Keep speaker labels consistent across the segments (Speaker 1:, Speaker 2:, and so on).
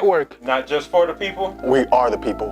Speaker 1: Network.
Speaker 2: Not just for the people.
Speaker 3: We are the people.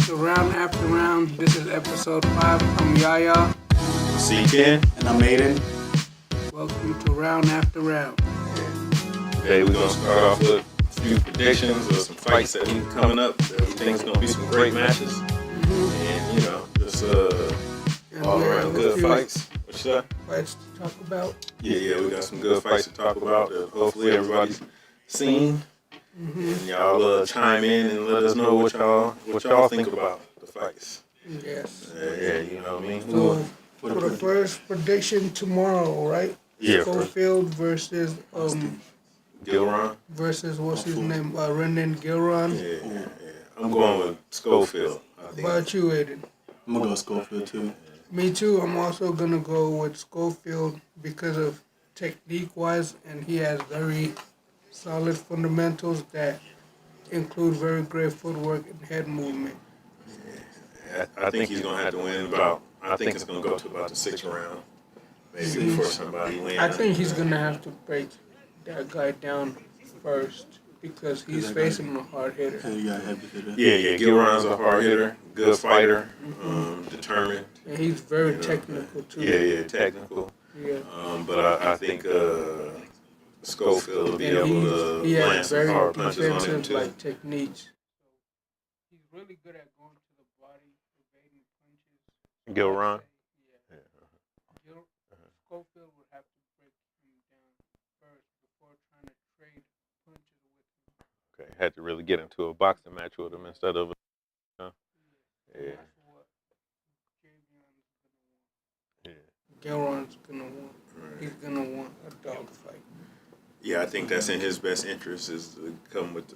Speaker 1: to Round After Round. This is episode 5. I'm Yaya.
Speaker 2: C Ken.
Speaker 3: And I'm Aiden.
Speaker 1: Welcome to Round After Round.
Speaker 2: Today we're going to start off with a few predictions of some fights that we coming up that we think is going to be some great matches. And, you know, just all around good fights. What you say?
Speaker 1: Fights to talk about.
Speaker 2: Yeah, we got some good fights to talk about that hopefully everybody's seen. And y'all chime in and let us know what y'all think about the fights.
Speaker 1: Yes.
Speaker 2: Yeah, you know what I mean?
Speaker 1: So, for the first prediction tomorrow, right?
Speaker 2: Yeah.
Speaker 1: Schofield versus
Speaker 2: Gilron?
Speaker 1: versus what's his name? Renan Gilron.
Speaker 2: Yeah. I'm going with Schofield.
Speaker 1: What about you, Aiden?
Speaker 3: I'm gonna go Schofield too.
Speaker 1: Me too. I'm also gonna go with Schofield because of technique-wise, and he has very solid fundamentals that include very great footwork and head movement.
Speaker 2: I think he's going to have to win I think it's going to go to about the 6th round, maybe before somebody wins.
Speaker 1: I think he's going to have to break that guy down first because he's facing a hard hitter.
Speaker 3: Yeah, heavy hitter.
Speaker 2: Yeah. Gilron's a hard hitter, good fighter, determined.
Speaker 1: And he's very technical too.
Speaker 2: Yeah, technical.
Speaker 1: Yeah.
Speaker 2: But I think Schofield will be able to land some hard punches on him too.
Speaker 1: Like techniques. He's really good at going to the body, evading punches.
Speaker 2: Gilron?
Speaker 1: Yeah. Schofield would have to break him down first before trying to trade punches with him.
Speaker 2: Okay, had to really get into a boxing match with him instead of
Speaker 1: Yeah. That's what Gilron's gonna want. He's gonna want a dog fight.
Speaker 2: Yeah, I think that's in his best interest is to come with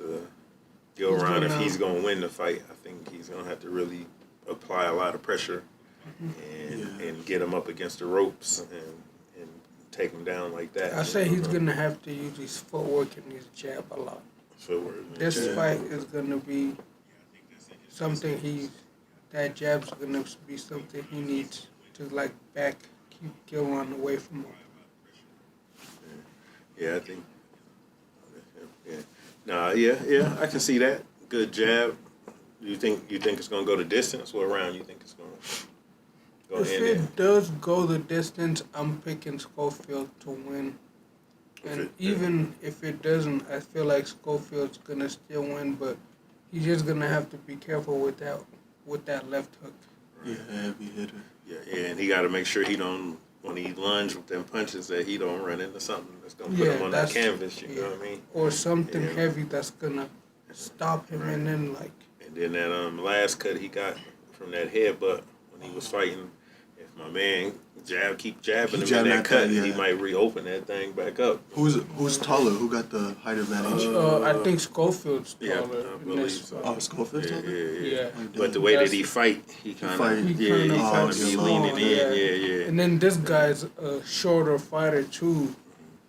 Speaker 2: Gilron. If he's going to win the fight, I think he's going to have to really apply a lot of pressure and get him up against the ropes and take him down like that.
Speaker 1: I say he's going to have to use his footwork and his jab a lot. This fight is going to be something that jab's going to be something he needs to keep Gilron away from him.
Speaker 2: Yeah, I think. Yeah. I can see that. Good jab. You think it's gonna go the distance? What round you think it's gonna
Speaker 1: If
Speaker 2: end
Speaker 1: it does go the distance, I'm picking Schofield to win. And even if it doesn't, I feel like Schofield's gonna still win, but he's just gonna have to be careful with that left hook.
Speaker 3: Yeah, heavy hitter.
Speaker 2: Yeah, and he got to make sure he don't. When he lunge with them punches, that he don't run into something that's gonna put him on that canvas. You know what I mean?
Speaker 1: Or something heavy that's gonna stop him, and then
Speaker 2: And then that last cut he got from that headbutt when he was fighting. If my man keep jabbing him in that cut, he might reopen that thing back up.
Speaker 3: Who's taller? Who got the height advantage?
Speaker 1: I think Schofield's taller.
Speaker 2: Yeah, I believe so.
Speaker 3: Oh, Schofield's taller?
Speaker 1: Yeah.
Speaker 2: But the way that he fight, he kind of be leaning in. Yeah.
Speaker 1: And then this guy's a shorter fighter too.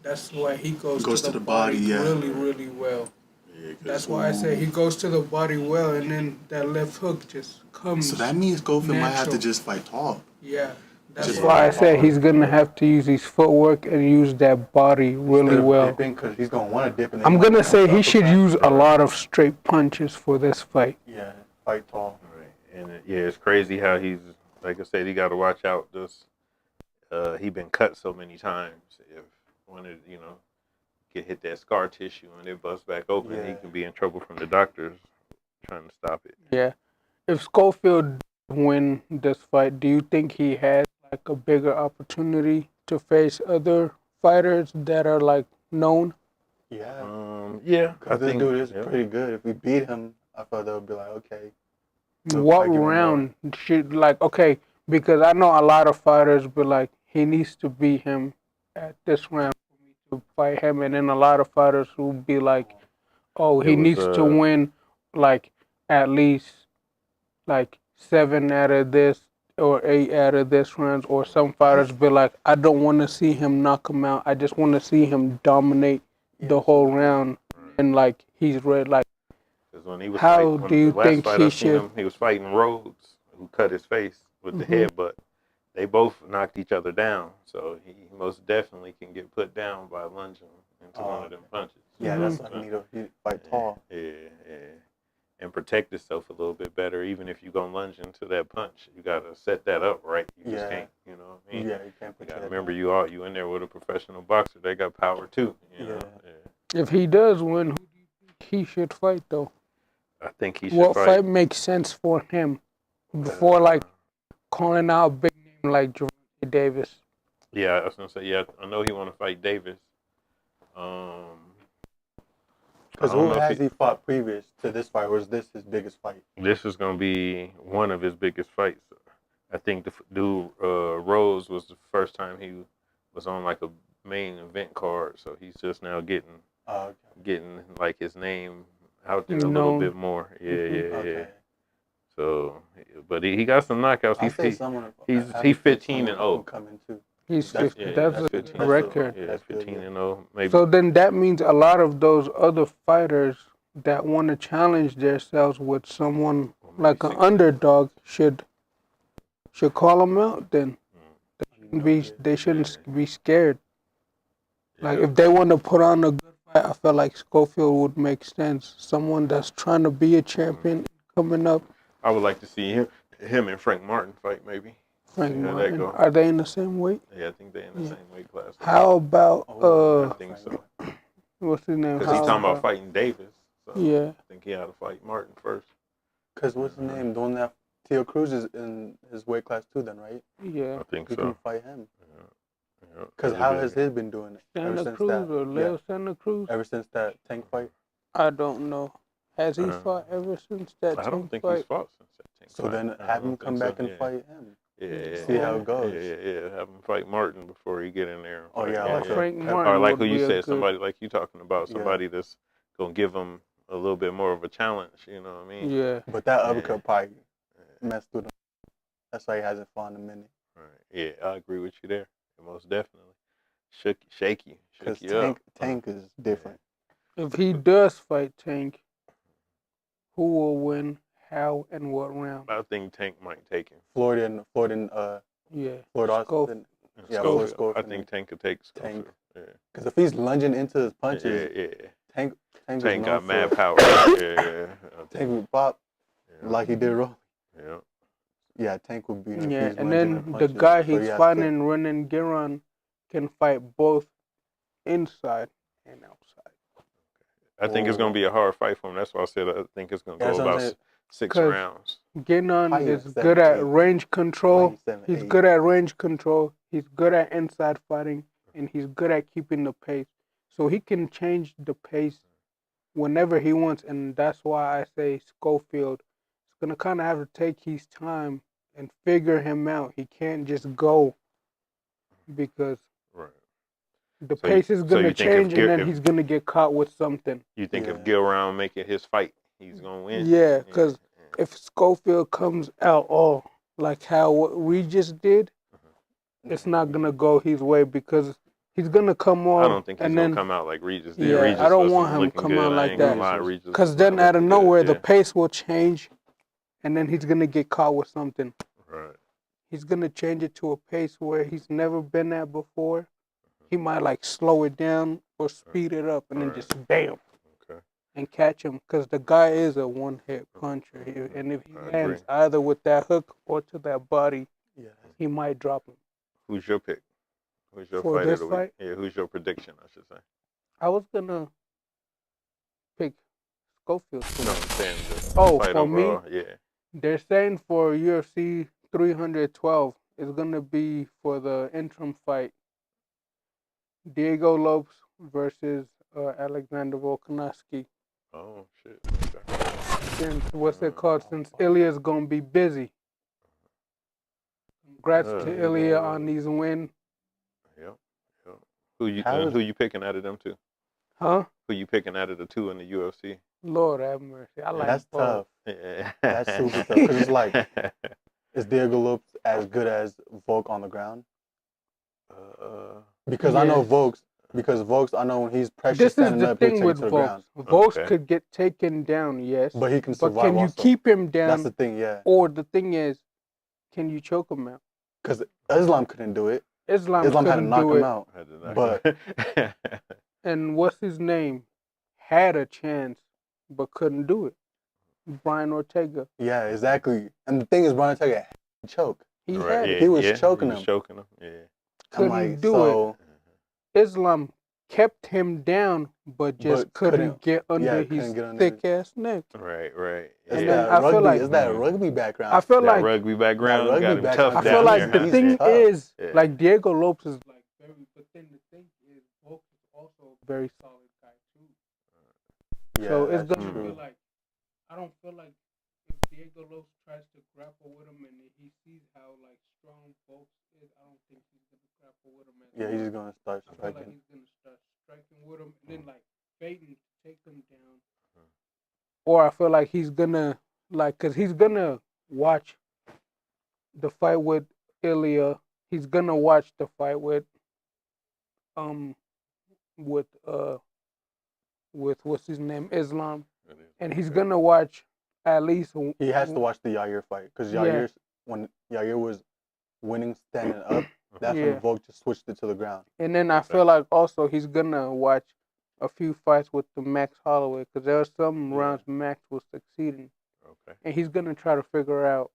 Speaker 1: That's why he goes to the body really, really well. Yeah, that's why I say he goes to the body well, and then that left hook just comes.
Speaker 3: So that means Schofield might have to just fight tall.
Speaker 1: Yeah. That's why I said he's going to have to use his footwork and use that body really well.
Speaker 4: Because he's going to want to dip in.
Speaker 1: I'm going to say he should use a lot of straight punches for this fight.
Speaker 4: Yeah, fight tall.
Speaker 2: Right. And it's crazy how he's, like I said, he got to watch out. He been cut so many times. If one of get hit that scar tissue and it busts back open, he can be in trouble from the doctors trying to stop it.
Speaker 1: Yeah. If Schofield win this fight, do you think he has a bigger opportunity to face other fighters that are known?
Speaker 4: Yeah.
Speaker 2: Yeah.
Speaker 4: Because this dude is pretty good. If we beat him, I thought that would be okay.
Speaker 1: What round should because I know a lot of fighters be he needs to beat him at this round for me to fight him, and then a lot of fighters will be he needs to win at least 7 out of this or 8 out of this rounds, or some fighters be I don't want to see him knock him out. I just want to see him dominate the whole round, and he's ready.
Speaker 2: Because when he was
Speaker 1: how do you think he should?
Speaker 2: He was fighting Rhodes, who cut his face with the headbutt. They both knocked each other down, so he most definitely can get put down by lunging into one of them punches.
Speaker 4: Yeah, that's what I need to fight tall.
Speaker 2: Yeah. and protect yourself a little bit better. Even if you're gonna lunge into that punch, you gotta set that up right. You just can't, you know what I mean?
Speaker 4: Yeah, you can't
Speaker 2: You
Speaker 4: put
Speaker 2: gotta
Speaker 4: that
Speaker 2: remember
Speaker 4: down.
Speaker 2: you in there with a professional boxer. They got power too. You know?
Speaker 1: If he does win, who do you think he should fight though?
Speaker 2: I think he should
Speaker 1: What
Speaker 2: fight.
Speaker 1: fight makes sense for him before like calling out a big name like Gervonta Davis?
Speaker 2: Yeah, I was gonna say, yeah, I know he want to fight Davis. I
Speaker 4: Because
Speaker 2: don't
Speaker 4: who
Speaker 2: know if
Speaker 4: has he fought previous to this fight, or is this his biggest fight?
Speaker 2: this is gonna be one of his biggest fights. I think the dude Rose was the first time he was on like a main event card, so he's just now getting
Speaker 4: Okay.
Speaker 2: getting like his name out there a
Speaker 1: Known.
Speaker 2: little bit more. Yeah,
Speaker 4: Okay.
Speaker 2: So, but he got some knockouts.
Speaker 4: I'll say someone.
Speaker 2: He's 15-0.
Speaker 4: Coming too.
Speaker 1: He's
Speaker 4: That's-
Speaker 1: 50.
Speaker 2: Yeah,
Speaker 1: That's
Speaker 2: he's
Speaker 1: a
Speaker 2: 15.
Speaker 1: good record.
Speaker 2: Yeah,
Speaker 4: That's good,
Speaker 2: 15-0. Maybe.
Speaker 1: So then that means a lot of those other fighters that want to challenge themselves with someone like an underdog should call them out. Then they shouldn't be scared. Like if they want to put on a good fight, I feel like Schofield would make sense. Someone that's trying to be a champion coming up.
Speaker 2: I would like to see him and Frank Martin fight maybe.
Speaker 1: Frank
Speaker 2: See how that
Speaker 1: Martin.
Speaker 2: go.
Speaker 1: Are they in the same weight?
Speaker 2: Yeah, I think they're in the same weight class.
Speaker 1: How about
Speaker 2: I think so.
Speaker 1: what's his name?
Speaker 2: Because he's talking about fighting Davis. So
Speaker 1: Yeah.
Speaker 2: I think he had to fight Martin first.
Speaker 4: Because what's his name? Don't that Theo Cruz is in his weight class too, then, right?
Speaker 1: Yeah.
Speaker 2: I think
Speaker 4: You
Speaker 2: so.
Speaker 4: can fight him.
Speaker 2: Yeah.
Speaker 4: Because how has he been doing it?
Speaker 1: Santa Cruz or Leo Santa Cruz?
Speaker 4: Ever since that Tank fight?
Speaker 1: I don't know. Has he fought ever since that
Speaker 2: I don't
Speaker 1: tank
Speaker 2: think
Speaker 1: fight?
Speaker 2: he's fought since that tank
Speaker 4: So
Speaker 2: fight.
Speaker 4: then
Speaker 2: I
Speaker 4: have
Speaker 2: don't
Speaker 4: him come
Speaker 2: think so,
Speaker 4: back and
Speaker 2: yeah.
Speaker 4: fight him.
Speaker 2: Yeah.
Speaker 4: See how it goes.
Speaker 2: Yeah. Have him fight Martin before he get in there.
Speaker 4: Oh, yeah,
Speaker 1: Yeah,
Speaker 4: like that.
Speaker 1: Frank
Speaker 4: Or
Speaker 1: Martin
Speaker 2: Or like
Speaker 1: would
Speaker 2: who you
Speaker 1: be a
Speaker 2: said,
Speaker 1: good-
Speaker 2: somebody like you talking about,
Speaker 4: Yeah.
Speaker 2: somebody that's gonna give him a little bit more of a challenge. You know what I mean?
Speaker 1: Yeah.
Speaker 4: But that uppercut probably messed with him. That's why he hasn't fought in a minute.
Speaker 2: Right. Yeah, I agree with you there. Most definitely. Shake you
Speaker 4: Because
Speaker 2: up.
Speaker 4: Tank is different.
Speaker 1: If he does fight Tank, who will win, how, and what round?
Speaker 2: I think Tank might take him.
Speaker 4: Floyd and
Speaker 1: Yeah.
Speaker 4: Floyd
Speaker 1: Schofield.
Speaker 4: Austin. Yeah,
Speaker 2: Schofield.
Speaker 4: Schofield.
Speaker 2: I think Tank could take
Speaker 4: Tank.
Speaker 2: Schofield.
Speaker 4: Because if he's lunging into his
Speaker 2: Yeah.
Speaker 4: punches,
Speaker 2: Yeah.
Speaker 4: Tank is
Speaker 2: Tank got
Speaker 4: known
Speaker 2: mad
Speaker 4: for-
Speaker 2: power. Yeah.
Speaker 4: Tank would pop like he did Rolly.
Speaker 2: Yeah.
Speaker 4: Yeah, Tank would be.
Speaker 1: Yeah, and then the guy he's fighting, Renan Giron, can fight both inside and outside.
Speaker 2: I think it's gonna be a hard fight for him. That's why I said I think it's gonna go about 6
Speaker 1: 'Cause
Speaker 2: rounds.
Speaker 1: Giron
Speaker 4: How you
Speaker 1: is
Speaker 4: at
Speaker 1: good at
Speaker 4: 7'8"?
Speaker 1: range control.
Speaker 4: He's 7'8".
Speaker 1: He's good at range control. He's good at inside fighting, and he's good at keeping the pace. So he can change the pace whenever he wants, and that's why I say Schofield is gonna kind of have to take his time and figure him out. He can't just go because
Speaker 2: Right.
Speaker 1: the
Speaker 2: So
Speaker 1: pace is
Speaker 2: so
Speaker 1: gonna
Speaker 2: you think
Speaker 1: change, and then
Speaker 2: if-
Speaker 1: he's gonna get caught with something.
Speaker 2: You think
Speaker 4: Yeah.
Speaker 2: if Gil Round make it his fight, he's gonna win?
Speaker 1: Yeah, because if Schofield comes out all like how what we just did, it's not gonna go his way because he's gonna come on.
Speaker 2: I don't think he's
Speaker 1: and
Speaker 2: gonna
Speaker 1: then,
Speaker 2: come out like Regis did.
Speaker 1: Yeah,
Speaker 2: Regis
Speaker 1: I don't
Speaker 2: wasn't
Speaker 1: want him
Speaker 2: looking
Speaker 1: come
Speaker 2: good.
Speaker 1: out
Speaker 2: I
Speaker 1: like
Speaker 2: ain't gonna
Speaker 1: that.
Speaker 2: lie, Regis was
Speaker 1: Because
Speaker 2: not
Speaker 1: then out of
Speaker 2: looking
Speaker 1: nowhere,
Speaker 2: good,
Speaker 1: the pace will change, and then he's gonna get caught with something.
Speaker 2: Right.
Speaker 1: He's gonna change it to a pace where he's never been at before. He might like slow it down or speed it up, and then just bam,
Speaker 2: Okay.
Speaker 1: and catch him. Because the guy is a one-hit puncher, and if he
Speaker 2: I
Speaker 1: lands
Speaker 2: agree.
Speaker 1: either with that hook or to that body,
Speaker 4: Yeah.
Speaker 1: he might drop him.
Speaker 2: Who's your pick? Who's your
Speaker 1: For
Speaker 2: fighter
Speaker 1: this
Speaker 2: of the week?
Speaker 1: fight?
Speaker 2: Yeah. Who's your prediction? I should say.
Speaker 1: I was gonna pick Schofield.
Speaker 2: No, I'm saying the
Speaker 1: Oh,
Speaker 2: fight
Speaker 1: for me?
Speaker 2: overall. Yeah.
Speaker 1: They're saying for UFC 312 is gonna be for the interim fight. Diego Lopes versus Alexander Volkanovski.
Speaker 2: Oh shit.
Speaker 1: Since what's it called? Since Ilya's gonna be busy. Congrats to Ilya on these win.
Speaker 2: Yep. Who
Speaker 4: How is-
Speaker 2: you picking out of them two?
Speaker 1: Huh?
Speaker 2: Who you picking out of the two in the UFC?
Speaker 1: Lord have mercy. I like
Speaker 4: That's
Speaker 1: both.
Speaker 4: tough.
Speaker 2: Yeah.
Speaker 4: That's super tough. Because it's like, is Diego Lopes as good as Volk on the ground? Because I know Volk's. Because Volk's, I know when he's pressure
Speaker 1: This is
Speaker 4: standing
Speaker 1: the
Speaker 4: up, he'll
Speaker 1: thing
Speaker 4: take
Speaker 1: with
Speaker 4: it to the
Speaker 1: Volks.
Speaker 4: ground.
Speaker 1: Volks
Speaker 2: Okay.
Speaker 1: could get taken down, yes.
Speaker 4: But he can
Speaker 1: But
Speaker 4: survive
Speaker 1: can you
Speaker 4: also.
Speaker 1: keep him down?
Speaker 4: That's the thing, yeah.
Speaker 1: Or the thing is, can you choke him out?
Speaker 4: Because Islam couldn't do it.
Speaker 1: Islam
Speaker 4: Islam had to
Speaker 1: couldn't
Speaker 4: knock
Speaker 1: do
Speaker 4: him
Speaker 1: it.
Speaker 4: out.
Speaker 2: Had to knock
Speaker 4: But-
Speaker 2: him.
Speaker 1: And what's his name? Had a chance, but couldn't do it. Brian Ortega.
Speaker 4: Yeah, exactly. And the thing is, Brian Ortega had a choke.
Speaker 1: He
Speaker 2: Right,
Speaker 1: had
Speaker 2: yeah,
Speaker 1: it.
Speaker 4: He was
Speaker 2: yeah,
Speaker 4: choking
Speaker 2: he was
Speaker 4: him.
Speaker 2: choking him. Yeah.
Speaker 4: I'm
Speaker 1: Couldn't
Speaker 4: like,
Speaker 1: do
Speaker 4: so,
Speaker 1: Islam kept him down, but just
Speaker 4: but
Speaker 1: couldn't get under
Speaker 4: couldn't
Speaker 1: his
Speaker 4: get under
Speaker 1: thick ass neck.
Speaker 2: Right, right.
Speaker 4: It's
Speaker 1: And
Speaker 2: Yeah.
Speaker 1: then
Speaker 4: that
Speaker 1: I feel
Speaker 4: rugby.
Speaker 1: like
Speaker 4: It's that rugby background.
Speaker 1: I feel
Speaker 2: That
Speaker 1: like
Speaker 2: rugby background
Speaker 4: rugby
Speaker 2: got him
Speaker 4: background
Speaker 2: tough
Speaker 1: I feel
Speaker 2: down
Speaker 1: like
Speaker 2: there.
Speaker 1: the
Speaker 4: He's
Speaker 1: thing
Speaker 4: tough.
Speaker 1: is
Speaker 2: Yeah.
Speaker 1: like Diego Lopes is like very, but then the thing is Volk is also a very solid guy too.
Speaker 4: Yeah,
Speaker 1: So it's
Speaker 4: that's
Speaker 1: gonna
Speaker 4: true.
Speaker 1: be like I don't feel like if Diego Lopes tries to grapple with him and he sees how like strong Volk is, I don't think he's gonna grapple with him as
Speaker 4: Yeah, he's
Speaker 1: much.
Speaker 4: just gonna start
Speaker 1: I feel like
Speaker 4: striking.
Speaker 1: he's gonna start striking with him and then like baiting to take him down.
Speaker 2: Mhm.
Speaker 1: Or I feel like he's gonna cause he's gonna watch the fight with Ilya. He's gonna watch the fight um with what's his name, Islam, and he's gonna watch at least.
Speaker 4: He has to watch the Yair fight because
Speaker 1: Yeah.
Speaker 4: when Yair was winning standing up, that's
Speaker 1: Yeah.
Speaker 4: when Volk just switched it to the ground.
Speaker 1: And then I
Speaker 2: Okay.
Speaker 1: feel like also he's gonna watch a few fights with the Max Holloway because there are some
Speaker 2: Yeah.
Speaker 1: rounds Max was succeeding,
Speaker 2: Okay.
Speaker 1: and he's gonna try to figure out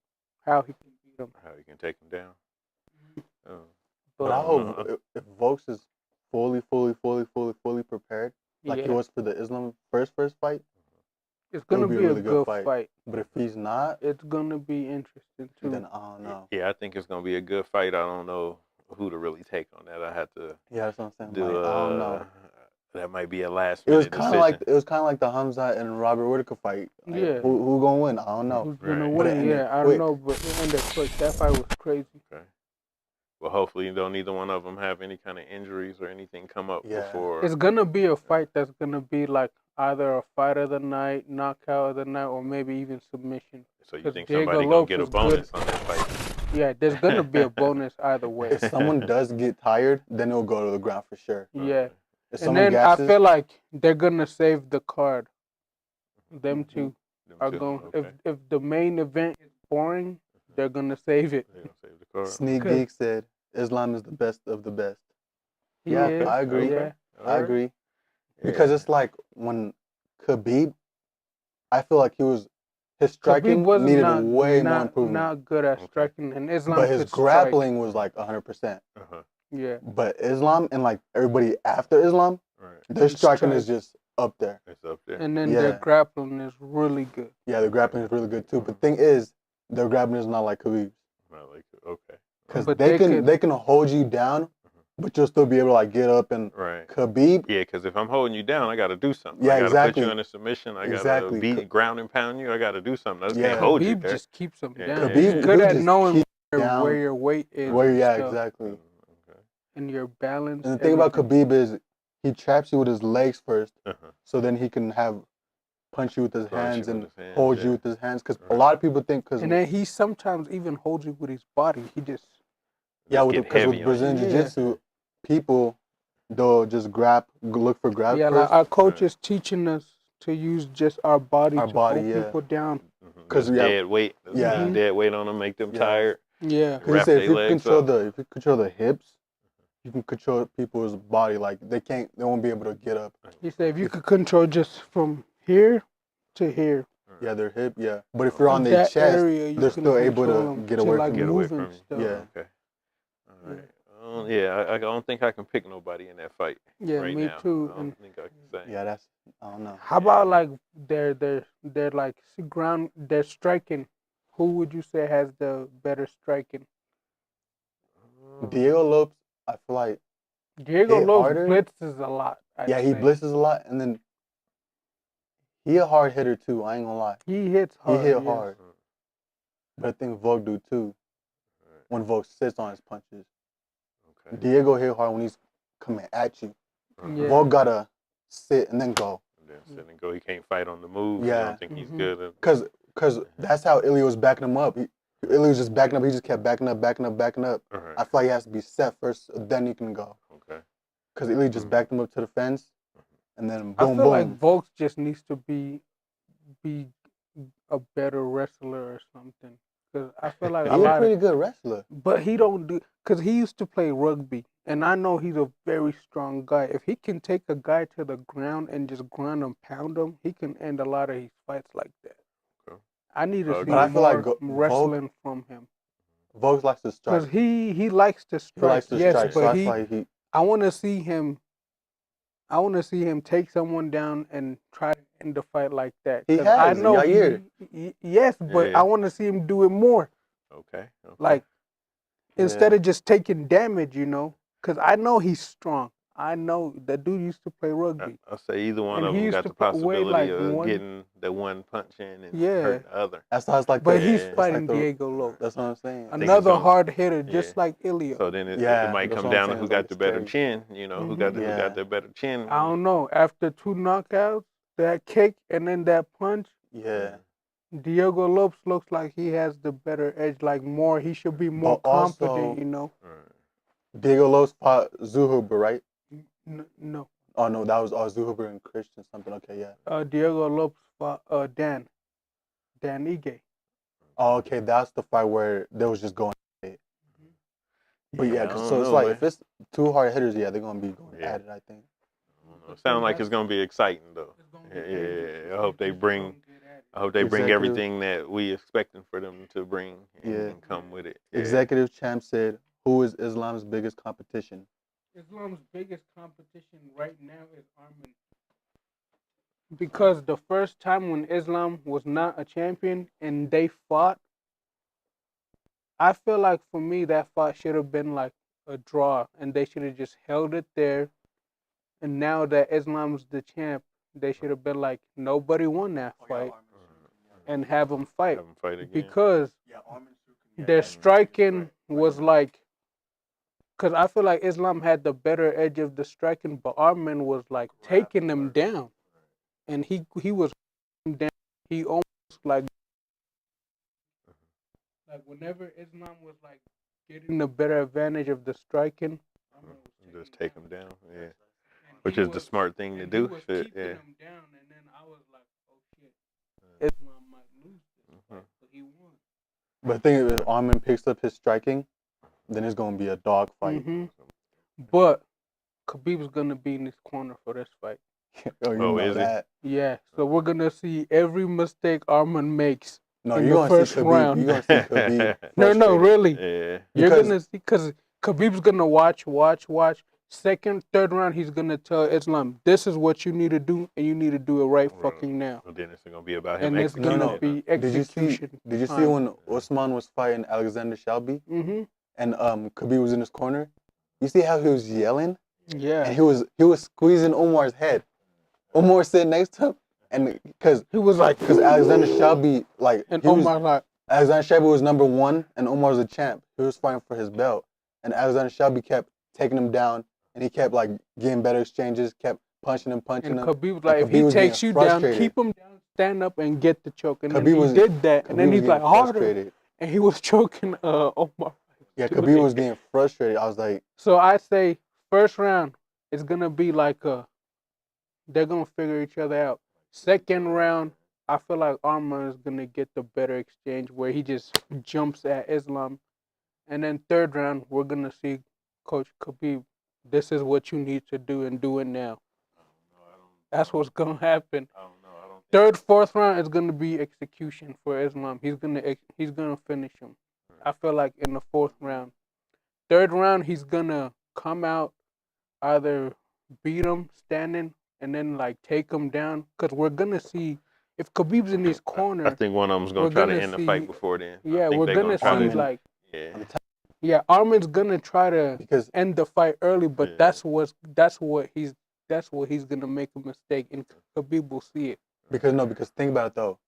Speaker 1: how he can beat him.
Speaker 2: How you can take him down. Oh.
Speaker 4: But I
Speaker 2: don't
Speaker 4: hope
Speaker 2: know.
Speaker 4: if Volks is fully prepared, like he
Speaker 1: Yeah,
Speaker 4: was for the Islam first fight,
Speaker 1: it's gonna
Speaker 4: it'll be
Speaker 1: be
Speaker 4: a
Speaker 1: a
Speaker 4: really good
Speaker 1: good
Speaker 4: fight.
Speaker 1: fight.
Speaker 4: but if he's not,
Speaker 1: It's gonna be interesting too.
Speaker 4: then I don't know.
Speaker 2: Yeah, I think it's gonna be a good fight. I don't know who to really take on that. I have to
Speaker 4: Yeah, that's what I'm saying.
Speaker 2: do.
Speaker 4: Like, I don't know.
Speaker 2: That might be a last
Speaker 4: It was
Speaker 2: minute
Speaker 4: kind
Speaker 2: decision.
Speaker 4: of like the Hamza and Robert Whitaker fight. Like,
Speaker 1: Yeah.
Speaker 4: who gonna win? I don't know.
Speaker 1: Who's gonna
Speaker 2: Right.
Speaker 4: But it
Speaker 1: win?
Speaker 4: ended
Speaker 1: Yeah, I
Speaker 4: quick.
Speaker 1: don't know, but it ended quick. That fight was crazy.
Speaker 2: Okay. Well, hopefully, neither one of them have any kind of injuries or anything come up
Speaker 4: Yeah.
Speaker 2: before.
Speaker 1: It's gonna be a fight that's gonna be like either a fight of the night, knockout of the night, or maybe even submission.
Speaker 2: So you
Speaker 1: 'Cause
Speaker 2: think
Speaker 1: Diego
Speaker 2: somebody gonna
Speaker 1: Lopes
Speaker 2: get a
Speaker 1: is
Speaker 2: bonus
Speaker 1: good.
Speaker 2: on that fight?
Speaker 1: Yeah, there's gonna be a bonus either way.
Speaker 4: If someone does get tired, then it'll go to the ground for sure.
Speaker 1: Yeah,
Speaker 4: If
Speaker 1: and
Speaker 4: someone
Speaker 1: then
Speaker 4: gasses,
Speaker 1: I feel like they're gonna save the card. Them two
Speaker 2: Them
Speaker 1: are
Speaker 2: two?
Speaker 1: going.
Speaker 2: Okay.
Speaker 1: If the main event is boring, they're gonna save it.
Speaker 2: They gonna save the card.
Speaker 4: Sneak
Speaker 1: Cause-
Speaker 4: Geek said Islam is the best of the best.
Speaker 1: He
Speaker 4: Yeah,
Speaker 1: is,
Speaker 4: I agree.
Speaker 1: Yeah,
Speaker 2: All
Speaker 4: I
Speaker 2: right.
Speaker 4: agree.
Speaker 2: Yeah.
Speaker 4: Because it's like when Khabib, I feel like his striking
Speaker 1: Khabib was
Speaker 4: needed
Speaker 1: not,
Speaker 4: way more
Speaker 1: not,
Speaker 4: improvement.
Speaker 1: not good at
Speaker 2: Okay.
Speaker 1: striking, and Islam
Speaker 4: But his
Speaker 1: could strike.
Speaker 4: grappling was like 100%.
Speaker 2: Uh-huh.
Speaker 1: Yeah,
Speaker 4: But Islam and like everybody after Islam,
Speaker 2: Right.
Speaker 4: their
Speaker 1: He
Speaker 4: striking is
Speaker 1: strikes.
Speaker 4: just up there.
Speaker 2: It's up there.
Speaker 1: and then
Speaker 4: Yeah.
Speaker 1: their grappling is really good.
Speaker 4: Yeah, the grappling is really good too. But the thing is, their grappling is not like Khabib's.
Speaker 2: Not like okay.
Speaker 4: Because
Speaker 1: But
Speaker 4: they
Speaker 1: they
Speaker 4: can hold you down, but you'll still be able to like get up and
Speaker 2: Right.
Speaker 4: Khabib.
Speaker 2: Yeah, because if I'm holding you down, I got to do something.
Speaker 4: Yeah,
Speaker 2: I got to
Speaker 4: exactly.
Speaker 2: put you in a submission. I got
Speaker 4: Exactly.
Speaker 2: to beat, ground and pound you. I got to do something. I just
Speaker 4: Yeah.
Speaker 2: can't hold you
Speaker 1: Khabib
Speaker 2: there.
Speaker 1: just keeps them
Speaker 2: Yeah.
Speaker 1: down.
Speaker 2: Khabib-
Speaker 1: He's good
Speaker 4: he'll
Speaker 1: at
Speaker 4: just
Speaker 1: knowing
Speaker 4: keep down
Speaker 1: where your weight is.
Speaker 4: where,
Speaker 1: and
Speaker 4: yeah,
Speaker 1: stuff,
Speaker 4: exactly.
Speaker 2: Okay.
Speaker 1: and your balance.
Speaker 4: And the thing about
Speaker 1: everything.
Speaker 4: Khabib is he traps you with his legs first,
Speaker 2: Uh-huh.
Speaker 4: so then he can punch you with his
Speaker 2: Punch you
Speaker 4: hands
Speaker 2: with
Speaker 4: and
Speaker 2: his hands,
Speaker 4: hold
Speaker 2: yeah.
Speaker 4: you with his hands. Because a
Speaker 2: Right.
Speaker 4: lot of people think
Speaker 1: And then he sometimes even holds you with his body. He just
Speaker 2: Just
Speaker 4: with
Speaker 2: get heavy on
Speaker 4: Brazilian
Speaker 1: you.
Speaker 4: Jiu-Jitsu, people they'll just look for grab
Speaker 1: yeah.
Speaker 4: first.
Speaker 1: Like our coach is teaching us to use just our body
Speaker 4: Our
Speaker 1: to
Speaker 4: body,
Speaker 1: hold
Speaker 4: yeah.
Speaker 1: people down.
Speaker 2: Mhm.
Speaker 4: 'Cause
Speaker 2: Just
Speaker 4: we have-
Speaker 2: dead weight. Just
Speaker 4: Yeah.
Speaker 2: leave dead weight on them, make them
Speaker 4: Yeah.
Speaker 2: tired.
Speaker 1: Yeah.
Speaker 4: Because
Speaker 2: Wrap
Speaker 4: if
Speaker 2: their
Speaker 4: you
Speaker 2: legs
Speaker 4: control
Speaker 2: up.
Speaker 4: if you control the hips, you can control people's body. Like they won't be able to get up.
Speaker 1: He said if you could control just from here to here,
Speaker 4: Yeah, their hip. Yeah, but if you're on
Speaker 1: of
Speaker 4: their
Speaker 1: that
Speaker 4: chest,
Speaker 1: area, you
Speaker 4: they're
Speaker 1: can
Speaker 4: still able
Speaker 1: control
Speaker 4: to
Speaker 1: 'em
Speaker 4: get
Speaker 1: to,
Speaker 4: away
Speaker 1: like,
Speaker 4: from
Speaker 2: Get
Speaker 4: you.
Speaker 2: away
Speaker 1: move and
Speaker 2: from you.
Speaker 1: stuff.
Speaker 4: Yeah.
Speaker 2: Okay. All right. I don't think I can pick nobody in that fight
Speaker 1: Yeah,
Speaker 2: right
Speaker 1: me
Speaker 2: now.
Speaker 1: too.
Speaker 2: I
Speaker 1: And
Speaker 2: don't think I can say.
Speaker 4: Yeah, I don't know.
Speaker 1: how about like they're like ground they're striking? Who would you say has the better striking?
Speaker 4: Diego Lopes, I feel like
Speaker 1: Diego
Speaker 4: hit
Speaker 1: Lopes
Speaker 4: harder.
Speaker 1: blitzes a lot. I'd
Speaker 4: he
Speaker 1: say.
Speaker 4: blitzes a lot, and then he a hard hitter too. I ain't gonna lie,
Speaker 1: He hits hard.
Speaker 4: he hit
Speaker 1: yes.
Speaker 4: hard. But I think Volk do too. When Volk sits on his punches,
Speaker 2: Okay.
Speaker 4: Diego hit hard when he's coming at you.
Speaker 1: Yeah.
Speaker 4: Volk gotta sit and then go.
Speaker 2: And then sit and go. He can't fight on the move. I
Speaker 4: Yeah.
Speaker 2: don't think he's
Speaker 1: Mhm.
Speaker 2: good at.
Speaker 4: Cause that's how Ilya was backing him up. Ilya was just backing up. He just kept backing up.
Speaker 2: All
Speaker 4: I
Speaker 2: right.
Speaker 4: feel like he has to be set first, then he can go.
Speaker 2: Okay.
Speaker 4: Cause Ilya just backed him up to the fence, and then
Speaker 1: I
Speaker 4: boom,
Speaker 1: feel like
Speaker 4: boom.
Speaker 1: Volk just needs to be a better wrestler or something. Cause I feel like a
Speaker 4: He's a
Speaker 1: lot
Speaker 4: pretty
Speaker 1: of,
Speaker 4: good wrestler.
Speaker 1: but he don't do. Cause he used to play rugby, and I know he's a very strong guy. If he can take a guy to the ground and just ground and pound him, he can end a lot of his fights like that. I need to see
Speaker 4: But I feel like
Speaker 1: more wrestling from him.
Speaker 4: Volk likes to strike.
Speaker 1: Because he likes to
Speaker 4: He
Speaker 1: strike,
Speaker 4: likes to
Speaker 1: yes,
Speaker 4: strike, so
Speaker 1: but
Speaker 4: that's why he.
Speaker 1: I want to see him. I want to see him take someone down and try to end the fight like that.
Speaker 4: He
Speaker 1: 'Cause I
Speaker 4: has,
Speaker 1: know
Speaker 4: Yair.
Speaker 1: yes, but
Speaker 2: Yeah.
Speaker 1: I want to see him do it more.
Speaker 2: Okay.
Speaker 1: Like instead
Speaker 4: Yeah.
Speaker 1: of just taking damage, because I know he's strong. I know that dude used to play rugby.
Speaker 2: I'll say either one
Speaker 1: And
Speaker 2: of
Speaker 1: he
Speaker 2: them
Speaker 1: used
Speaker 2: got
Speaker 1: to
Speaker 2: the
Speaker 1: weigh,
Speaker 2: possibility
Speaker 1: like,
Speaker 2: of
Speaker 1: one-
Speaker 2: getting the one punch in and
Speaker 1: Yeah.
Speaker 2: hurt the other.
Speaker 4: That's how it's like.
Speaker 1: But he's
Speaker 2: Yeah.
Speaker 1: fighting
Speaker 4: it's like
Speaker 1: Diego Lopes.
Speaker 4: That's what I'm saying.
Speaker 2: think
Speaker 1: Another
Speaker 2: it's
Speaker 1: hard hitter,
Speaker 2: yeah.
Speaker 1: just like Ilya.
Speaker 2: So then it
Speaker 4: Yeah,
Speaker 2: might
Speaker 4: that's
Speaker 2: come
Speaker 4: what I'm
Speaker 2: down to
Speaker 4: saying,
Speaker 2: who
Speaker 4: like,
Speaker 2: got
Speaker 4: it's
Speaker 2: the better
Speaker 4: scary.
Speaker 2: chin. Who got
Speaker 4: Yeah.
Speaker 2: the better chin.
Speaker 1: I don't know. After 2 knockouts, that kick and then that punch,
Speaker 4: Yeah.
Speaker 1: Diego Lopes looks like he has the better edge. Like more, he should be more
Speaker 4: But also-
Speaker 1: confident.
Speaker 4: Diego Lopes fought Zuhuber, right?
Speaker 1: No.
Speaker 4: Oh no, that was Zuhuber and Christian something. Okay, yeah.
Speaker 1: Diego Lopes fought Dan Ige.
Speaker 4: Oh, okay, that's the fight where they was just going at it. But yeah,
Speaker 2: I don't
Speaker 4: so it's
Speaker 2: know,
Speaker 4: like
Speaker 2: man.
Speaker 4: if it's 2 hard hitters, yeah, they're gonna be going
Speaker 2: Yeah.
Speaker 4: at it. I think.
Speaker 2: It sounds like it's gonna be exciting though. Yeah. I hope they bring
Speaker 4: Executive-
Speaker 2: everything that we expecting for them to bring and,
Speaker 4: Yeah.
Speaker 2: and come with it. Yeah.
Speaker 4: Executive champ said, "Who is Islam's biggest competition?"
Speaker 1: Islam's biggest competition right now is Armin. Because the first time when Islam was not a champion and they fought, I feel like for me that fight should have been like a draw and they should have just held it there. And now that Islam's the champ, they should have been like, nobody won that fight and have them fight.
Speaker 2: Have 'em fight again.
Speaker 1: Because their striking was like, because I feel like Islam had the better edge of the striking, but Armin was like taking them down. And he was down. He almost like whenever Islam was like getting the better advantage of the striking,
Speaker 2: Just take them down. Yeah. Which is the smart thing to do.
Speaker 1: He was
Speaker 2: Shit,
Speaker 1: keeping
Speaker 2: yeah.
Speaker 1: them down, and then I was like, oh shit, Islam might lose this fight, but he won.
Speaker 4: But the thing is, if Armin picks up his striking, then it's gonna be a dog fight.
Speaker 1: But Khabib's gonna be in his corner for this fight.
Speaker 4: Oh, you
Speaker 2: Oh,
Speaker 4: know
Speaker 2: is he?
Speaker 4: that?
Speaker 1: Yeah, so we're gonna see every mistake Armin makes.
Speaker 4: No,
Speaker 1: In
Speaker 4: you're
Speaker 1: the
Speaker 4: gonna
Speaker 1: first
Speaker 4: see Khabib.
Speaker 1: round.
Speaker 4: You're gonna see Khabib.
Speaker 1: No,
Speaker 4: frustrated.
Speaker 1: really.
Speaker 2: Yeah.
Speaker 1: You're
Speaker 4: Because-
Speaker 1: gonna see because Khabib's gonna watch. Second, third round, he's gonna tell Islam, "This is what you need to do, and you need to do it right fucking now."
Speaker 2: Well, then it's gonna be about him
Speaker 1: And it's
Speaker 2: executing.
Speaker 1: gonna
Speaker 2: it.
Speaker 1: be
Speaker 4: Did you
Speaker 1: execution.
Speaker 4: see when Usman was fighting Alexander Shelby and Khabib was in his corner? You see how he was yelling
Speaker 1: Yeah.
Speaker 4: and he was squeezing Omar's head. Omar was sitting next to him, and because
Speaker 1: He was like,
Speaker 4: Alexander Shelby
Speaker 1: and
Speaker 4: Omar
Speaker 1: Omar like,
Speaker 4: Alexander Shelby was number 1 and Omar was a champ. He was fighting for his belt, and Alexander Shelby kept taking him down, and he kept like getting better exchanges, kept punching him.
Speaker 1: and Khabib was like,
Speaker 4: And
Speaker 1: if he
Speaker 4: was
Speaker 1: takes
Speaker 4: getting
Speaker 1: you down,
Speaker 4: frustrated.
Speaker 1: keep him down, stand up, and get the choke. And
Speaker 4: Khabib
Speaker 1: then he
Speaker 4: was-
Speaker 1: did that, and then
Speaker 4: Khabib was
Speaker 1: he's like
Speaker 4: getting
Speaker 1: harder,
Speaker 4: frustrated.
Speaker 1: and he was choking Omar.
Speaker 4: Yeah, Khabib was getting frustrated. I was like,
Speaker 1: So I say first round is gonna be like they're gonna figure each other out. Second round, I feel like Arman is gonna get the better exchange where he just jumps at Islam, and then third round we're gonna see Coach Khabib. This is what you need to do and do it now. That's what's gonna happen. Third, fourth round is gonna be execution for Islam. He's gonna finish him. I feel like in the fourth round. Third round, he's gonna come out, either beat him standing and then like take him down. Cause we're gonna see if Khabib's in his corner.
Speaker 2: I think one of them's gonna
Speaker 1: We're
Speaker 2: try to
Speaker 1: gonna
Speaker 2: end the
Speaker 1: see-
Speaker 2: fight before then. I
Speaker 1: Yeah,
Speaker 2: think
Speaker 1: we're
Speaker 2: they
Speaker 1: gonna
Speaker 2: try
Speaker 1: see
Speaker 2: to-
Speaker 1: like
Speaker 2: Yeah.
Speaker 1: Armin's gonna try to
Speaker 4: because
Speaker 1: end the fight early, but
Speaker 2: Yeah.
Speaker 1: that's what he's gonna make a mistake, and Khabib will see it.
Speaker 4: because think about it though.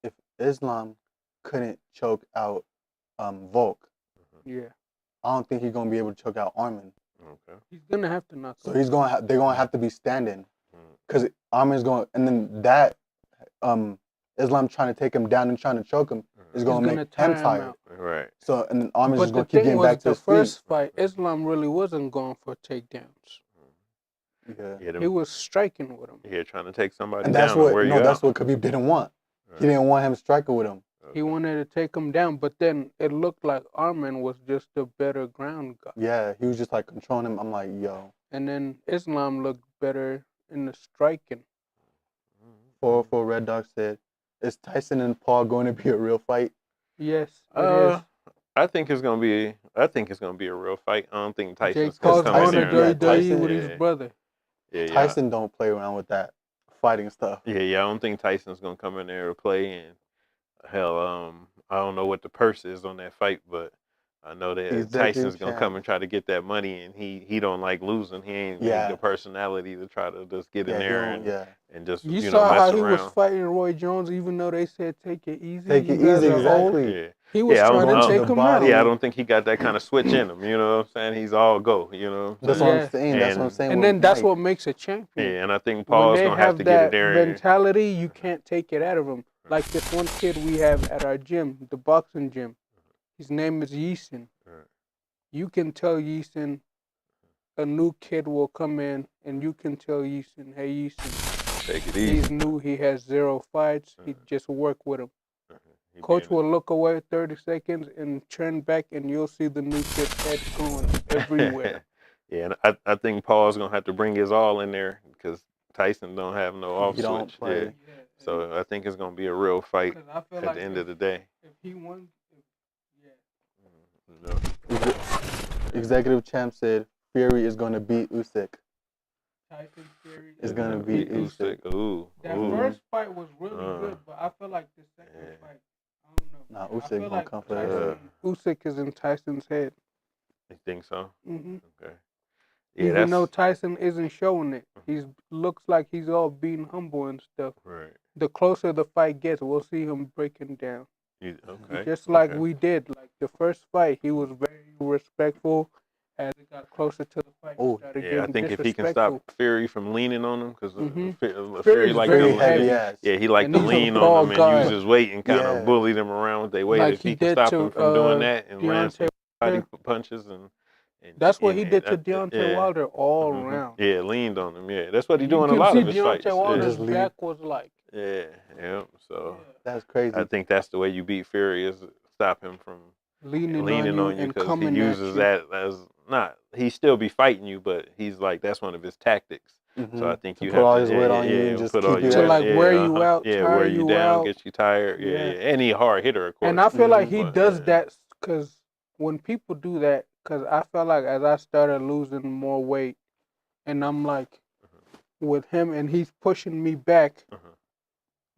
Speaker 4: If Islam couldn't choke out Volk,
Speaker 1: Yeah,
Speaker 4: I don't think he's gonna be able to choke out Armin.
Speaker 2: Okay.
Speaker 1: he's gonna have to knock.
Speaker 4: So
Speaker 1: him.
Speaker 4: he's they're gonna have to be standing, because Armin's going, and then that Islam trying to take him down and trying to choke him is
Speaker 1: He's
Speaker 4: gonna
Speaker 1: gonna
Speaker 4: make
Speaker 1: tire
Speaker 4: him
Speaker 1: him
Speaker 4: tired.
Speaker 1: out.
Speaker 2: Right.
Speaker 4: So and then Armin's
Speaker 1: But
Speaker 4: just
Speaker 1: the
Speaker 4: gonna keep
Speaker 1: thing
Speaker 4: getting
Speaker 1: was,
Speaker 4: back to
Speaker 1: the
Speaker 4: his
Speaker 1: first fight, Islam really wasn't going for takedowns.
Speaker 4: feet. Yeah.
Speaker 2: Yeah,
Speaker 1: He was striking with him.
Speaker 2: here trying to take somebody
Speaker 4: And that's
Speaker 2: down.
Speaker 4: what
Speaker 2: where you
Speaker 4: that's
Speaker 2: at.
Speaker 4: what Khabib didn't want. He didn't want him striking with him.
Speaker 1: He wanted to take him down, but then it looked like Armin was just a better ground guy.
Speaker 4: Yeah, he was just like controlling him. I'm like, yo.
Speaker 1: And then Islam looked better in the striking.
Speaker 4: 404 Red Dog said, Is Tyson and Paul going to be a real fight?
Speaker 1: Yes, it is.
Speaker 2: I think it's gonna be. I think it's gonna be a real fight. I don't think Tyson's
Speaker 1: Jake
Speaker 2: gonna
Speaker 1: Paul's
Speaker 2: come in
Speaker 1: going to
Speaker 2: there.
Speaker 4: yeah,
Speaker 1: WWE
Speaker 4: Tyson-
Speaker 1: with his brother.
Speaker 2: Yeah.
Speaker 4: Tyson don't play around with that fighting stuff.
Speaker 2: Yeah. I don't think Tyson's gonna come in there to play. And hell, I don't know what the purse is on that fight, but I know that
Speaker 4: Executive
Speaker 2: Tyson's gonna
Speaker 4: champ.
Speaker 2: come and try to get that money, and he don't like losing. He ain't the personality to try to just get in there and just
Speaker 1: You
Speaker 2: know
Speaker 1: saw
Speaker 2: mess
Speaker 1: how he
Speaker 2: around.
Speaker 1: was fighting Roy Jones, even though they said take it easy.
Speaker 4: Take it
Speaker 1: You guys
Speaker 4: easy,
Speaker 1: are old.
Speaker 4: exactly.
Speaker 2: Yeah.
Speaker 1: He was
Speaker 2: I
Speaker 1: trying
Speaker 2: don't-
Speaker 1: to
Speaker 2: I
Speaker 1: take
Speaker 2: don't-
Speaker 1: him
Speaker 4: body.
Speaker 1: out.
Speaker 2: Yeah, I don't think he got that kind of switch in him. You know what I'm saying? He's all go. You know what I'm
Speaker 4: That's
Speaker 2: saying?
Speaker 4: what
Speaker 1: Yeah.
Speaker 4: I'm saying. That's what I'm saying.
Speaker 1: And
Speaker 4: with
Speaker 1: then that's
Speaker 4: Mike.
Speaker 1: what makes a champion.
Speaker 2: Yeah, and I think
Speaker 1: When
Speaker 2: Paul's
Speaker 1: they
Speaker 2: gonna have
Speaker 1: have
Speaker 2: to get
Speaker 1: that
Speaker 2: it there.
Speaker 1: mentality, you can't take it out of them. Like this one kid we have at our gym, the boxing gym. His name is Yeeson. You can tell Yeeson, a new kid will come in, and you can tell Yeeson, hey Yeeson,
Speaker 2: Take it
Speaker 1: he's
Speaker 2: easy.
Speaker 1: new, he has 0 fights, he just work with him.
Speaker 2: He
Speaker 1: Coach
Speaker 2: being-
Speaker 1: will look away 30 seconds and turn back, and you'll see the new kid's head going everywhere.
Speaker 2: Yeah, and I think Paul's gonna have to bring his all in there because Tyson don't have no off
Speaker 4: He don't
Speaker 2: switch.
Speaker 4: play.
Speaker 2: Yeah. So I think it's gonna be a real fight
Speaker 1: 'Cause I feel
Speaker 2: at
Speaker 1: like
Speaker 2: the end of the day.
Speaker 1: if he won,
Speaker 2: You know?
Speaker 4: Executive champ said Fury is going to beat Usyk.
Speaker 1: Tyson Fury
Speaker 4: It's gonna be Usyk.
Speaker 2: Ooh.
Speaker 1: That
Speaker 2: Ooh.
Speaker 1: first fight was really good, but I feel like the second
Speaker 2: Yeah.
Speaker 1: fight, I don't know.
Speaker 4: Nah,
Speaker 1: I
Speaker 4: Usyk
Speaker 1: feel
Speaker 4: gonna
Speaker 1: like
Speaker 4: come for that.
Speaker 1: Usyk is in Tyson's head.
Speaker 2: You think so?
Speaker 1: Hmm
Speaker 2: Okay. Yeah,
Speaker 1: Even though
Speaker 2: that's
Speaker 1: Tyson isn't showing it, he's looks like he's all being humble and stuff.
Speaker 2: right.
Speaker 1: The closer the fight gets, we'll see him breaking down.
Speaker 2: Okay.
Speaker 1: Just like
Speaker 2: okay.
Speaker 1: we did. Like the first fight, he was very respectful. As it got closer to the fight, he started
Speaker 2: Yeah, I
Speaker 1: getting
Speaker 2: think if he can
Speaker 1: disrespectful.
Speaker 2: stop Fury from leaning on him, because
Speaker 1: Fury's
Speaker 2: Fury like
Speaker 1: very
Speaker 2: to
Speaker 1: heavy.
Speaker 4: ass.
Speaker 2: yeah, he like
Speaker 1: And
Speaker 2: to
Speaker 1: he's a
Speaker 2: lean
Speaker 1: tall
Speaker 2: on him and
Speaker 1: guy.
Speaker 2: use his weight and kind
Speaker 4: Yeah.
Speaker 2: of bully them around with their weight.
Speaker 1: Like
Speaker 2: If
Speaker 1: he
Speaker 2: he can
Speaker 1: did
Speaker 2: stop
Speaker 1: to,
Speaker 2: him from doing that and land
Speaker 1: Deontay
Speaker 2: some
Speaker 1: Wilder.
Speaker 2: body punches and
Speaker 1: That's what he
Speaker 2: and
Speaker 1: did to
Speaker 2: that-
Speaker 1: Deontay
Speaker 2: yeah.
Speaker 1: Wilder all
Speaker 2: Mhm.
Speaker 1: around.
Speaker 2: Yeah, leaned on him. Yeah, that's what he
Speaker 1: You
Speaker 2: doing a
Speaker 1: can
Speaker 2: lot
Speaker 1: see
Speaker 2: of his
Speaker 1: Deontay
Speaker 2: fights.
Speaker 1: Wilder's
Speaker 4: Just lean.
Speaker 1: back was like,
Speaker 2: Yeah. So
Speaker 4: That's crazy.
Speaker 2: I think that's the way you beat Fury is stop him from
Speaker 1: leaning
Speaker 2: on you
Speaker 1: and
Speaker 2: because he
Speaker 1: coming
Speaker 2: uses
Speaker 1: at you.
Speaker 2: that as not. He still be fighting you, but he's like that's one of his tactics. So I think
Speaker 4: To
Speaker 2: you
Speaker 4: put
Speaker 2: have
Speaker 4: all
Speaker 2: to
Speaker 4: his weight on you and just
Speaker 2: put
Speaker 4: keep
Speaker 2: all
Speaker 4: you
Speaker 2: your
Speaker 1: To
Speaker 2: weight-
Speaker 1: like wear you out,
Speaker 2: yeah,
Speaker 1: tire
Speaker 2: wear you
Speaker 1: you
Speaker 2: down,
Speaker 1: out.
Speaker 2: get you tired,
Speaker 1: Yeah.
Speaker 2: and he a hard hitter, of course.
Speaker 1: And I feel like he
Speaker 2: But,
Speaker 1: does
Speaker 2: yeah.
Speaker 1: that because when people do that, because I felt like as I started losing more weight, and I'm like with him, and he's pushing me back.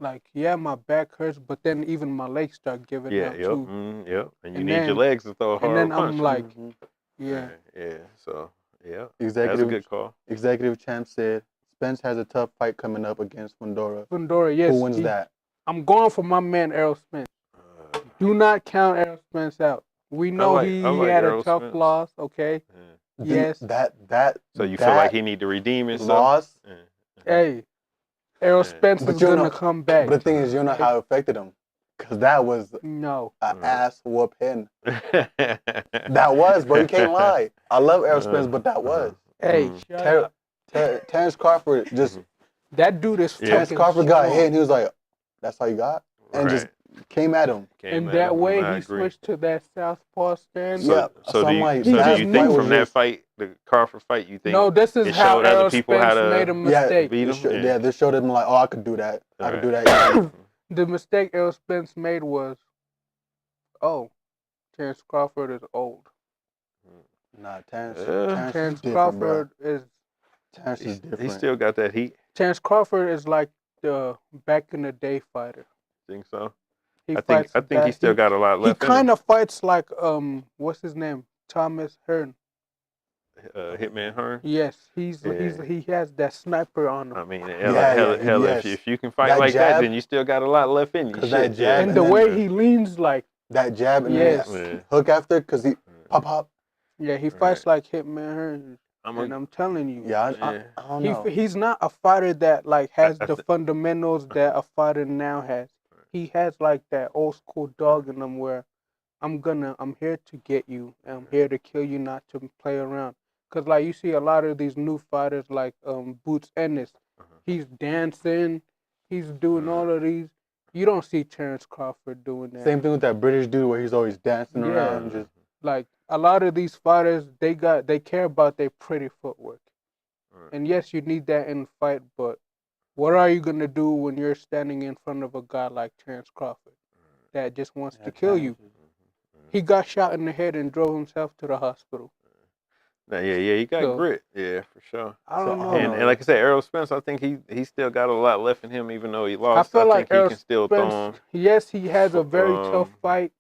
Speaker 1: Like, yeah, my back hurts, but then even my legs start giving
Speaker 2: Yeah,
Speaker 1: out
Speaker 2: yep,
Speaker 1: too.
Speaker 2: yep. And you
Speaker 1: And
Speaker 2: need
Speaker 1: then-
Speaker 2: your legs to throw a hard
Speaker 1: And then
Speaker 2: punch.
Speaker 1: I'm like, yeah.
Speaker 2: yeah. So yeah, that's a
Speaker 4: Executive
Speaker 2: good call.
Speaker 4: Executive champ said Spence has a tough fight coming up against Fundora.
Speaker 1: Fundora, yes.
Speaker 4: Who wins that?
Speaker 1: I'm going for my man Errol Spence. Do not count Errol Spence out. We know
Speaker 2: like-
Speaker 1: he
Speaker 2: I like
Speaker 1: had
Speaker 2: Errol
Speaker 1: a tough
Speaker 2: Spence.
Speaker 1: loss, okay?
Speaker 2: Yeah.
Speaker 1: Yes.
Speaker 2: So you feel like he need to redeem himself?
Speaker 4: loss.
Speaker 2: Yeah.
Speaker 1: Hey, Errol
Speaker 2: Yeah.
Speaker 1: Spence
Speaker 4: But
Speaker 1: is
Speaker 4: you
Speaker 1: going to
Speaker 4: know-
Speaker 1: come back.
Speaker 4: But the thing is, you know how it affected him, because that was
Speaker 1: No.
Speaker 4: an ass whooping. That was, bro. You can't lie. I love Errol Spence, but that was.
Speaker 1: Hey, shut up.
Speaker 4: Terrence Crawford just
Speaker 1: That dude is
Speaker 2: Yeah.
Speaker 4: Terrence
Speaker 1: fucking
Speaker 4: Crawford got
Speaker 1: strong.
Speaker 4: hit, and he was like, "That's all you got," and just came at him.
Speaker 1: And that way he switched to that southpaw stance.
Speaker 4: So- Yeah.
Speaker 2: So do
Speaker 4: I'm
Speaker 2: you,
Speaker 4: like,
Speaker 2: so do
Speaker 1: that
Speaker 2: you
Speaker 1: fight
Speaker 2: think
Speaker 1: was
Speaker 2: from that
Speaker 4: just-
Speaker 2: fight, the Crawford fight, you think
Speaker 1: No, this is
Speaker 2: it
Speaker 1: how
Speaker 2: showed other
Speaker 1: Errol
Speaker 2: people
Speaker 1: Spence
Speaker 2: how to
Speaker 1: made a mistake.
Speaker 2: beat him?
Speaker 4: Yeah, they showed him like, "Oh, I could do that. I could do that."
Speaker 1: The mistake Errol Spence made was, oh, Terrence Crawford is old.
Speaker 4: Nah, Terrence.
Speaker 2: Yeah.
Speaker 1: Terrence
Speaker 4: is different, bro.
Speaker 1: Crawford is
Speaker 4: Terrence is different.
Speaker 2: He still got that heat.
Speaker 1: Terrence Crawford is like the back in the day fighter.
Speaker 2: Think so?
Speaker 1: He
Speaker 2: I
Speaker 1: fights
Speaker 2: think he
Speaker 1: that-
Speaker 2: still got a lot
Speaker 1: He
Speaker 2: left.
Speaker 1: kind of fights like what's his name? Thomas Hearn.
Speaker 2: Hitman Hearn.
Speaker 1: Yes, he has that sniper on him.
Speaker 2: I mean,
Speaker 4: Yeah,
Speaker 2: hell,
Speaker 4: yes.
Speaker 2: if you can fight
Speaker 4: That
Speaker 2: like that,
Speaker 4: jab-
Speaker 2: then you still got a lot left in you.
Speaker 4: 'Cause that
Speaker 2: Shit,
Speaker 4: jab
Speaker 2: yeah.
Speaker 1: And the
Speaker 4: then-
Speaker 1: way he leans, like,
Speaker 4: That jab and
Speaker 1: Yes.
Speaker 4: then
Speaker 2: Yeah.
Speaker 4: hook after, because he pop.
Speaker 1: yeah, he fights like Hitman Hearn.
Speaker 2: I'm
Speaker 1: And I'm telling you,
Speaker 4: Yeah,
Speaker 2: Yeah.
Speaker 4: I don't know.
Speaker 1: he's not a fighter that like has
Speaker 2: I
Speaker 1: the fundamentals that a fighter now has. He has like that old school dog in him where I'm here to get you. I'm here to kill you, not to play around. Cause like you see a lot of these new fighters like Boots Ennis, he's dancing, he's doing all of these. You don't see Terrence Crawford doing that.
Speaker 4: Same thing with that British dude where he's always dancing
Speaker 1: Yeah.
Speaker 4: around. Just
Speaker 1: Like a lot of these fighters, they care about their pretty footwork.
Speaker 2: Right.
Speaker 1: And yes, you need that in fight, but What are you gonna do when you're standing in front of a guy like Terrence Crawford that just wants to kill you? He got shot in the head and drove himself to the hospital.
Speaker 2: Nah, yeah, he got
Speaker 1: So-
Speaker 2: grit. Yeah, for sure.
Speaker 1: I don't know.
Speaker 2: And like I said, Errol Spence, I think he still got a lot left in him, even though he
Speaker 1: I
Speaker 2: lost.
Speaker 1: feel
Speaker 2: I
Speaker 1: like
Speaker 2: think he
Speaker 1: Errol
Speaker 2: can still throw
Speaker 1: Spence,
Speaker 2: him.
Speaker 1: yes, he has a very tough fight.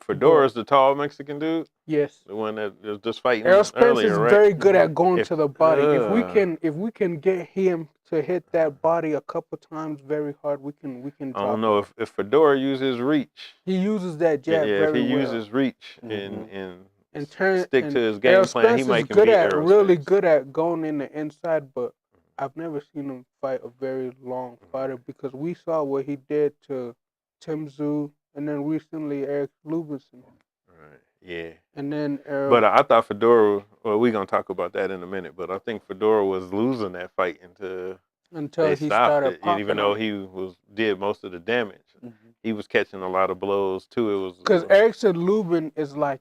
Speaker 2: Fedora's the tall Mexican dude,
Speaker 1: Yes.
Speaker 2: the one that was just fighting
Speaker 1: Errol Spence
Speaker 2: earlier,
Speaker 1: is
Speaker 2: right?
Speaker 1: very good at going
Speaker 2: If-
Speaker 1: to the body. If we can get him to hit that body a couple times very hard, we can
Speaker 2: I
Speaker 1: drop
Speaker 2: don't know
Speaker 1: him.
Speaker 2: if Fedora uses reach.
Speaker 1: He uses that
Speaker 2: Yeah,
Speaker 1: jab
Speaker 2: if
Speaker 1: very
Speaker 2: he
Speaker 1: well.
Speaker 2: uses reach
Speaker 1: And turn
Speaker 2: stick
Speaker 1: and
Speaker 2: to his game
Speaker 1: Errol
Speaker 2: plan, he
Speaker 1: Spence
Speaker 2: might
Speaker 1: is
Speaker 2: can
Speaker 1: good
Speaker 2: beat
Speaker 1: at
Speaker 2: Errol
Speaker 1: really
Speaker 2: Spence.
Speaker 1: good at going in the inside, but I've never seen him fight a very long fighter because we saw what he did to Tim Tszyu and then recently Eric Lubinson.
Speaker 2: Right. Yeah.
Speaker 1: And then
Speaker 2: But I thought Fedora. Well, we're gonna talk about that in a minute. But I think Fedora was losing that fight until
Speaker 1: until
Speaker 2: they
Speaker 1: he
Speaker 2: stopped
Speaker 1: started
Speaker 2: it.
Speaker 1: popping
Speaker 2: Even though
Speaker 1: him.
Speaker 2: he did most of the damage, he was catching a lot of blows too. It was
Speaker 1: Because Erickson Lubin is like,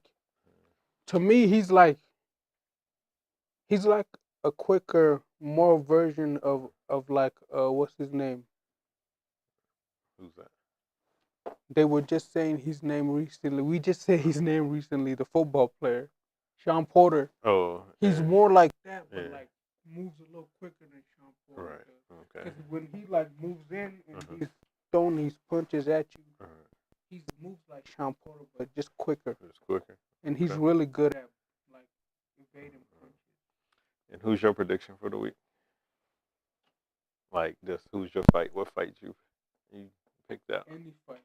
Speaker 1: to me, he's like a quicker, more version of like what's his name?
Speaker 2: Who's that?
Speaker 1: They were just saying his name recently. We just said his name recently. The football player, Sean Porter.
Speaker 2: Oh,
Speaker 1: He's more like that, but
Speaker 2: Yeah.
Speaker 1: like moves a little quicker than Sean Porter.
Speaker 2: Right. Okay.
Speaker 1: Because when he like moves in and he's throwing these punches at you, he moves like Sean Porter, but just quicker.
Speaker 2: It's quicker.
Speaker 1: And he's really good at like evading punches.
Speaker 2: And who's your prediction for the week? Like this, who's your fight? What fight you picked out?
Speaker 1: Any fight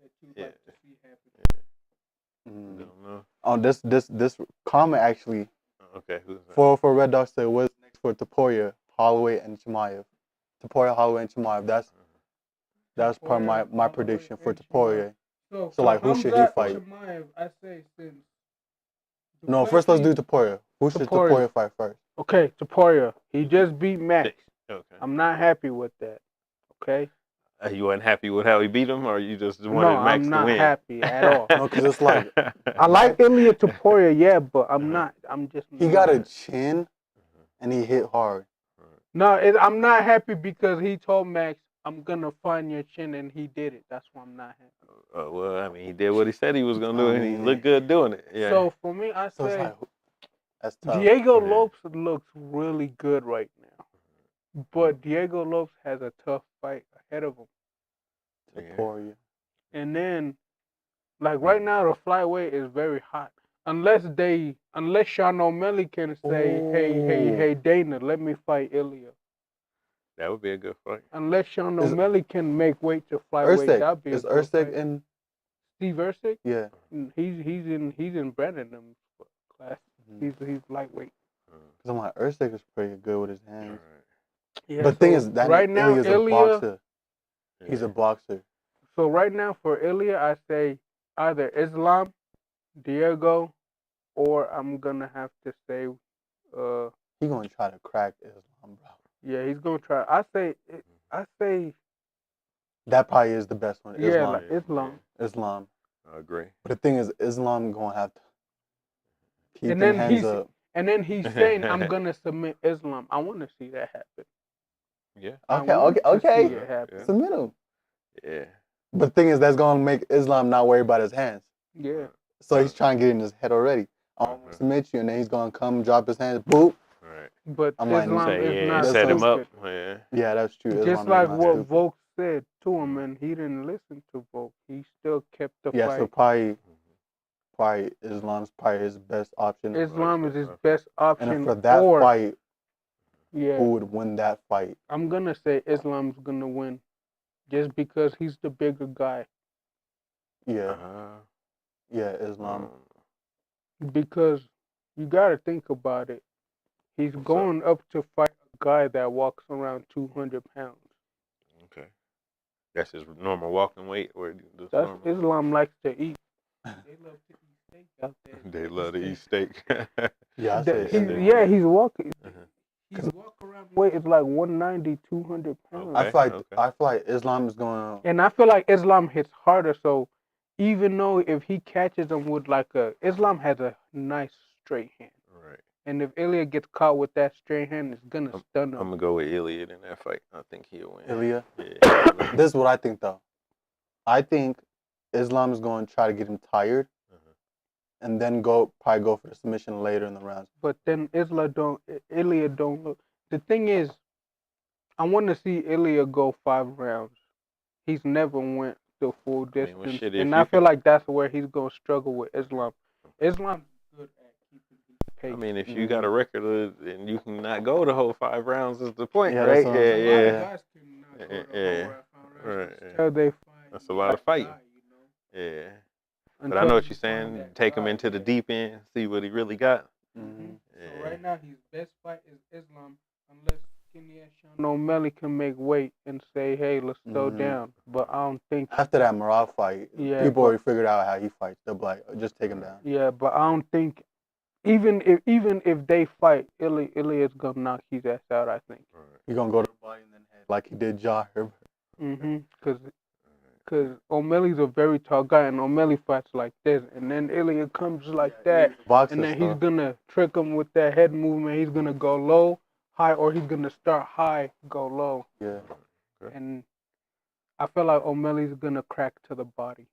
Speaker 1: that you like to see happen.
Speaker 2: Don't know.
Speaker 4: Oh, this comment actually
Speaker 2: Okay, who's that?
Speaker 4: for Red Dog said was next for Topuria, Holloway, and Chimaev. Topuria, Holloway, and Chimaev. That's part of my prediction for Topuria. So like, who should he fight?
Speaker 1: Chimaev, I say since.
Speaker 4: No, first let's do Topuria. Who should
Speaker 1: Topuria.
Speaker 4: Topuria fight first?
Speaker 1: Okay, Topuria. He just beat Max.
Speaker 2: Okay.
Speaker 1: I'm not happy with that. Okay.
Speaker 2: You weren't happy with how he beat him, or you just wanted
Speaker 1: No,
Speaker 2: Max
Speaker 1: I'm
Speaker 2: to
Speaker 1: not
Speaker 2: win?
Speaker 1: happy at all.
Speaker 4: No, because it's like
Speaker 1: I like Ilya Topuria, yeah, but I'm not. I'm just.
Speaker 4: he got a chin, and he hit hard.
Speaker 1: No, I'm not happy because he told Max, "I'm gonna find your chin," and he did it. That's why I'm not happy.
Speaker 2: Well, I mean, he did what he said he was gonna do, and he looked good doing it. Yeah.
Speaker 1: So for me, I
Speaker 4: So it's
Speaker 1: say
Speaker 4: like, that's tough.
Speaker 1: Diego Lopes looks really good right now, but Diego Lopes has a tough fight ahead of him.
Speaker 4: Topuria.
Speaker 1: And then, like right now, the flyweight is very hot. Unless Sean O'Malley can say, hey, Dana, let me fight Ilya.
Speaker 2: That would be a good fight.
Speaker 1: Unless Sean O'Malley can make weight to flyweight, that'd be a
Speaker 4: Is
Speaker 1: good
Speaker 4: Usyk
Speaker 1: fight.
Speaker 4: in?
Speaker 1: Steve Usyk?
Speaker 4: Yeah.
Speaker 1: He's in Brandon's class. He's lightweight.
Speaker 4: Because I'm like, Usyk is pretty good with his hands.
Speaker 1: Yeah,
Speaker 4: But the thing is, that
Speaker 1: right now,
Speaker 4: Ilya's a boxer. He's a boxer.
Speaker 1: So right now for Ilya, I say either Islam, Diego, or I'm gonna have to say,
Speaker 4: He's gonna try to crack Islam, bro.
Speaker 1: yeah, he's gonna try. I say,
Speaker 4: That probably is the best one.
Speaker 1: yeah,
Speaker 4: Islam.
Speaker 1: like Islam.
Speaker 4: Islam.
Speaker 2: I agree.
Speaker 4: But the thing is, Islam gonna have to keep
Speaker 1: And
Speaker 4: them
Speaker 1: then
Speaker 4: hands up.
Speaker 1: And then he's saying, I'm gonna submit Islam. I want to see that happen.
Speaker 2: Yeah.
Speaker 4: Okay.
Speaker 1: See it happen.
Speaker 4: Submit him.
Speaker 2: Yeah.
Speaker 4: But the thing is, that's gonna make Islam not worry about his hands.
Speaker 1: Yeah.
Speaker 4: So he's trying to get in his head already. I'm gonna submit you, and then he's gonna come, drop his hands, boop.
Speaker 2: Right.
Speaker 1: But
Speaker 4: I'm like,
Speaker 1: Islam is not
Speaker 2: set him up.
Speaker 1: stupid.
Speaker 2: Yeah.
Speaker 4: Yeah, that's true.
Speaker 1: Just
Speaker 4: Islam is
Speaker 1: like
Speaker 4: not
Speaker 1: what
Speaker 4: stupid.
Speaker 1: Volk said to him, and he didn't listen to Volk. He still kept the
Speaker 4: Yeah,
Speaker 1: fight.
Speaker 4: so probably Islam's probably his best option.
Speaker 1: Islam is his best option.
Speaker 4: And then for that fight,
Speaker 1: yeah,
Speaker 4: who would win that fight?
Speaker 1: I'm gonna say Islam's gonna win, just because he's the bigger guy.
Speaker 4: Yeah, yeah, Islam.
Speaker 1: Because you gotta think about it. He's going up to fight a guy that walks around 200 pounds.
Speaker 2: Okay. That's his normal walking weight, or
Speaker 1: That's Islam likes to eat. They love to eat steak out there.
Speaker 2: They love to eat steak.
Speaker 4: Yeah, I say
Speaker 1: He's walking. His walk around weight is like 190, 200 pounds.
Speaker 4: I feel like Islam is going.
Speaker 1: And I feel like Islam hits harder. So even though if he catches him with Islam has a nice straight hand.
Speaker 2: Right.
Speaker 1: And if Ilya gets caught with that straight hand, it's gonna stun him.
Speaker 2: I'm gonna go with Iliad in that fight. I think he'll win.
Speaker 4: Ilya.
Speaker 2: Yeah.
Speaker 4: This is what I think though. I think Islam is going to try to get him tired, and then probably go for the submission later in the rounds.
Speaker 1: But then Ilya don't look. The thing is, I want to see Ilya go 5 rounds. He's never went the full distance, and I feel like that's where he's gonna struggle with Islam. Islam's good at keeping his pace.
Speaker 2: I mean, if you got a record and you can not go the whole 5 rounds, is the point,
Speaker 4: Yeah,
Speaker 2: right?
Speaker 4: that's
Speaker 2: Right. That's a lot of fighting. Yeah. But I know what you're saying. Take him into the deep end, see what he really got.
Speaker 1: Mm-hmm. So right now, his best fight is Islam, unless Sean O'Malley can make weight and say, "Hey, let's slow down." But I don't think
Speaker 4: after that Marav fight, people already figured out how he fights. They'll be like, just take him down.
Speaker 1: Yeah, but I don't think even if they fight, Ilya is gonna knock his ass out. I think
Speaker 4: he's gonna go to the body and then head like he did Ja Herbert.
Speaker 1: Because O'Malley's a very tall guy, and O'Malley fights like this, and then Ilya comes like that, and then he's gonna trick him with that head movement. He's gonna go low, high, or he's gonna start high, go low.
Speaker 4: Yeah.
Speaker 1: And I feel like O'Malley's gonna crack to the body.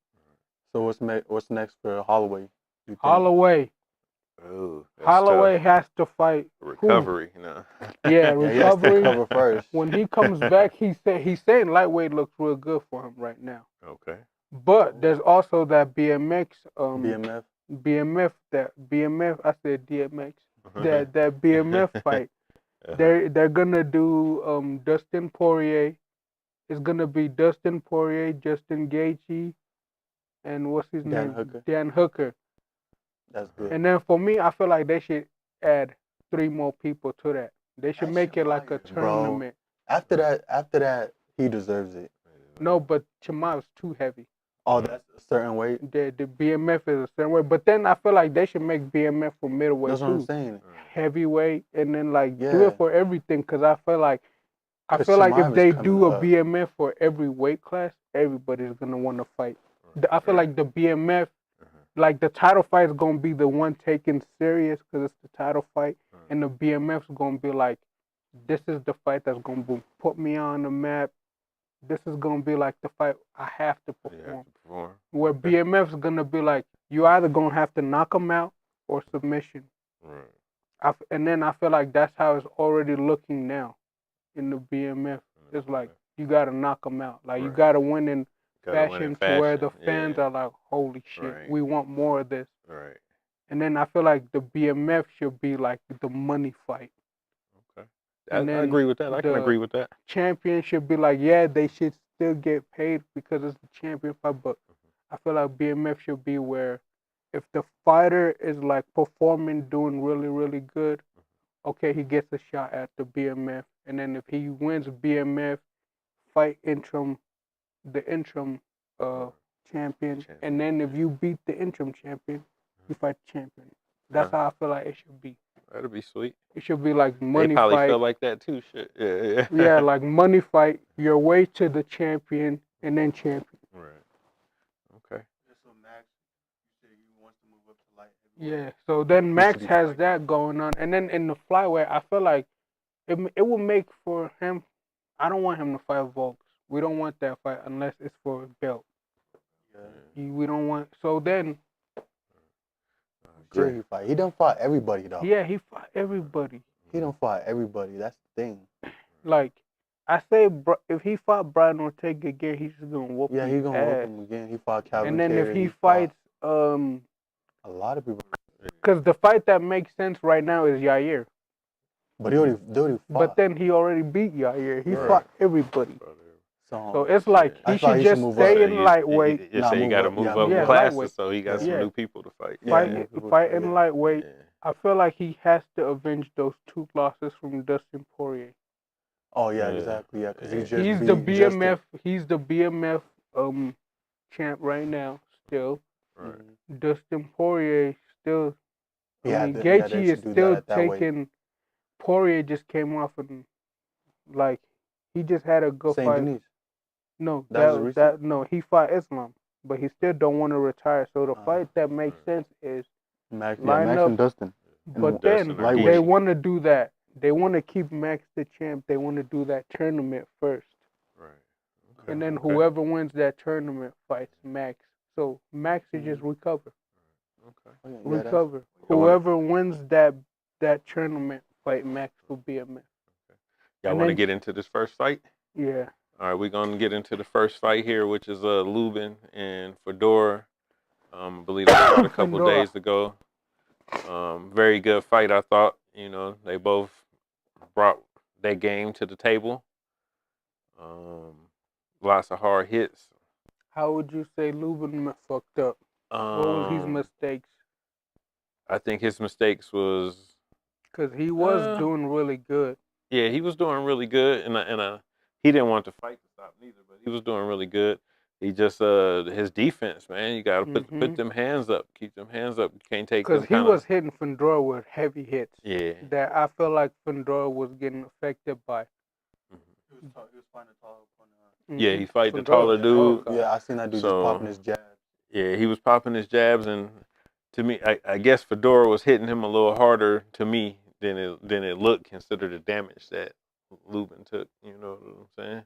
Speaker 4: So what's next for Holloway?
Speaker 1: Holloway.
Speaker 2: Oh,
Speaker 1: Holloway has to fight
Speaker 2: recovery. No.
Speaker 1: Yeah, recovery.
Speaker 4: Recover first.
Speaker 1: When he comes back, he's saying lightweight looks real good for him right now.
Speaker 2: Okay.
Speaker 1: But there's also that BMX.
Speaker 4: BMF.
Speaker 1: I said DMX. that BMF fight. They're gonna do Dustin Poirier. It's gonna be Dustin Poirier, Justin Gaethje, and what's his name?
Speaker 4: Hooker.
Speaker 1: Dan Hooker.
Speaker 4: That's good.
Speaker 1: And then for me, I feel like they should add 3 more people to that. They should make it like a tournament.
Speaker 4: After that, he deserves it.
Speaker 1: No, but Chimav's too heavy.
Speaker 4: Oh, that's a certain weight?
Speaker 1: The BMF is a certain weight. But then I feel like they should make BMF for middleweight
Speaker 4: too. That's what I'm saying.
Speaker 1: Heavyweight, and then do it for everything. Because I feel like if they do a BMF for every weight class, everybody's going to want to fight. I feel like the BMF, like the title fight is going to be the one taken serious because it's the title fight. And the BMF is going to be like, this is the fight that's going to put me on the map. This is going to be like the fight I have to perform. Where BMF is going to be like, you either going to have to knock them out or submission. Right. And then I feel like that's how it's already looking now in the BMF. It's like, you got to knock them out. Like, you got to win in fashion to where the fans are like, holy shit, we want more of this.
Speaker 2: Right.
Speaker 1: And then I feel like the BMF should be like the money fight.
Speaker 2: Okay. I agree with that. I can agree with that.
Speaker 1: Champion should be like, yeah, they should still get paid because it's the champion fight, but I feel like BMF should be where if the fighter is like performing, doing really, really good, okay, he gets a shot at the BMF. And then if he wins BMF, fight the interim champion. And then if you beat the interim champion, you fight the champion. That's how I feel like it should be.
Speaker 2: That'd be sweet.
Speaker 1: It should be like money fight.
Speaker 2: They probably feel like that too. Shit. Yeah.
Speaker 1: Yeah, like money fight, your way to the champion, and then champion.
Speaker 2: Right. Okay.
Speaker 4: So Max, you said you want to move up to light heavyweight.
Speaker 1: Yeah. So then Max has that going on, and then in the flyweight, I feel like it will make for him. I don't want him to fight Volks. We don't want that fight unless it's for a belt. Yeah. We don't want. So then.
Speaker 4: Sure, he fight. He don't fight everybody though.
Speaker 1: Yeah, he fought everybody.
Speaker 4: He don't fight everybody. That's the thing.
Speaker 1: Like I say, if he fought Brian Ortega again, he's just gonna whoop him.
Speaker 4: Yeah, he's gonna whoop him again. He fought Calvin.
Speaker 1: And then
Speaker 4: Terry,
Speaker 1: if he fights,
Speaker 4: a lot of people.
Speaker 1: Because the fight that makes sense right now is Yair.
Speaker 4: But he already fought.
Speaker 1: But then he already beat Yair. He fought everybody.
Speaker 4: So
Speaker 1: it's like he should just stay in lightweight.
Speaker 2: You say you got to move up classes, so he got some new people to fight.
Speaker 1: Fight in lightweight. I feel like he has to avenge those 2 losses from Dustin Poirier.
Speaker 4: Oh yeah, exactly. Yeah, because
Speaker 1: he's the BMF. He's the BMF champ right now. Still, Dustin Poirier still. Gaethje is still taking. Poirier just came off and like he just had a good fight.
Speaker 4: Denis.
Speaker 1: No, no, he fought Islam, but he still don't want to retire. So the fight that makes sense is
Speaker 4: Max and Dustin.
Speaker 1: But
Speaker 2: Dustin
Speaker 1: then
Speaker 2: or
Speaker 1: they
Speaker 4: lightweight.
Speaker 1: want to do that. They want to keep Max the champ. They want to do that tournament first.
Speaker 2: Right.
Speaker 1: And then
Speaker 2: Okay.
Speaker 1: whoever wins that tournament fights Max. So Max is just recover.
Speaker 2: Okay.
Speaker 4: Oh, yeah,
Speaker 1: Recover.
Speaker 2: I wanna-
Speaker 1: Whoever wins that tournament fight Max will be a man.
Speaker 2: Y'all
Speaker 1: And
Speaker 2: want to
Speaker 1: then-
Speaker 2: get into this first fight?
Speaker 1: Yeah.
Speaker 2: All right, we're gonna get into the first fight here, which is Lubin and Fedor. I believe that was a couple
Speaker 1: Fedor.
Speaker 2: days ago. Very good fight, I thought. You know, they both brought their game to the table. Lots of hard hits.
Speaker 1: How would you say Lubin fucked up? What was his mistakes?
Speaker 2: I think his mistakes was
Speaker 1: Because he was doing really good.
Speaker 2: yeah, he was doing really good, and he didn't want the fight to stop neither, but he was doing really good. He just his defense, man. You gotta put them hands up, keep them hands up. You can't take them
Speaker 1: Because he was hitting Fedor with heavy hits.
Speaker 2: yeah.
Speaker 1: That I feel like Fedor was getting affected by.
Speaker 4: He was fighting a tall
Speaker 2: Yeah, he fight the
Speaker 1: Fedor
Speaker 2: taller
Speaker 1: was a
Speaker 2: dude.
Speaker 1: tall guy.
Speaker 4: Yeah, I seen that dude
Speaker 2: So-
Speaker 4: just popping his jab.
Speaker 2: Yeah, he was popping his jabs, and to me, I guess Fedor was hitting him a little harder to me than it looked, considering the damage that Lubin took. You know what I'm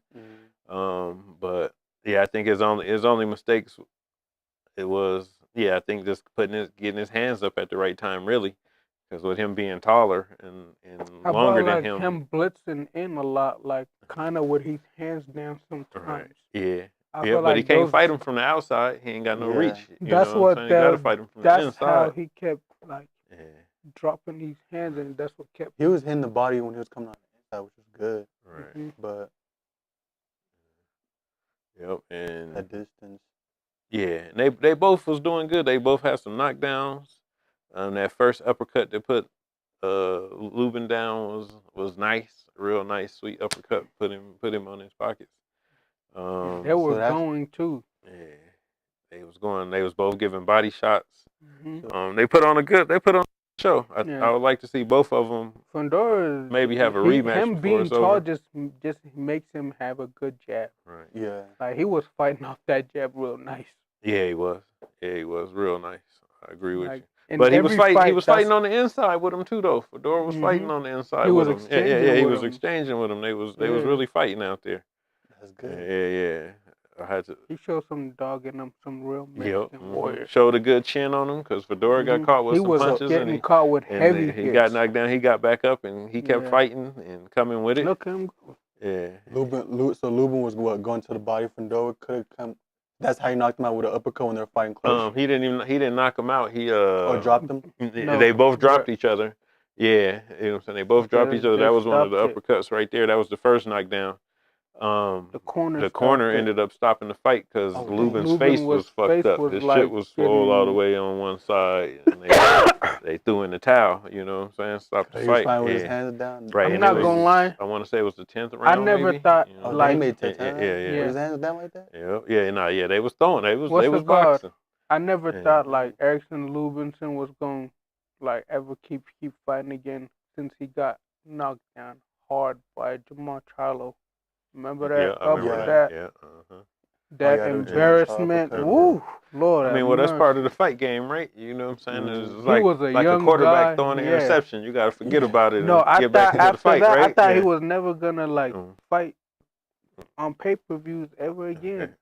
Speaker 2: saying? But yeah, I think his only mistakes it was I think just getting his hands up at the right time, really, because with him being taller and
Speaker 1: How
Speaker 2: longer
Speaker 1: about
Speaker 2: than
Speaker 1: like
Speaker 2: him.
Speaker 1: blitzing in a lot, like kind of with his hands down
Speaker 2: Right.
Speaker 1: sometimes.
Speaker 2: Yeah.
Speaker 1: I
Speaker 2: Yeah,
Speaker 1: feel
Speaker 2: but he
Speaker 1: like
Speaker 2: can't
Speaker 1: those-
Speaker 2: fight him from the outside. He ain't got no
Speaker 4: Yeah.
Speaker 2: reach. You
Speaker 1: That's
Speaker 2: know
Speaker 1: what
Speaker 2: I'm saying? You gotta fight him from the
Speaker 1: that's
Speaker 2: inside.
Speaker 1: how he kept like
Speaker 2: Yeah.
Speaker 1: dropping his hands, and that's what kept.
Speaker 4: He was hitting the body when he was coming out the inside, which was good.
Speaker 2: Right.
Speaker 1: Mhm.
Speaker 4: But
Speaker 2: Yep. And
Speaker 4: that distance.
Speaker 2: yeah, and they both was doing good. They both had some knockdowns. That first uppercut that put Lubin down was nice, real nice, sweet uppercut. Put him on his pockets.
Speaker 1: They were going too.
Speaker 2: Yeah, they was both giving body shots.
Speaker 1: Mhm.
Speaker 2: They put on a show.
Speaker 1: Yeah.
Speaker 2: I would like to see both of them.
Speaker 1: Fedor is
Speaker 2: Maybe have a rematch
Speaker 1: Him
Speaker 2: before
Speaker 1: being
Speaker 2: it's
Speaker 1: tall
Speaker 2: over.
Speaker 1: just makes him have a good jab.
Speaker 2: Right.
Speaker 4: Yeah.
Speaker 1: Like he was fighting off that jab real nice.
Speaker 2: Yeah, he was. Yeah, he was real nice. I agree with
Speaker 1: Like,
Speaker 2: you.
Speaker 1: in
Speaker 2: But he was
Speaker 1: every
Speaker 2: fighting. He
Speaker 1: fight,
Speaker 2: was
Speaker 1: that's-
Speaker 2: fighting on the inside with him too, though. Fedor was fighting on the inside
Speaker 1: He
Speaker 2: with
Speaker 1: was
Speaker 2: him.
Speaker 1: exchanging
Speaker 2: He
Speaker 1: with
Speaker 2: was
Speaker 1: him.
Speaker 2: exchanging with him. They was
Speaker 1: Yeah.
Speaker 2: really fighting out there.
Speaker 4: That's good.
Speaker 2: Yeah. I had to.
Speaker 1: He showed some dog in him, some real
Speaker 2: Yep.
Speaker 1: Mexican warrior.
Speaker 2: Showed a good chin on him because Fedor got caught with
Speaker 1: He
Speaker 2: some
Speaker 1: was
Speaker 2: punches
Speaker 1: getting caught with heavy
Speaker 2: he
Speaker 1: hits.
Speaker 2: got knocked down. He got back up and he kept
Speaker 1: Yeah.
Speaker 2: fighting and coming with it.
Speaker 1: Look at him go.
Speaker 2: Yeah.
Speaker 4: So Lubin was going to the body. Fedor could have come. That's how he knocked him out with an uppercut when they're fighting close.
Speaker 2: He didn't knock him out. He
Speaker 4: or dropped him.
Speaker 1: No,
Speaker 2: they both dropped
Speaker 1: but-
Speaker 2: each other. Yeah, you know what I'm saying? They both dropped
Speaker 1: They-
Speaker 2: each other.
Speaker 1: they
Speaker 2: That was one of the
Speaker 1: stopped it.
Speaker 2: uppercuts right there. That was the first knockdown.
Speaker 1: The corner.
Speaker 2: The corner
Speaker 1: stopped it.
Speaker 2: ended up stopping the fight because
Speaker 4: Oh,
Speaker 2: Lubin's
Speaker 1: Lubin
Speaker 2: face
Speaker 1: was-
Speaker 2: was fucked
Speaker 1: face
Speaker 2: up.
Speaker 1: was
Speaker 2: His
Speaker 1: like
Speaker 2: shit was swole all the
Speaker 1: getting-
Speaker 2: way on one side, and they threw in the towel. You know what I'm saying? Stopped the
Speaker 4: He was
Speaker 2: fight.
Speaker 4: fighting with his
Speaker 2: Yeah.
Speaker 4: hands down.
Speaker 2: Right.
Speaker 1: I'm
Speaker 2: and
Speaker 1: not
Speaker 2: it was,
Speaker 1: gonna lie.
Speaker 2: I want to say it was the 10th round.
Speaker 1: never
Speaker 2: maybe,
Speaker 1: thought,
Speaker 2: you
Speaker 4: Oh,
Speaker 2: know?
Speaker 1: like-
Speaker 4: they made
Speaker 2: Yeah,
Speaker 4: 10
Speaker 2: yeah.
Speaker 4: With his hands down like that?
Speaker 2: Yeah. They was throwing. They was
Speaker 1: What's
Speaker 2: they
Speaker 1: the
Speaker 2: was
Speaker 1: guard?
Speaker 2: boxing.
Speaker 1: I never
Speaker 2: Yeah.
Speaker 1: thought like Erickson Lubinson was going like ever keep fighting again since he got knocked down hard by Jamal Charlo. Remember that?
Speaker 2: Yeah, I remember
Speaker 4: Yeah.
Speaker 2: that. Yeah.
Speaker 1: That
Speaker 4: yeah, the
Speaker 1: embarrassment.
Speaker 4: uppercut.
Speaker 1: Woo, Lord.
Speaker 2: I mean,
Speaker 1: have
Speaker 2: well, that's part of the
Speaker 1: mercy.
Speaker 2: fight game, right? You know what I'm saying?
Speaker 4: Mhm.
Speaker 2: It's
Speaker 1: He
Speaker 2: like,
Speaker 1: was a
Speaker 2: like
Speaker 1: young
Speaker 2: a quarterback
Speaker 1: guy,
Speaker 2: throwing an
Speaker 1: yeah.
Speaker 2: interception. You got to forget
Speaker 4: Yeah.
Speaker 2: about it
Speaker 1: No,
Speaker 2: and
Speaker 1: I
Speaker 2: get back
Speaker 1: thought
Speaker 2: into the
Speaker 1: after
Speaker 2: fight,
Speaker 1: that,
Speaker 2: right?
Speaker 1: I thought he
Speaker 2: Yeah.
Speaker 1: was never gonna like
Speaker 2: Mm.
Speaker 1: fight on pay-per-views ever again.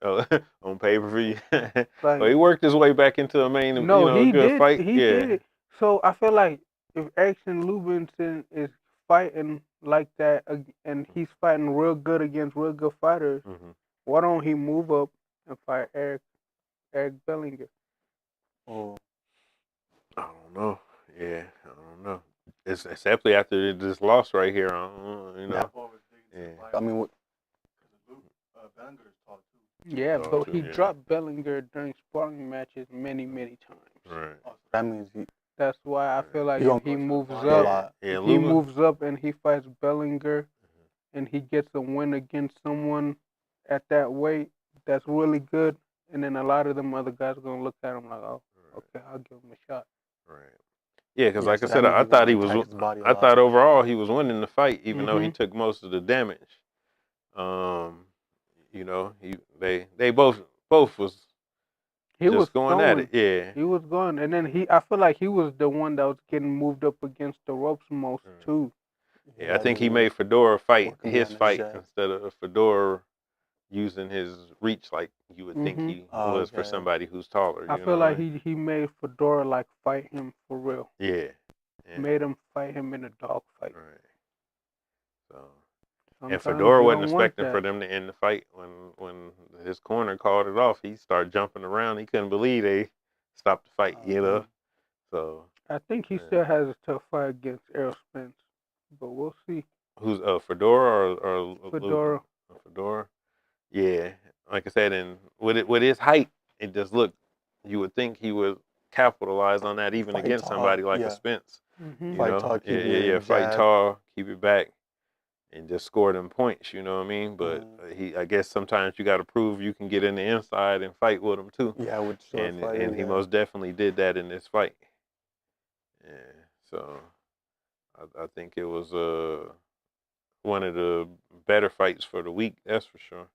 Speaker 2: On pay-per-view.
Speaker 1: Like,
Speaker 2: Well, he worked his way back into a main,
Speaker 1: no, he
Speaker 2: good
Speaker 1: did.
Speaker 2: fight.
Speaker 1: He did. So I feel like if Erickson Lubinson is fighting like that and he's fighting real good against real good fighters,
Speaker 2: Mhm.
Speaker 1: why don't he move up and fight Eric Bellinger?
Speaker 4: Oh,
Speaker 2: I don't know. Yeah, I don't know. It's simply after this loss right here. I don't know, you know. Yeah.
Speaker 4: I mean, Bellinger's tall too.
Speaker 1: Yeah,
Speaker 2: Oh,
Speaker 1: but
Speaker 2: too,
Speaker 1: he
Speaker 2: yeah.
Speaker 1: dropped Bellinger during sparring matches many times.
Speaker 2: Right.
Speaker 4: That means he
Speaker 1: That's why I feel like
Speaker 4: He
Speaker 1: if
Speaker 4: gonna
Speaker 1: he
Speaker 4: go to the
Speaker 1: moves
Speaker 4: body a
Speaker 1: up,
Speaker 4: lot.
Speaker 2: Yeah,
Speaker 1: if he
Speaker 2: Lubin-
Speaker 1: moves up and he fights Bellinger, and he gets a win against someone at that weight that's really good, and then a lot of them other guys are gonna look at him like, oh, okay, I'll give him a shot.
Speaker 2: Right. Yeah, because
Speaker 4: Yeah,
Speaker 2: like
Speaker 4: so
Speaker 2: I
Speaker 4: that
Speaker 2: said,
Speaker 4: means
Speaker 2: I
Speaker 4: he's
Speaker 2: thought
Speaker 4: gonna
Speaker 2: he was.
Speaker 4: attack his body a
Speaker 2: I
Speaker 4: lot.
Speaker 2: thought overall he was winning the fight, even though he
Speaker 1: Mhm.
Speaker 2: took most of the damage. You know, they both was.
Speaker 1: he was
Speaker 2: just going at it. Yeah.
Speaker 1: He was going, and then I feel like he was the one that was getting moved up against the ropes most too.
Speaker 2: Yeah, I think he made Fedora fight
Speaker 4: working
Speaker 2: his
Speaker 4: on his
Speaker 2: fight
Speaker 4: jab.
Speaker 2: instead of Fedora using his reach like you would think he
Speaker 4: Oh,
Speaker 2: was for
Speaker 4: okay.
Speaker 2: somebody who's taller.
Speaker 1: I
Speaker 2: You
Speaker 1: feel
Speaker 2: know
Speaker 1: like
Speaker 2: what I mean?
Speaker 1: he made Fedora like fight him for real.
Speaker 2: Yeah. Yeah.
Speaker 1: Made him fight him in a dog fight.
Speaker 2: Right. So. And
Speaker 1: Sometimes
Speaker 2: Fedora
Speaker 1: you
Speaker 2: wasn't
Speaker 1: don't want
Speaker 2: expecting for
Speaker 1: that.
Speaker 2: them to end the fight when his corner called it off. He started jumping around. He couldn't believe they stopped the fight. You know. So.
Speaker 1: I think he still has a tough fight against Errol Spence, but we'll see.
Speaker 2: Who's Fedora or
Speaker 1: Fedora.
Speaker 2: Fedora? Yeah, like I said, and with his height, it just looked. You would think he would capitalize on that even
Speaker 4: Fight
Speaker 2: against
Speaker 4: tall,
Speaker 2: somebody like
Speaker 4: yeah.
Speaker 2: a Spence.
Speaker 1: Mm-hmm.
Speaker 2: You
Speaker 4: Fight
Speaker 2: know,
Speaker 4: tall, keep
Speaker 2: yeah,
Speaker 4: your
Speaker 2: fight
Speaker 4: jab.
Speaker 2: tall, keep it back, and just score them points. You know what I mean? But I guess sometimes you got to prove you can get in the inside and fight with him too.
Speaker 4: Yeah, with short
Speaker 2: And
Speaker 4: fighters,
Speaker 2: he most definitely did that in this fight. Yeah, so I think it was one of the better fights for the week, that's for sure.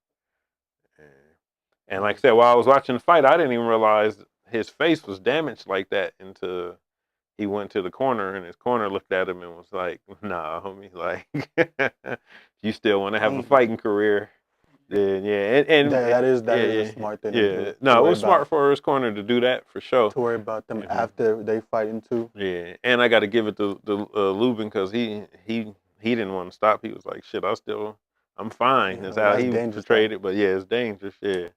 Speaker 2: And like I said, while I was watching the fight, I didn't even realize his face was damaged like that until he went to the corner, and his corner looked at him and was like, "Nah, homie, like, you still want to have a fighting career." Then yeah, and
Speaker 4: that is a smart thing to do.
Speaker 2: No, it was smart for his corner to do that for sure.
Speaker 4: To worry about them after they fighting too.
Speaker 2: Yeah, and I got to give it to Lubin because he didn't want to stop. He was like, "Shit, I'm fine." That's how he portrayed it. But yeah, it's dangerous. Yeah.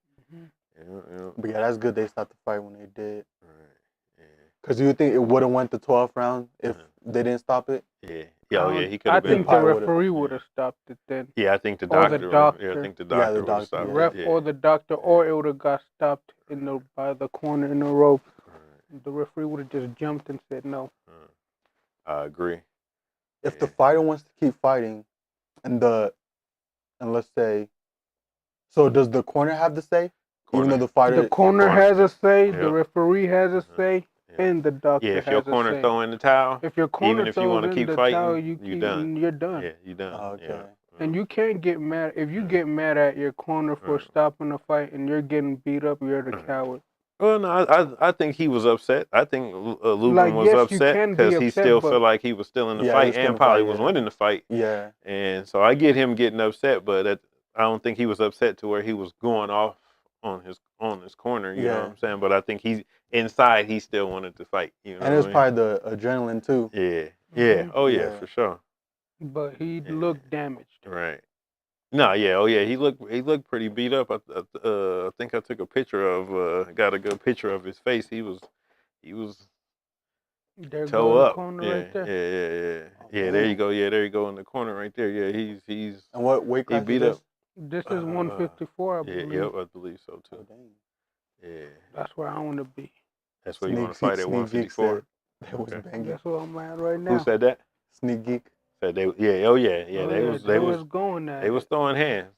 Speaker 4: But yeah, that's good they stopped the fight when they did.
Speaker 2: Right.
Speaker 4: Because you think it would have went the 12th round if they didn't stop it?
Speaker 2: Yeah. Yeah. He could have been.
Speaker 1: I think the referee would have stopped it then.
Speaker 2: Yeah, I think the
Speaker 1: Or
Speaker 2: doctor.
Speaker 1: the doctor.
Speaker 2: Yeah, I think the doctor would have stopped
Speaker 1: The ref or the doctor, or it would have got stopped by the corner in the rope. Right. The referee would have just jumped and said no.
Speaker 2: I agree.
Speaker 4: If the fighter wants to keep fighting, and let's say, so does the corner have the say? Even though the
Speaker 1: corner has a say, the referee has a say, and the doctor has a say.
Speaker 2: Yeah, if your corner throw in the towel,
Speaker 1: if your corner
Speaker 2: even if you want to keep fighting,
Speaker 1: towel,
Speaker 2: you're done.
Speaker 1: You're done.
Speaker 2: Yeah, you're done.
Speaker 4: Okay.
Speaker 2: Yeah.
Speaker 1: And you can't get mad if you get mad at your corner for stopping the fight and you're getting beat up. You're the coward.
Speaker 2: Well, no, I think he was upset. I think Lubin was upset because he still felt like he was still in the fight and probably was winning the fight.
Speaker 4: Yeah.
Speaker 2: And so I get him getting upset, but I don't think he was upset to where he was going off on his corner. You know what I'm saying? But I think inside he still wanted to fight. You know,
Speaker 4: and it's probably the adrenaline too.
Speaker 2: Yeah. Yeah. Oh yeah, for sure.
Speaker 1: But he looked damaged.
Speaker 2: Right. No, yeah, oh yeah, he looked pretty beat up. I think I took a picture got a good picture of his face. He was toe up.
Speaker 1: Right there.
Speaker 2: Yeah. There you go. Yeah, there you go in the corner right there. Yeah, he's.
Speaker 4: And what weight class?
Speaker 2: He beat up.
Speaker 1: This is 154, I believe.
Speaker 2: Yeah, I believe so too.
Speaker 4: Oh, dang.
Speaker 1: Yeah. That's where I want to be.
Speaker 2: That's where you want to fight at 154.
Speaker 4: That was banging.
Speaker 1: That's where I'm at right now.
Speaker 2: Who said that?
Speaker 4: Sneak Geek.
Speaker 2: Said they. Yeah. Oh yeah. Yeah. They was
Speaker 1: going at.
Speaker 2: They was throwing hands.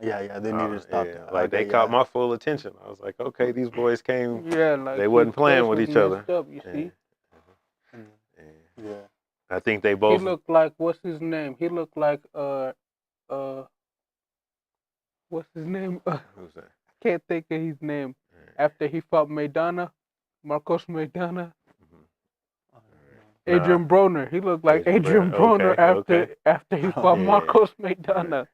Speaker 4: Yeah. They needed to stop that.
Speaker 2: Like they caught my full attention. I was like, okay, these boys came.
Speaker 1: Yeah. Like
Speaker 2: they wasn't playing with each other.
Speaker 1: Up, you see.
Speaker 4: Yeah.
Speaker 2: I think they both.
Speaker 1: He looked like, what's his name? He looked like what's his name?
Speaker 2: Who's that?
Speaker 1: I can't think of his name. After he fought Marcos Maidana. Adrian Broner. He looked like Adrian Broner after he fought Marcos Maidana.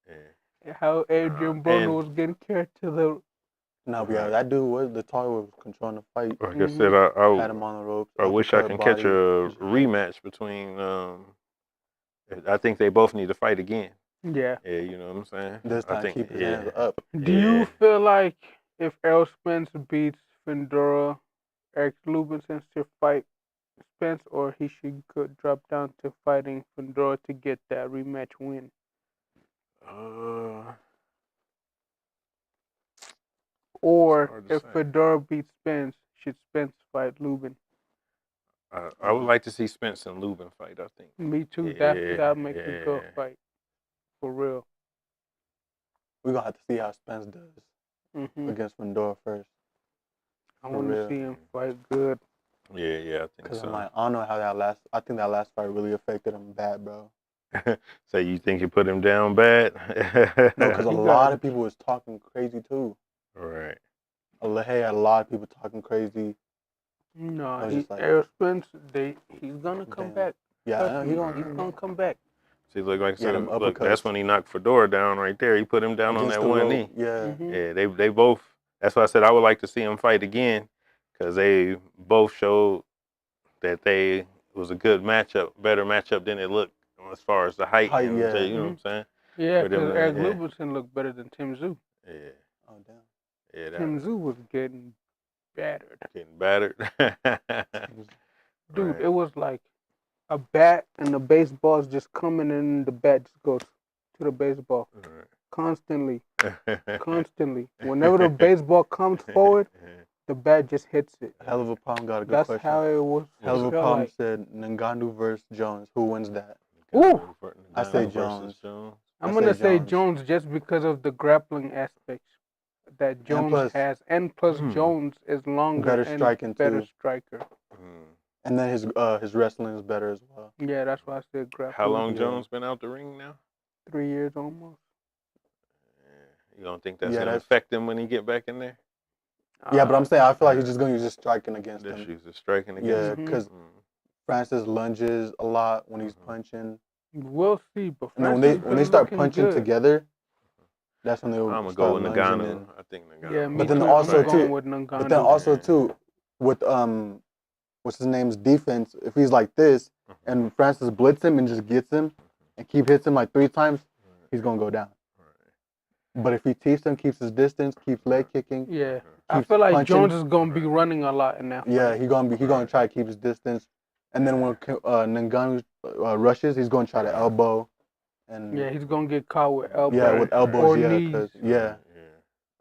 Speaker 1: Yeah. How Adrian Broner was getting carried to the.
Speaker 4: No, but yeah, that dude was the target was controlling the fight.
Speaker 2: Like I said, I
Speaker 4: had him on the ropes.
Speaker 2: I wish I can catch a rematch between. I think they both need to fight again.
Speaker 1: Yeah.
Speaker 2: Yeah, you know what I'm saying.
Speaker 4: This time keep his hands up.
Speaker 1: Do you feel like if Errol Spence beats Fedora, Eric Lubin should fight Spence, or he could drop down to fighting Fedora to get that rematch win? Or if Fedora beats Spence, should Spence fight Lubin?
Speaker 2: I would like to see Spence and Lubin fight. I think.
Speaker 1: Me too. That make a good fight. For real.
Speaker 4: We're gonna have to see how Spence does against Fedora first.
Speaker 1: I want to see him fight good.
Speaker 2: Yeah, I think so.
Speaker 4: Because I don't know how I think that last fight really affected him bad, bro.
Speaker 2: So you think you put him down bad?
Speaker 4: No, because a lot of people was talking crazy too.
Speaker 2: Right.
Speaker 4: Hey, had a lot of people talking crazy. I
Speaker 1: No,
Speaker 4: was
Speaker 1: he
Speaker 4: just like,
Speaker 1: Errol Spence. He's gonna come
Speaker 4: damn.
Speaker 1: back.
Speaker 4: Yeah,
Speaker 1: Trust
Speaker 4: I know,
Speaker 1: me, he's gonna come back.
Speaker 2: See, look, like I
Speaker 4: Yeah,
Speaker 2: said,
Speaker 4: them
Speaker 2: look, that's
Speaker 4: uppercuts.
Speaker 2: when he knocked Fedora down right there. He put him down on
Speaker 4: Against
Speaker 2: that
Speaker 4: the
Speaker 2: one
Speaker 4: rope.
Speaker 2: knee.
Speaker 4: Yeah.
Speaker 1: Mhm.
Speaker 2: Yeah, they both. That's why I said I would like to see them fight again, because they both showed that they was a good matchup, better matchup than it looked as far as the height.
Speaker 4: Height,
Speaker 2: And
Speaker 4: yeah.
Speaker 2: you know what I'm saying?
Speaker 1: Yeah,
Speaker 2: For them
Speaker 1: because
Speaker 2: to-
Speaker 1: Eric
Speaker 2: yeah,
Speaker 1: Lubberson looked better than Tim Zoo.
Speaker 2: yeah,
Speaker 4: Oh damn.
Speaker 2: yeah. That
Speaker 1: Tim Zoo was getting battered.
Speaker 2: getting battered.
Speaker 1: Dude,
Speaker 2: Right.
Speaker 1: it was like a bat and the baseball's just coming in and the bat just goes to the baseball. Constantly. Constantly. Whenever the baseball comes forward, the bat just hits it.
Speaker 4: Hell of a Palm got a good
Speaker 1: That's
Speaker 4: question.
Speaker 1: how it was.
Speaker 4: Hell of a
Speaker 1: felt
Speaker 4: Palm
Speaker 1: like.
Speaker 4: said Ngannou versus Jones. Who wins that?
Speaker 1: Ooh!
Speaker 4: I say
Speaker 2: Versus
Speaker 4: Jones.
Speaker 1: I'm
Speaker 4: I
Speaker 1: gonna
Speaker 4: say
Speaker 1: say
Speaker 4: Jones.
Speaker 1: Jones just because of the grappling aspects that Jones
Speaker 4: plus-
Speaker 1: has, and plus
Speaker 2: Hmm.
Speaker 1: Jones is longer
Speaker 4: Better
Speaker 1: and
Speaker 4: striking,
Speaker 1: better
Speaker 4: too.
Speaker 1: striker.
Speaker 4: And then his wrestling is better as well.
Speaker 1: Yeah, that's why I said grappling.
Speaker 2: How long
Speaker 4: Yeah.
Speaker 2: Jones been out the ring now?
Speaker 1: 3 years almost.
Speaker 2: You don't think that's
Speaker 4: Yeah,
Speaker 2: gonna
Speaker 4: that's-
Speaker 2: affect him when he get back in there?
Speaker 4: Yeah, but I'm saying I feel like he's just gonna use just striking against
Speaker 2: This
Speaker 4: him.
Speaker 2: is striking
Speaker 4: Yeah,
Speaker 2: against him.
Speaker 4: because Francis lunges a lot when he's punching,
Speaker 1: We'll see. But
Speaker 4: and then
Speaker 1: Francis
Speaker 4: when they
Speaker 1: been
Speaker 4: start
Speaker 1: looking
Speaker 4: punching
Speaker 1: good.
Speaker 4: together, that's when they
Speaker 2: I'm
Speaker 4: will
Speaker 2: gonna
Speaker 4: start
Speaker 2: go with
Speaker 4: lunging.
Speaker 2: Ngannou.
Speaker 4: And,
Speaker 2: I think Ngannou.
Speaker 1: Yeah, me
Speaker 4: But then
Speaker 1: too.
Speaker 4: also,
Speaker 1: I'm going
Speaker 4: too-
Speaker 1: with Ngannou.
Speaker 4: but then also too, with what's his name's defense, if he's like this and Francis blitz him and just gets him and hits him like 3 times, he's gonna go down. But if he teeps him, keeps his distance, keeps leg kicking,
Speaker 1: Yeah, I
Speaker 4: keeps
Speaker 1: feel like
Speaker 4: punching.
Speaker 1: Jones is gonna be running a lot in that fight.
Speaker 4: Yeah, he gonna try to keep his distance, and then when Ngannou rushes, he's gonna try to elbow, and
Speaker 1: Yeah, he's gonna get caught with elbows.
Speaker 4: yeah, with elbows,
Speaker 1: or
Speaker 4: yeah,
Speaker 1: knees.
Speaker 4: 'cause- yeah,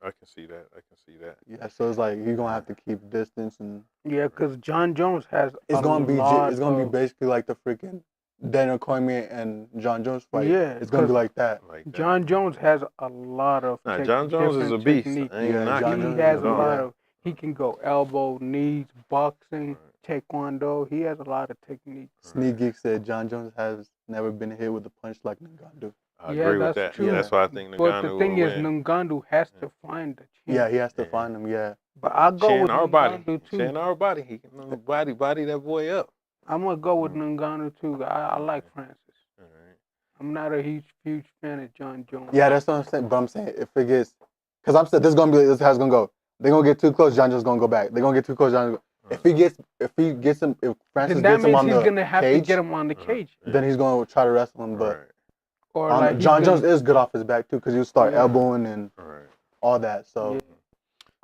Speaker 2: I can see that. I can see that.
Speaker 4: yeah. So it's like he's gonna have to keep distance, and
Speaker 1: Yeah, because John Jones has
Speaker 4: it's
Speaker 1: a
Speaker 4: gonna be
Speaker 1: lot
Speaker 4: it's gonna be
Speaker 1: of-
Speaker 4: basically like the freaking Daniel Cormier and John Jones fight.
Speaker 1: Yeah,
Speaker 4: It's gonna be
Speaker 1: 'cause
Speaker 4: like that.
Speaker 2: Like that.
Speaker 1: John Jones has a lot of
Speaker 2: Nah, John Jones is a
Speaker 1: different
Speaker 2: beast.
Speaker 1: technique.
Speaker 2: I ain't
Speaker 4: Yeah,
Speaker 2: knocking
Speaker 4: John
Speaker 1: He
Speaker 2: him
Speaker 1: has
Speaker 2: at
Speaker 1: a
Speaker 2: all.
Speaker 1: lot of. He can go elbow, knees, boxing, taekwondo. He has a lot of techniques.
Speaker 4: Sneak Geek said John Jones has never been hit with a punch like Ngannou.
Speaker 2: I
Speaker 1: Yeah,
Speaker 2: agree with
Speaker 1: that's
Speaker 2: that.
Speaker 1: true.
Speaker 2: That's why I think Ngannou
Speaker 1: But the thing
Speaker 2: will
Speaker 1: is,
Speaker 2: win.
Speaker 1: Ngannou has to find the chance.
Speaker 4: Yeah, he has to
Speaker 2: Yeah.
Speaker 4: find him. Yeah,
Speaker 1: But I'll go
Speaker 2: Sharing
Speaker 1: with
Speaker 2: our body.
Speaker 1: Ngannou too.
Speaker 2: Sharing our body. He can body that boy up.
Speaker 1: I'm gonna go with Ngannou too. I like Francis.
Speaker 2: All right.
Speaker 1: I'm not a huge fan of John Jones.
Speaker 4: yeah, that's what I'm saying. But I'm saying if it gets, because I'm saying this is how it's gonna go. They're gonna get too close, John Jones gonna go back. They're gonna get too close, John. If Francis
Speaker 1: Then that
Speaker 4: gets him
Speaker 1: means
Speaker 4: on
Speaker 1: he's
Speaker 4: the
Speaker 1: gonna have
Speaker 4: cage,
Speaker 1: to get him on the cage.
Speaker 4: then he's gonna try to wrestle him. But
Speaker 2: Right.
Speaker 1: Or like he's
Speaker 4: John
Speaker 1: gonna-
Speaker 4: Jones is good off his back too, because he'll start
Speaker 1: Yeah.
Speaker 4: elbowing and
Speaker 2: Right.
Speaker 4: all that. So
Speaker 1: Yeah.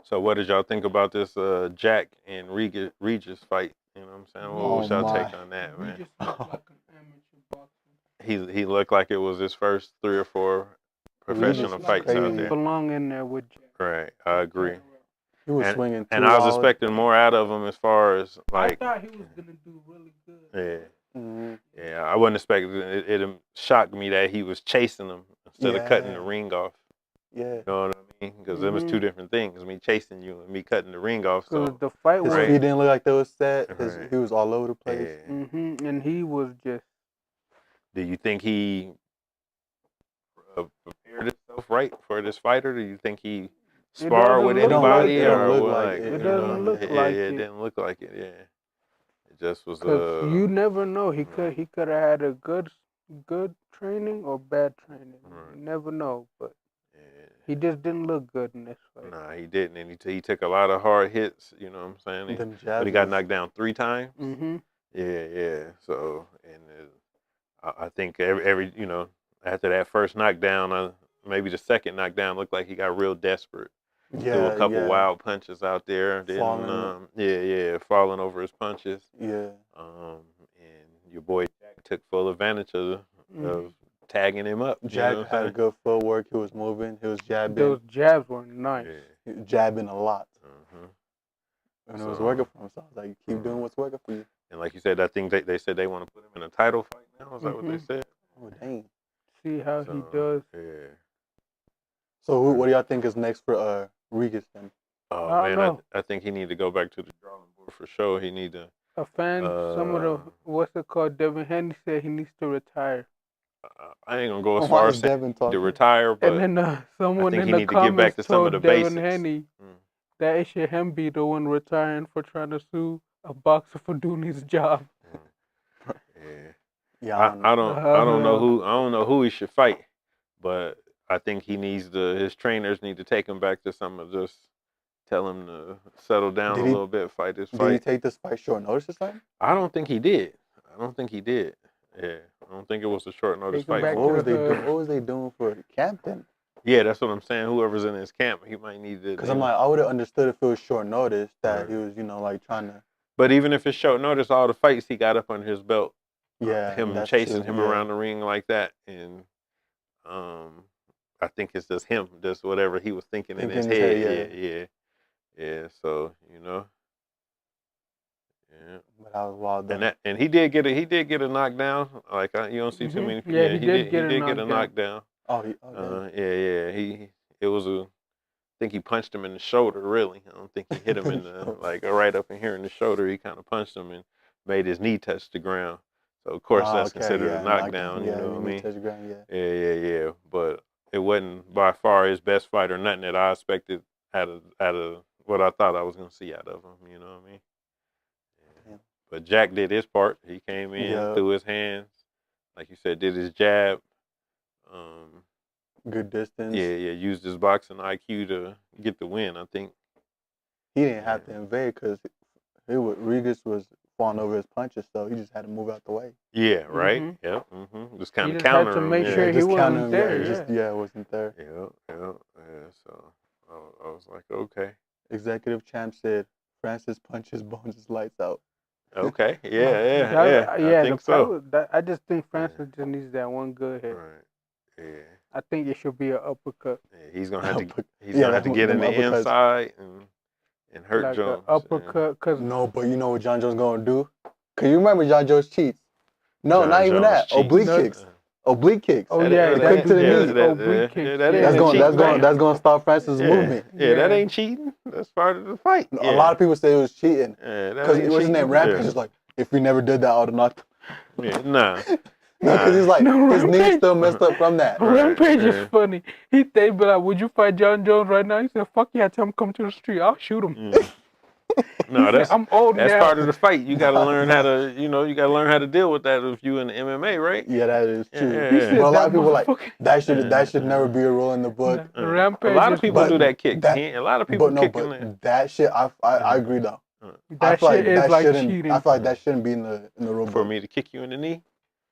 Speaker 2: So what did y'all think about this Jack and Regis fight? You know what I'm saying? What was
Speaker 4: Oh,
Speaker 2: y'all
Speaker 4: my.
Speaker 2: take on that,
Speaker 1: He
Speaker 2: man?
Speaker 1: just looked like an amateur boxer.
Speaker 2: He looked like it was his first 3 or 4 professional
Speaker 4: Regis was
Speaker 2: fights out
Speaker 4: crazy.
Speaker 2: there.
Speaker 1: Belong in there with Jack.
Speaker 2: Right. I agree.
Speaker 4: he was
Speaker 2: And-
Speaker 4: swinging.
Speaker 2: And
Speaker 4: too
Speaker 2: I was
Speaker 4: loud.
Speaker 2: expecting more out of him as far as
Speaker 1: I
Speaker 2: like,
Speaker 1: thought he was gonna do really good.
Speaker 2: yeah,
Speaker 4: Mhm.
Speaker 2: yeah. I wasn't expecting it. It shocked me that he was chasing him instead of cutting the
Speaker 4: Yeah.
Speaker 2: ring off.
Speaker 4: Yeah,
Speaker 2: You know what I mean? Because it was 2 different things. Me chasing you and me cutting the ring off. So
Speaker 1: Cause the fight
Speaker 4: his
Speaker 1: was,
Speaker 2: Right.
Speaker 4: feet didn't look like they was set.
Speaker 2: Right.
Speaker 4: He was all over the place.
Speaker 2: yeah.
Speaker 1: and he was just.
Speaker 2: Do you think he prepared himself right for this fight, or do you think he sparred
Speaker 1: doesn't
Speaker 2: with
Speaker 1: look
Speaker 2: anybody,
Speaker 4: like it.
Speaker 2: or
Speaker 4: It don't look
Speaker 2: what,
Speaker 4: like
Speaker 2: like,
Speaker 4: it.
Speaker 2: you
Speaker 1: It doesn't
Speaker 2: know?
Speaker 1: look
Speaker 2: yeah,
Speaker 1: like
Speaker 2: yeah,
Speaker 1: it.
Speaker 2: it didn't look like it. Yeah, it just was.
Speaker 1: Cause you never know. He could have had a good training or bad training.
Speaker 2: Right.
Speaker 1: You never know. But
Speaker 2: yeah.
Speaker 1: he just didn't look good in this fight.
Speaker 2: Nah, he didn't, and he took a lot of hard hits. You know what I'm saying?
Speaker 4: Them
Speaker 2: But
Speaker 4: jabs
Speaker 2: he got
Speaker 4: was-
Speaker 2: knocked down 3 times.
Speaker 1: Mm-hmm.
Speaker 2: Yeah. So, and I think every you know after that first knockdown, maybe the second knockdown looked like he got real desperate. Threw a couple
Speaker 4: yeah.
Speaker 2: wild punches out there. Didn't
Speaker 4: Falling.
Speaker 2: falling over his punches.
Speaker 4: Yeah.
Speaker 2: And your boy Jack took full advantage of tagging him up.
Speaker 4: Jack
Speaker 2: you know what I'm
Speaker 4: had
Speaker 2: saying?
Speaker 4: good footwork. He was moving. He was jabbing.
Speaker 1: Those jabs were nice.
Speaker 2: Yeah.
Speaker 4: He was jabbing a lot. And it was
Speaker 2: So-
Speaker 4: working for him. So I was like, keep doing what's working for you.
Speaker 2: And like you said, I think they said they want to put him in a title fight now. Is that what they said?
Speaker 4: Oh, dang.
Speaker 1: See how he
Speaker 2: So,
Speaker 1: does.
Speaker 2: Yeah.
Speaker 4: So what do y'all think is next for Regis then?
Speaker 2: Oh
Speaker 1: I don't
Speaker 2: man,
Speaker 1: know.
Speaker 2: I think he need to go back to the drawing board for sure. He need to.
Speaker 1: A fan, some of the what's it called? Devin Haney said he needs to retire.
Speaker 2: I ain't gonna go as
Speaker 4: Why
Speaker 2: far
Speaker 4: is
Speaker 2: as saying
Speaker 4: Devin
Speaker 2: to
Speaker 4: talking?
Speaker 2: retire, but
Speaker 1: And then someone
Speaker 2: think
Speaker 1: in
Speaker 2: he
Speaker 1: the
Speaker 2: need to get back
Speaker 1: comments
Speaker 2: to some of
Speaker 1: told
Speaker 2: the
Speaker 1: Devin
Speaker 2: basics.
Speaker 1: Haney, That should him be the one retiring for trying to sue a boxer for doing his job.
Speaker 2: Yeah.
Speaker 4: Yeah,
Speaker 2: I don't know who he should fight, but I think he needs his trainers need to take him back to some of just tell him to settle down a little bit, fight this
Speaker 4: Did he
Speaker 2: fight.
Speaker 4: take this fight short notice this time?
Speaker 2: I don't think he did. Yeah, I don't think it was a short notice
Speaker 1: Take him
Speaker 2: fight.
Speaker 1: back
Speaker 2: For
Speaker 1: to
Speaker 2: him.
Speaker 1: the hood.
Speaker 4: What was they doing for camp then?
Speaker 2: Yeah, that's what I'm saying. Whoever's in his camp, he might need to.
Speaker 4: Because I'm like, I would have understood if it was short notice that
Speaker 2: Right.
Speaker 4: he was, like trying to.
Speaker 2: But even if it's short notice, all the fights he got up under his belt,
Speaker 4: Yeah,
Speaker 2: him
Speaker 4: that's
Speaker 2: chasing
Speaker 4: true,
Speaker 2: him around the ring like that, and I think it's just him, just whatever he was thinking in his head. Yeah. So yeah.
Speaker 4: But I was wild.
Speaker 2: And he did get a knockdown. Like you don't see too many.
Speaker 1: Yeah, he did get
Speaker 2: a knockdown.
Speaker 4: Yeah.
Speaker 2: It was I think he punched him in the shoulder. Really, I don't think he hit him in the right up in here in the shoulder. He kind of punched him and made his knee touch the ground. So of course that's considered a knockdown. You know what I mean?
Speaker 4: Touch the ground,
Speaker 2: Yeah. But it wasn't by far his best fight or nothing that I expected out of what I thought I was gonna see out of him. You know what I mean? Yeah. But Jack did his part. He came in, threw his hands, like you said, did his jab.
Speaker 4: Good distance.
Speaker 2: Yeah. Used his boxing IQ to get the win. I think
Speaker 4: he didn't have to invade because Regis was falling over his punches, so he just had to move out the way.
Speaker 2: Yeah. Right. Yep. Just kind of
Speaker 1: counter him.
Speaker 2: Had to
Speaker 1: make sure he wasn't there.
Speaker 4: It wasn't there.
Speaker 2: Yeah. So I was like, okay.
Speaker 4: Executive champ said Francis punches bones his lights out.
Speaker 2: Okay. Yeah. I think so.
Speaker 1: I just think Francis just needs that one good hit.
Speaker 2: Right. Yeah.
Speaker 1: I think it should be an uppercut.
Speaker 2: Yeah, he's gonna have to. He's gonna have to get in the inside and hurt
Speaker 1: like
Speaker 2: Jones.
Speaker 1: Uppercut, cause
Speaker 4: no, but you know what John Jones gonna do? Cause you remember John Jones cheats. No, not even that. Oblique kicks. Oblique kicks.
Speaker 1: Oh yeah,
Speaker 4: quick to the knee.
Speaker 1: Oblique kicks.
Speaker 4: That's gonna stop Francis' movement.
Speaker 2: Yeah, that ain't cheating. That's part of the fight.
Speaker 4: A lot of people say it was cheating. Because what's his name? Rampage is like, if we never did that, I would have knocked.
Speaker 2: Yeah, nah.
Speaker 4: No, because he's like, his knee's still messed up from that.
Speaker 1: Rampage is funny. They be like, would you fight John Jones right now? He said, fuck yeah, tell him come to the street. I'll shoot him.
Speaker 2: No,
Speaker 1: I'm old
Speaker 2: that's
Speaker 1: now.
Speaker 2: part of the fight. You gotta learn how to deal with that if you in the MMA, right?
Speaker 4: Yeah, that is true.
Speaker 2: Yeah.
Speaker 4: But a lot of people like that should never be a rule in the book.
Speaker 1: Rampage.
Speaker 2: A lot of people do that kick. A lot of people kick in there.
Speaker 4: That shit, I agree though.
Speaker 1: That shit is like cheating.
Speaker 4: I feel like that shouldn't be in the rule book.
Speaker 2: For me to kick you in the knee.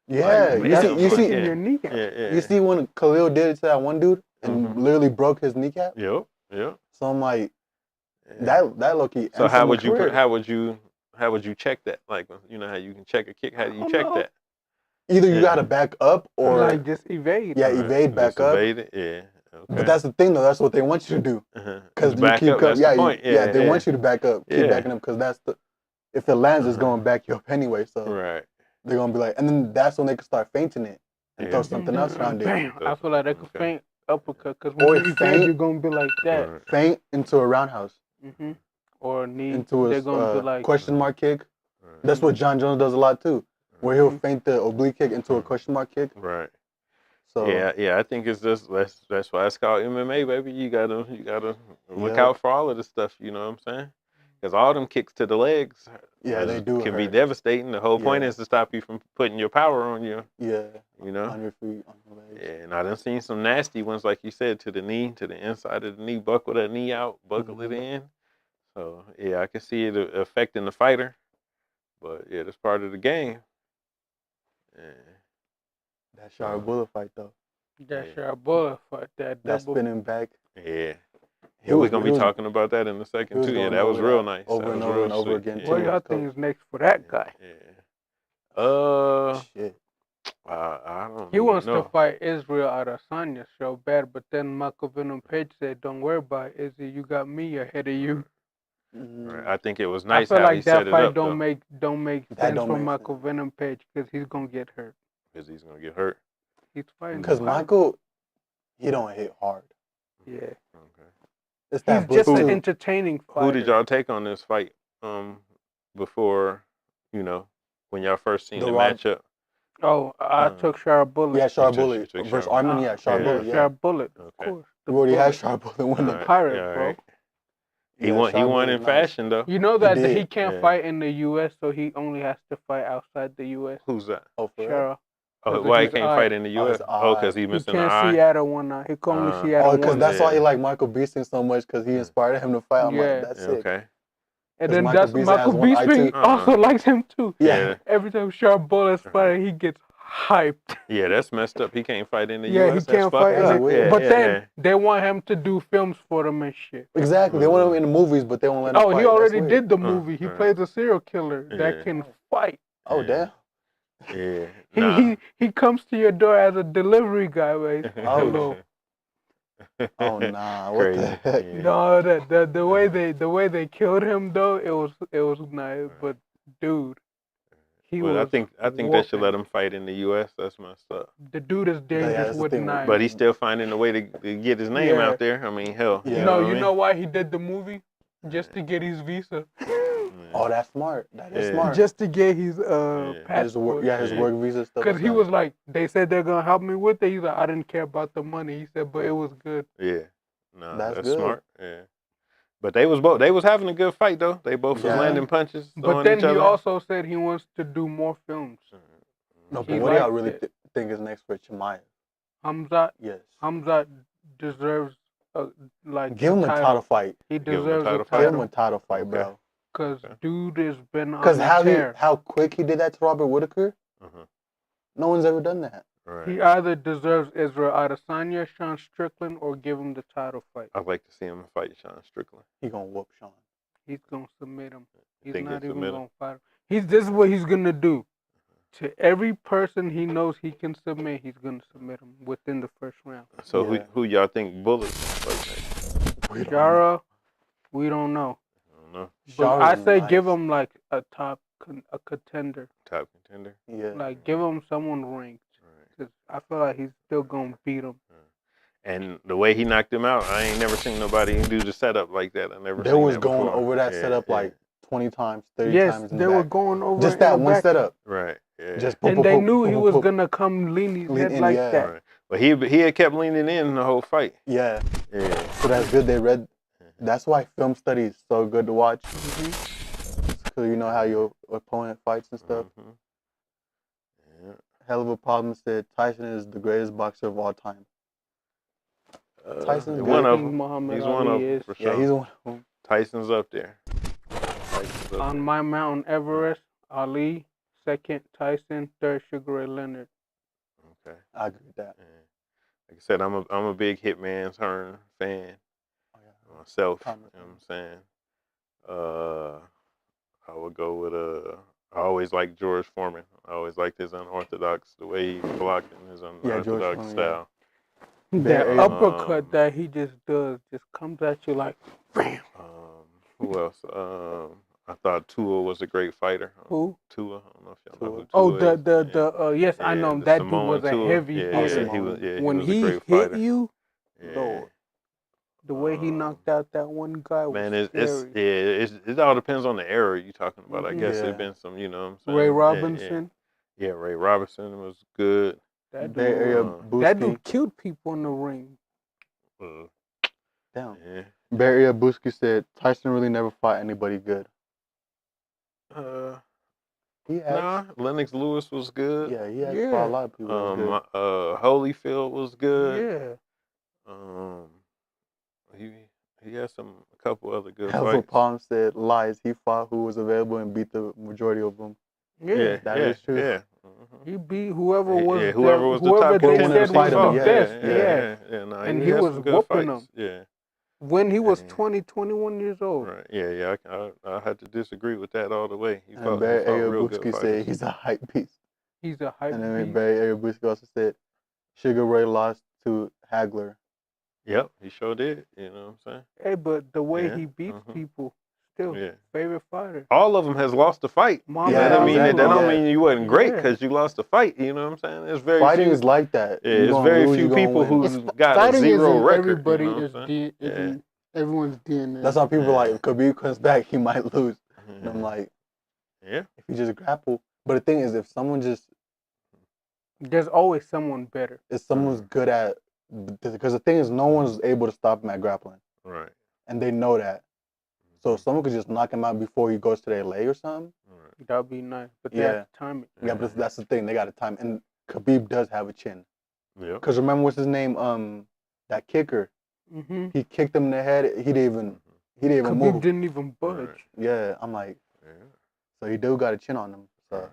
Speaker 4: Yeah, you see
Speaker 1: your kneecap.
Speaker 4: You see when Khalil did it to that one dude and literally broke his kneecap.
Speaker 2: Yep.
Speaker 4: So I'm like, that low-key.
Speaker 2: So how would you check that? Like, you know how you can check a kick. How do you check that?
Speaker 4: Either you gotta back up or
Speaker 1: like just evade.
Speaker 4: Yeah, evade, back up.
Speaker 2: Evade it. Yeah. Okay.
Speaker 4: But that's the thing though. That's what they want you to do. Because
Speaker 2: you keep
Speaker 4: up. They want you to back up. Keep backing up because if it lands, it's gonna back you up anyway. So
Speaker 2: right.
Speaker 4: They're gonna be like, and then that's when they can start feinting it and throw something else around it.
Speaker 1: Bam. I feel like they could feint uppercut because when you feint, you're gonna be like that.
Speaker 2: Right.
Speaker 4: Feint into a roundhouse.
Speaker 1: Or knee.
Speaker 4: Into
Speaker 1: they're gonna be like
Speaker 4: question mark kick. Right. That's what John Jones does a lot too, where he'll feint the oblique kick into a question mark kick.
Speaker 2: Right.
Speaker 4: So
Speaker 2: yeah. I think it's just that's why it's called MMA, baby. You gotta look out for all of this stuff. You know what I'm saying? Because all them kicks to the legs,
Speaker 4: they do
Speaker 2: can be devastating. The whole point is to stop you from putting your power on you.
Speaker 4: Yeah.
Speaker 2: You know.
Speaker 4: On your feet, on your legs.
Speaker 2: Yeah, and I done seen some nasty ones, like you said, to the knee, to the inside of the knee, buckle that knee out, buckle it in. So yeah, I can see it affecting the fighter, but yeah, that's part of the game. Yeah.
Speaker 4: That Sharp Bullet fight though.
Speaker 1: That Sharp Bullet fight. That
Speaker 4: spinning back.
Speaker 2: Yeah. We're gonna be talking about that in a second too. Yeah, that was real nice.
Speaker 4: Over and over and over again.
Speaker 1: What do y'all think is next for that guy?
Speaker 2: Yeah.
Speaker 4: Shit.
Speaker 2: I don't know.
Speaker 1: He wants to fight Israel Adesanya so bad, but then Michael Venom Page said, "Don't worry about it, Izzy. You got me ahead of you."
Speaker 2: Right. I think it was nice
Speaker 1: how
Speaker 2: he set it up. I feel like
Speaker 1: that fight don't make sense for Michael Venom Page because he's gonna get hurt.
Speaker 2: Because he's gonna get hurt.
Speaker 1: He's fighting.
Speaker 4: Because Michael, he don't hit hard.
Speaker 1: Yeah.
Speaker 2: Okay.
Speaker 4: It's that
Speaker 1: he's just an entertaining fighter.
Speaker 2: Who did y'all take on this fight? Before, when y'all first seen the matchup.
Speaker 1: Oh, I took Sharp Bullet.
Speaker 4: Yeah, Sharp Bullet versus Armin. Yeah, Sharp Bullet. Yeah.
Speaker 1: Sharp Bullet, of
Speaker 2: Okay.
Speaker 1: course.
Speaker 4: We already had Sharp Bullet win the
Speaker 1: Pirate, bro.
Speaker 2: He
Speaker 4: Yeah,
Speaker 2: won. He won
Speaker 4: Charlo
Speaker 2: in
Speaker 4: is nice.
Speaker 2: fashion though.
Speaker 1: You know that he
Speaker 4: did.
Speaker 1: can't
Speaker 2: Yeah.
Speaker 1: fight in the U.S., so he only has to fight outside the U.S.
Speaker 2: Who's that?
Speaker 4: Oh, for real?
Speaker 1: Cheryl.
Speaker 2: Oh,
Speaker 1: 'Cause of
Speaker 2: why he
Speaker 1: his
Speaker 2: can't
Speaker 1: eye.
Speaker 2: fight in the
Speaker 4: Oh,
Speaker 2: U.S.?
Speaker 4: his
Speaker 2: Oh, because
Speaker 4: eye.
Speaker 2: he
Speaker 1: He
Speaker 2: missing the
Speaker 1: can't
Speaker 2: eye.
Speaker 1: see out of one eye. He can only see out
Speaker 4: Oh,
Speaker 1: of
Speaker 4: because
Speaker 1: one.
Speaker 4: that's why
Speaker 2: Yeah.
Speaker 4: he like Michael Beasting so much, because he inspired him to fight. I'm
Speaker 1: Yeah.
Speaker 4: like, that's sick.
Speaker 2: Okay.
Speaker 1: And
Speaker 4: 'Cause
Speaker 1: then
Speaker 4: Michael
Speaker 1: that's
Speaker 4: Beasley
Speaker 1: Michael
Speaker 4: has one eye,
Speaker 1: Beasley
Speaker 4: too.
Speaker 1: also likes him too.
Speaker 4: Yeah.
Speaker 1: Every time Sharp Bullets fight, he gets hyped.
Speaker 2: Yeah, that's messed up. He can't fight in the
Speaker 1: Yeah,
Speaker 2: U.S.
Speaker 1: he
Speaker 2: That's
Speaker 1: can't
Speaker 2: fucked
Speaker 1: fight in
Speaker 4: That's
Speaker 2: up.
Speaker 1: the.
Speaker 4: weird.
Speaker 2: Yeah,
Speaker 1: But
Speaker 2: yeah,
Speaker 1: then
Speaker 2: yeah.
Speaker 1: they want him to do films for them and shit.
Speaker 4: Exactly. They want him in the movies, but they won't let him
Speaker 1: Oh,
Speaker 4: fight.
Speaker 1: he
Speaker 4: That's
Speaker 1: already
Speaker 4: weird.
Speaker 1: did the movie. He
Speaker 2: right.
Speaker 1: plays a serial killer
Speaker 2: Yeah.
Speaker 1: that can fight.
Speaker 4: Oh,
Speaker 2: Yeah.
Speaker 4: damn.
Speaker 2: Yeah.
Speaker 1: He,
Speaker 2: Nah.
Speaker 1: he comes to your door as a delivery guy, right?
Speaker 4: Oh.
Speaker 1: Hello.
Speaker 4: Oh, nah. What
Speaker 2: Crazy.
Speaker 4: the heck?
Speaker 2: Yeah.
Speaker 1: No, the way they killed him though, it was nice. But dude, he
Speaker 2: Well, I
Speaker 1: was.
Speaker 2: think they should let him fight in the U.S. That's messed up.
Speaker 1: The dude is
Speaker 4: Yeah,
Speaker 1: dangerous
Speaker 4: that's the
Speaker 1: with
Speaker 4: thing.
Speaker 1: knives.
Speaker 2: But he's still finding a way to get his name
Speaker 1: Yeah.
Speaker 2: out there. I mean, hell.
Speaker 4: Yeah.
Speaker 2: You
Speaker 1: No,
Speaker 2: know what I
Speaker 1: you
Speaker 2: mean?
Speaker 1: know why he did the movie? Just to get his visa.
Speaker 4: Oh, that's smart. That is
Speaker 2: Yeah.
Speaker 4: smart.
Speaker 1: Just to get his
Speaker 2: Yeah.
Speaker 4: His work,
Speaker 1: passport.
Speaker 4: yeah, his
Speaker 2: Yeah.
Speaker 4: work visa stuff.
Speaker 1: Because
Speaker 4: like
Speaker 1: he
Speaker 4: that.
Speaker 1: was like, they said they're gonna help me with it. He's like, I didn't care about the money. He said, but it was good.
Speaker 2: Yeah. No,
Speaker 4: That's
Speaker 2: that's
Speaker 4: good.
Speaker 2: smart. Yeah. But they was having a good fight though. They both was
Speaker 4: Yeah.
Speaker 2: landing punches
Speaker 1: But
Speaker 2: on
Speaker 1: then
Speaker 2: each
Speaker 1: he
Speaker 2: other.
Speaker 1: also said he wants to do more films.
Speaker 4: No,
Speaker 1: He
Speaker 4: but what do y'all
Speaker 1: liked
Speaker 4: really
Speaker 1: it.
Speaker 4: think is next for Chimaev?
Speaker 1: Hamzat
Speaker 4: Yes.
Speaker 1: deserves like
Speaker 4: Give him a title fight.
Speaker 1: He
Speaker 2: Give him a
Speaker 1: deserves a
Speaker 2: title fight?
Speaker 4: Give him
Speaker 1: title
Speaker 4: a title fight,
Speaker 2: Okay.
Speaker 4: bro.
Speaker 1: because
Speaker 2: Okay.
Speaker 1: dude has been on
Speaker 4: Because
Speaker 1: a tear.
Speaker 4: how quick he did that to Robert Whitaker,
Speaker 2: Uh-huh.
Speaker 4: no one's ever done that.
Speaker 2: Right.
Speaker 1: He either deserves Israel Adesanya, Sean Strickland, or give him the title fight.
Speaker 2: I'd like to see him fight Sean Strickland.
Speaker 4: He gonna whoop Sean.
Speaker 1: He's gonna submit him. He's
Speaker 2: Think
Speaker 1: not
Speaker 2: he'll
Speaker 1: even
Speaker 2: submit him?
Speaker 1: gonna fight him. This is what he's gonna do. To every person he knows he can submit, he's gonna submit him within the first round.
Speaker 2: So
Speaker 4: Yeah.
Speaker 2: who y'all think Bullets gonna fight next?
Speaker 4: We don't know.
Speaker 1: Jara, we don't know.
Speaker 2: I don't know.
Speaker 1: But
Speaker 4: Jara's
Speaker 1: I say
Speaker 4: nice.
Speaker 1: give him like a contender.
Speaker 2: Top contender.
Speaker 4: Yeah.
Speaker 1: Like give him someone ranked.
Speaker 2: Right.
Speaker 1: 'Cause I feel like he's still gonna beat him.
Speaker 2: And the way he knocked him out, I ain't never seen nobody do the setup like that. I never.
Speaker 4: They
Speaker 2: seen
Speaker 4: was
Speaker 2: that
Speaker 4: going
Speaker 2: before.
Speaker 4: over that
Speaker 2: Yeah,
Speaker 4: setup
Speaker 2: yeah.
Speaker 4: like 20 times, 30
Speaker 1: Yes,
Speaker 4: times. in
Speaker 1: they
Speaker 4: the
Speaker 1: were
Speaker 4: back.
Speaker 1: going over
Speaker 4: Just
Speaker 1: in
Speaker 4: that
Speaker 1: the
Speaker 4: one
Speaker 1: back.
Speaker 2: Right.
Speaker 4: setup.
Speaker 2: Yeah.
Speaker 4: Just
Speaker 1: And they knew he was gonna come leaning
Speaker 4: Lean in,
Speaker 1: like
Speaker 4: yeah.
Speaker 1: that.
Speaker 2: Right. But he had kept leaning in the whole fight.
Speaker 4: Yeah.
Speaker 2: Yeah.
Speaker 4: So that's good. They read. That's why film study is so good to watch.
Speaker 1: Mhm.
Speaker 4: Because you know how your opponent fights and stuff.
Speaker 2: Mhm. Yeah.
Speaker 4: Hell of a problem said Tyson is the greatest boxer of all time. Tyson's
Speaker 2: one
Speaker 4: good.
Speaker 2: of
Speaker 1: King
Speaker 2: them.
Speaker 1: Muhammad
Speaker 2: He's
Speaker 1: Ali
Speaker 2: one of them
Speaker 1: is.
Speaker 2: for sure.
Speaker 4: Yeah, he's one of them.
Speaker 2: Tyson's up there. Tyson's up
Speaker 1: On
Speaker 2: there.
Speaker 1: my Mount Everest, Ali, second Tyson, third Sugar Ray Leonard.
Speaker 2: Okay.
Speaker 4: I agree with that.
Speaker 2: Yeah. Like I said, I'm a big Hitman's Hearn fan
Speaker 4: Oh, yeah.
Speaker 2: myself.
Speaker 4: Thomas.
Speaker 2: You know what I'm saying? I would go with I always liked George Foreman. I always liked his unorthodox, the way he blocked in his
Speaker 4: George
Speaker 2: unorthodox
Speaker 4: Foreman,
Speaker 2: style.
Speaker 1: That
Speaker 4: Very-
Speaker 1: uppercut that he just does just comes at you like, bam.
Speaker 2: Who else? I thought Tua was a great fighter.
Speaker 1: Who?
Speaker 2: Tua. I don't know if y'all know who Tua
Speaker 1: Oh,
Speaker 2: is.
Speaker 1: yes, I know him.
Speaker 2: the
Speaker 1: That dude
Speaker 2: Samoan
Speaker 1: was a
Speaker 2: Tua.
Speaker 1: heavy
Speaker 2: Yeah,
Speaker 1: hitter.
Speaker 2: he was. Yeah,
Speaker 1: When
Speaker 2: he was a
Speaker 1: he
Speaker 2: great
Speaker 1: hit
Speaker 2: fighter.
Speaker 1: you,
Speaker 2: Yeah.
Speaker 1: Lord, the way he knocked out that one guy was
Speaker 2: Man,
Speaker 1: scary.
Speaker 2: it all depends on the era you're talking about. I
Speaker 1: Mhm.
Speaker 2: guess
Speaker 4: Yeah.
Speaker 2: it been some, you know what I'm saying?
Speaker 1: Ray
Speaker 2: Yeah,
Speaker 1: Robinson,
Speaker 2: Yeah, Ray Robinson was good.
Speaker 1: that
Speaker 4: Bay Area
Speaker 1: dude, that
Speaker 4: Booski.
Speaker 1: dude killed people in the ring.
Speaker 2: Uh,
Speaker 4: Damn.
Speaker 2: yeah.
Speaker 4: Bay Area Booski said Tyson really never fought anybody good. He has.
Speaker 2: Nah, Lennox Lewis was good.
Speaker 4: Yeah, he has
Speaker 1: Yeah.
Speaker 4: fought a lot of people. That's good.
Speaker 2: Holyfield was good.
Speaker 1: Yeah.
Speaker 2: He had a couple other good
Speaker 4: Hell of a
Speaker 2: fights.
Speaker 4: Palm said lies. He fought who was available and beat the majority of them.
Speaker 1: Yeah.
Speaker 4: That is true.
Speaker 2: Yeah. Mhm.
Speaker 1: He beat whoever was
Speaker 2: Yeah, whoever was the
Speaker 1: whoever
Speaker 2: top
Speaker 1: they
Speaker 2: contender
Speaker 1: said
Speaker 2: to
Speaker 1: was
Speaker 4: fight him,
Speaker 1: the
Speaker 4: yeah.
Speaker 1: best.
Speaker 2: Yeah. No,
Speaker 1: And
Speaker 2: he
Speaker 1: he
Speaker 2: had
Speaker 1: was
Speaker 2: some good
Speaker 1: whooping
Speaker 2: fights.
Speaker 1: them.
Speaker 2: Yeah.
Speaker 1: When he was
Speaker 2: Yeah.
Speaker 1: 20, 21 years old.
Speaker 2: Right. Yeah. I had to disagree with that all the way. He
Speaker 4: And
Speaker 2: fought
Speaker 4: Bay Area
Speaker 2: real good
Speaker 4: Booski said
Speaker 2: fighters.
Speaker 4: he's a hype beast.
Speaker 1: He's a hype
Speaker 4: And then
Speaker 1: beast.
Speaker 4: Bay Area Booski also said Sugar Ray lost to Hagler.
Speaker 2: Yep, he sure did. You know what I'm saying?
Speaker 1: Hey, but the way
Speaker 2: Yeah,
Speaker 1: he beats
Speaker 2: mhm.
Speaker 1: people, still
Speaker 2: Yeah.
Speaker 1: favorite fighter.
Speaker 2: All of them has lost a fight.
Speaker 1: Muhammad
Speaker 4: Yeah,
Speaker 2: that don't mean
Speaker 1: Ali
Speaker 2: that don't
Speaker 1: lost.
Speaker 2: mean you wasn't great
Speaker 1: Yeah.
Speaker 2: because you lost a fight. You know what I'm saying? There's very
Speaker 4: Fighting
Speaker 2: few.
Speaker 4: is like that.
Speaker 2: Yeah,
Speaker 4: You
Speaker 2: it's
Speaker 4: gonna
Speaker 2: very
Speaker 4: lose,
Speaker 2: few
Speaker 4: you gonna
Speaker 2: people
Speaker 4: win.
Speaker 2: who's got a
Speaker 1: Fighting
Speaker 2: zero
Speaker 1: isn't
Speaker 2: record.
Speaker 1: everybody
Speaker 2: You know what
Speaker 1: is
Speaker 2: I'm saying?
Speaker 1: isn't everyone's DNA.
Speaker 4: That's why people
Speaker 2: Yeah.
Speaker 4: like if Khabib comes back, he might lose. And I'm
Speaker 2: Yeah.
Speaker 4: like,
Speaker 2: Yeah.
Speaker 4: if you just grapple. But the thing is, if someone just
Speaker 1: There's always someone better.
Speaker 4: if someone's good at, because the thing is, no one's able to stop him at grappling,
Speaker 2: Right.
Speaker 4: and they know that. So if someone could just knock him out before he goes to their leg or something.
Speaker 2: Right.
Speaker 1: That'd be nice. But they
Speaker 4: Yeah.
Speaker 1: have to time it.
Speaker 4: Yeah, but that's the thing. They got a time. And Khabib does have a chin.
Speaker 2: Yeah.
Speaker 4: Because remember, what's his name? That kicker.
Speaker 1: Mm-hmm.
Speaker 4: He kicked him in the head. He didn't even
Speaker 1: Khabib
Speaker 4: move.
Speaker 1: didn't even budge.
Speaker 2: Right.
Speaker 4: Yeah, I'm like,
Speaker 2: Yeah.
Speaker 4: so he do got a chin on him. So
Speaker 2: Right.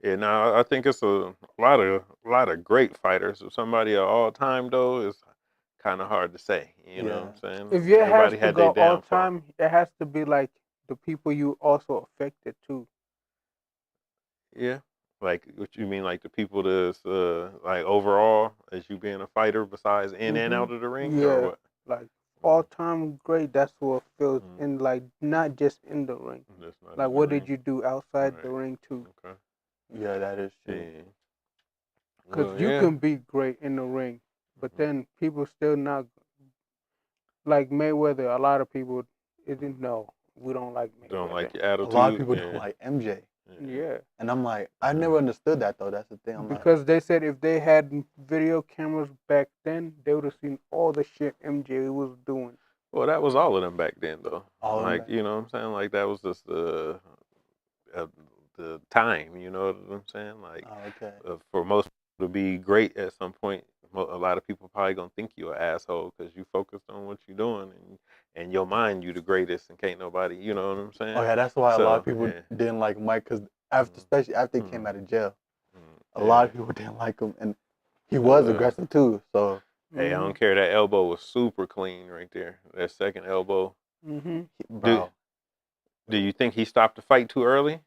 Speaker 2: Yeah, now I think it's a lot of great fighters. If somebody of all time though, is kind of hard to say. You know what I'm saying?
Speaker 1: If you have
Speaker 2: Everybody
Speaker 1: to
Speaker 2: had
Speaker 1: go
Speaker 2: their
Speaker 1: all
Speaker 2: downfall.
Speaker 1: time, it has to be like the people you also affected too.
Speaker 2: Yeah. Like what you mean, like the people that's like overall as you being a fighter, besides in and
Speaker 1: Mhm.
Speaker 2: out of the ring,
Speaker 1: Yeah.
Speaker 2: or what?
Speaker 1: Like all time great. That's what feels
Speaker 2: Mhm.
Speaker 1: in like not just in the ring.
Speaker 2: That's not
Speaker 1: Like
Speaker 2: in the
Speaker 1: what
Speaker 2: ring.
Speaker 1: did you do outside the
Speaker 2: Right.
Speaker 1: ring too?
Speaker 2: Okay.
Speaker 4: yeah, that is true.
Speaker 2: Yeah.
Speaker 1: Because
Speaker 2: Well,
Speaker 1: you
Speaker 2: yeah.
Speaker 1: can be great in the ring, but
Speaker 2: Mhm.
Speaker 1: then people still not like Mayweather. A lot of people didn't know. We don't like Mayweather.
Speaker 2: Don't like your
Speaker 4: A
Speaker 2: attitude.
Speaker 4: lot of people
Speaker 2: yeah.
Speaker 4: don't like MJ,
Speaker 1: Yeah,
Speaker 4: and I'm like, I never understood that though. That's the thing. I'm
Speaker 1: because they said if they had video cameras back then, they would have seen all the shit MJ was doing.
Speaker 2: Well, that was all of them back then, though.
Speaker 4: All of them
Speaker 2: like
Speaker 4: back-
Speaker 2: you know what I'm saying? Like that was just the time. You know what I'm saying? Like
Speaker 4: like, oh, okay.
Speaker 2: for most people to be great at some point, a lot of people probably gonna think you an asshole because you focused on what you're doing and your mind you the greatest and can't nobody. You know what I'm saying?
Speaker 4: Oh yeah, that's why a lot
Speaker 2: So,
Speaker 4: of people
Speaker 2: yeah.
Speaker 4: didn't like Mike because after, especially after he came out of jail, a lot of people didn't like him, and he was aggressive too. So
Speaker 2: Hey, I don't care. That elbow was super clean right there. That second elbow.
Speaker 1: Mm-hmm.
Speaker 4: bro,
Speaker 2: Do you think he stopped the fight too early?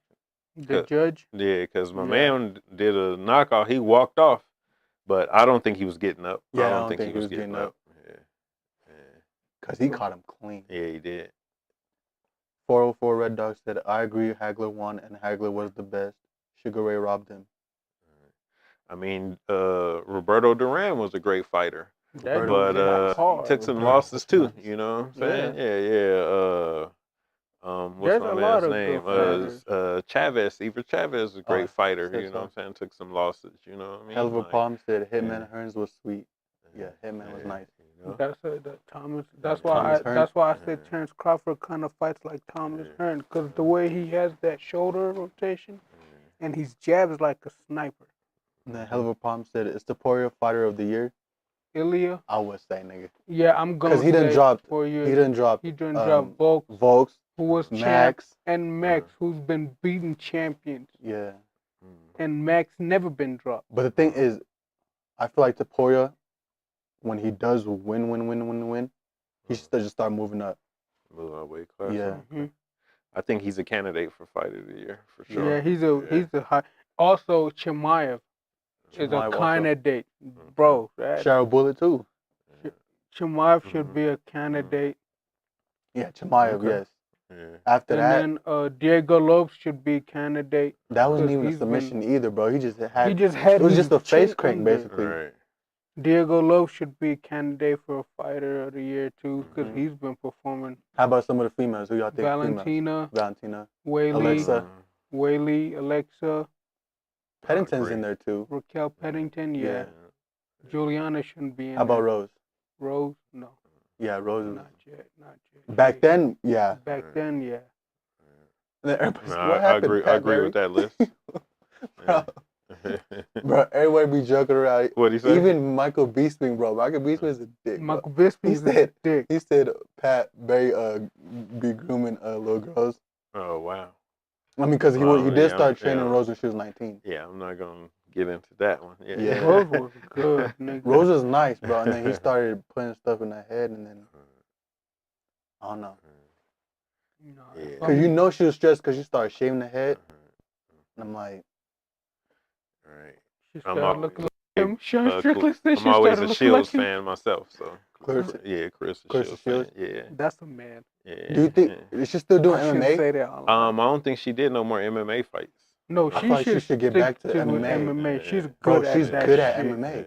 Speaker 1: The judge.
Speaker 2: Yeah, because my
Speaker 1: Yeah.
Speaker 2: man did a knockout. He walked off, but I don't think he was getting up.
Speaker 4: Yeah,
Speaker 2: I don't think he was getting up. Yeah.
Speaker 4: because he caught him clean.
Speaker 2: Yeah, he did.
Speaker 4: 404 Red Dog said, I agree, Hagler won, and Hagler was the best. Sugar Ray robbed him.
Speaker 2: I mean, Roberto Duran was a great fighter,
Speaker 1: That
Speaker 2: but
Speaker 1: dude was
Speaker 2: he
Speaker 1: hard.
Speaker 2: took some
Speaker 4: Roberto
Speaker 2: losses
Speaker 4: was
Speaker 2: too.
Speaker 4: nice.
Speaker 2: You know what I'm
Speaker 1: Yeah.
Speaker 2: saying? Yeah. What's
Speaker 1: There's
Speaker 2: my
Speaker 1: a
Speaker 2: man's
Speaker 1: lot of
Speaker 2: name?
Speaker 1: good fighters.
Speaker 2: Chavez. Even Chavez is a great fighter.
Speaker 4: said
Speaker 2: You know what I'm
Speaker 4: so.
Speaker 2: saying? Took some losses. You know what I mean?
Speaker 4: Hell of a
Speaker 2: Like,
Speaker 4: Palm said, Hitman
Speaker 2: yeah.
Speaker 4: Hearns was sweet. Yeah, Hitman was nice.
Speaker 2: You know?
Speaker 1: That's the Thomas. That's
Speaker 2: Yeah,
Speaker 1: why
Speaker 4: Thomas
Speaker 1: I.
Speaker 4: Hearns.
Speaker 1: That's why I said
Speaker 2: Yeah.
Speaker 1: Terrence Crawford kind of fights like Thomas
Speaker 2: Yeah.
Speaker 1: Hearn, because the way he has that shoulder rotation, and his jab is like a sniper.
Speaker 4: And then Hell of a Palm said, it's the Poirier Fighter of the Year.
Speaker 1: Ilya.
Speaker 4: I would say, nigga.
Speaker 1: Yeah, I'm going.
Speaker 4: Because he didn't drop.
Speaker 1: for you.
Speaker 4: He didn't drop.
Speaker 1: He didn't drop Volks,
Speaker 4: Volks,
Speaker 1: who was champ,
Speaker 4: Max.
Speaker 1: and Max, who's been beating champions,
Speaker 4: Yeah.
Speaker 1: and Max never been dropped.
Speaker 4: But the thing is, I feel like Taporia, when he does win, he should just start moving up.
Speaker 2: Move our weight class.
Speaker 4: Yeah.
Speaker 1: Mm-hmm.
Speaker 2: I think he's a candidate for Fight of the Year for sure.
Speaker 1: Yeah, he's a high. Also, Chimaev is a
Speaker 4: Chimaev also.
Speaker 1: candidate, bro.
Speaker 4: Cheryl Bullet too.
Speaker 1: Chimaev should be a candidate.
Speaker 4: Yeah, Chimaev,
Speaker 2: Okay.
Speaker 4: yes.
Speaker 2: Yeah.
Speaker 4: After that,
Speaker 1: And then Diego Lopes should be candidate.
Speaker 4: that wasn't
Speaker 1: 'cause
Speaker 4: even a
Speaker 1: he's
Speaker 4: submission either, bro. He just had.
Speaker 1: He just had.
Speaker 4: It was
Speaker 1: his
Speaker 4: just a face
Speaker 1: chin
Speaker 4: crank,
Speaker 1: under.
Speaker 4: basically.
Speaker 2: Right.
Speaker 1: Diego Lopes should be a candidate for a Fighter of the Year too, because
Speaker 4: Mhm.
Speaker 1: he's been performing.
Speaker 4: How about some of the females? Who y'all think?
Speaker 1: Valentina,
Speaker 4: Valentina.
Speaker 1: Whaley,
Speaker 4: Alexa.
Speaker 1: Alexa,
Speaker 4: Pennington's
Speaker 2: great.
Speaker 4: in there too.
Speaker 1: Raquel Pennington. Yeah. Juliana shouldn't be in
Speaker 4: How about
Speaker 1: there.
Speaker 4: Rose?
Speaker 1: Rose? No,
Speaker 4: Yeah, Rose. Is,
Speaker 1: not yet.
Speaker 4: back then, yeah.
Speaker 1: Back then, yeah.
Speaker 4: And then everybody
Speaker 2: No,
Speaker 4: said, what
Speaker 2: I
Speaker 4: happened?
Speaker 2: agree.
Speaker 4: Pat
Speaker 2: I agree
Speaker 4: Barry?
Speaker 2: with that list.
Speaker 4: Bro, bro, everybody be joking around.
Speaker 2: What he said?
Speaker 4: Even Michael Bisping, bro. Michael Bisping is a dick. Bro.
Speaker 1: Michael Bisping's
Speaker 4: He
Speaker 1: a
Speaker 4: said-
Speaker 1: dick.
Speaker 4: He said Pat Barry be grooming little girls.
Speaker 2: Oh wow.
Speaker 4: I mean, because he did
Speaker 2: yeah,
Speaker 4: start training
Speaker 2: yeah.
Speaker 4: Rose when she was 19.
Speaker 2: Yeah, I'm not gonna get into that one. Yeah.
Speaker 4: Yeah.
Speaker 1: Rose was good, nigga.
Speaker 4: Rose is nice, bro. And then he started putting stuff in her head, and then I don't know.
Speaker 1: No,
Speaker 2: Yeah.
Speaker 4: Because you know she was stressed because she started shaving her head. And I'm like,
Speaker 2: Right.
Speaker 1: she
Speaker 2: I'm
Speaker 1: started
Speaker 2: always-
Speaker 1: looking like him. Sean Strickland said
Speaker 2: I'm
Speaker 1: she
Speaker 2: always
Speaker 1: started
Speaker 2: a
Speaker 1: looking
Speaker 2: Shields
Speaker 1: like him.
Speaker 2: fan myself, so
Speaker 4: Clarissa-
Speaker 2: yeah, Chris
Speaker 4: Clarissa
Speaker 2: Shields.
Speaker 4: Shields?
Speaker 2: Fan. Yeah.
Speaker 1: That's a man.
Speaker 2: Yeah.
Speaker 4: do you think is she still doing
Speaker 1: I shouldn't
Speaker 4: MMA?
Speaker 1: say that out loud.
Speaker 2: I don't think she did no more MMA fights.
Speaker 1: No,
Speaker 2: I
Speaker 1: she
Speaker 4: feel like she
Speaker 1: should
Speaker 4: should get
Speaker 1: stick
Speaker 4: back to
Speaker 1: with
Speaker 4: MMA.
Speaker 1: MMA. She's
Speaker 2: Yeah.
Speaker 1: good
Speaker 4: Bro,
Speaker 1: at
Speaker 4: she's
Speaker 1: that
Speaker 4: good at
Speaker 1: shit.
Speaker 4: MMA.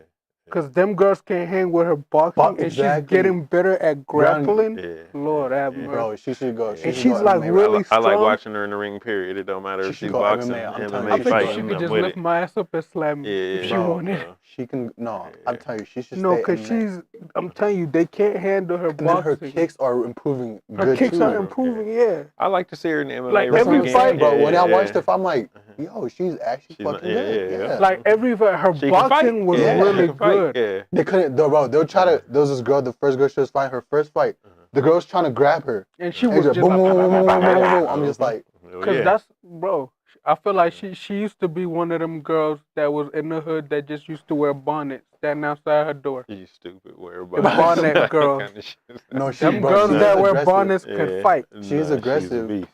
Speaker 1: Cause them girls can't hang with her boxing, and
Speaker 4: Exactly.
Speaker 1: she's getting better at grappling.
Speaker 2: Yeah.
Speaker 1: Lord have mercy.
Speaker 4: Bro, she should go. She
Speaker 1: And
Speaker 4: should
Speaker 1: she's
Speaker 4: go
Speaker 1: like
Speaker 4: MMA.
Speaker 1: really
Speaker 2: I like
Speaker 1: strong.
Speaker 2: watching her in the ring. Period. It don't matter
Speaker 4: She
Speaker 2: if
Speaker 4: should
Speaker 2: she's
Speaker 4: go
Speaker 2: boxing,
Speaker 4: MMA. I'm telling you,
Speaker 2: MMA
Speaker 1: I
Speaker 4: she
Speaker 1: think
Speaker 4: should
Speaker 1: she
Speaker 2: fighting.
Speaker 1: could
Speaker 2: I'm
Speaker 1: just
Speaker 2: with
Speaker 1: lift
Speaker 2: it.
Speaker 1: my ass up and slap me if she
Speaker 4: Bro,
Speaker 1: wanted.
Speaker 4: she can. No, I'm telling you, she should
Speaker 1: No,
Speaker 4: stay
Speaker 1: cause
Speaker 4: MMA.
Speaker 1: I'm telling you, they can't handle her
Speaker 4: And then her
Speaker 1: boxing.
Speaker 4: kicks are improving
Speaker 1: Her
Speaker 4: good
Speaker 1: kicks
Speaker 4: too.
Speaker 1: are improving, yeah.
Speaker 2: I like to see her in the MMA.
Speaker 1: Like,
Speaker 2: once
Speaker 1: every
Speaker 2: again.
Speaker 1: fight-
Speaker 4: Bro, when I watched
Speaker 2: yeah.
Speaker 4: her, I'm like, yo, she's actually
Speaker 2: She's
Speaker 4: fucking
Speaker 2: not-
Speaker 4: good. Yeah.
Speaker 1: Like every fight, her
Speaker 2: She can fight.
Speaker 1: boxing was
Speaker 2: Yeah,
Speaker 1: really
Speaker 2: she can fight.
Speaker 1: good.
Speaker 2: Yeah.
Speaker 4: They couldn't, bro. They'll try to. There was this girl, the first girl she was fighting, her first fight. The girl's trying to grab her.
Speaker 1: And she
Speaker 4: And
Speaker 1: was
Speaker 4: just
Speaker 1: just
Speaker 4: boom,
Speaker 1: like,
Speaker 4: boom, boom, boom, boom, boom, boom. I'm just like,
Speaker 2: Oh,
Speaker 1: cause
Speaker 2: yeah.
Speaker 1: that's, bro. I feel like she used to be one of them girls that was in the hood that just used to wear bonnets, standing outside her door.
Speaker 2: You stupid. Where
Speaker 1: The bonnet girl.
Speaker 4: no, she,
Speaker 1: Them
Speaker 4: bro,
Speaker 1: girls
Speaker 4: she's
Speaker 1: that wear
Speaker 4: aggressive.
Speaker 1: bonnets can fight.
Speaker 4: She's aggressive.
Speaker 2: She's a beast.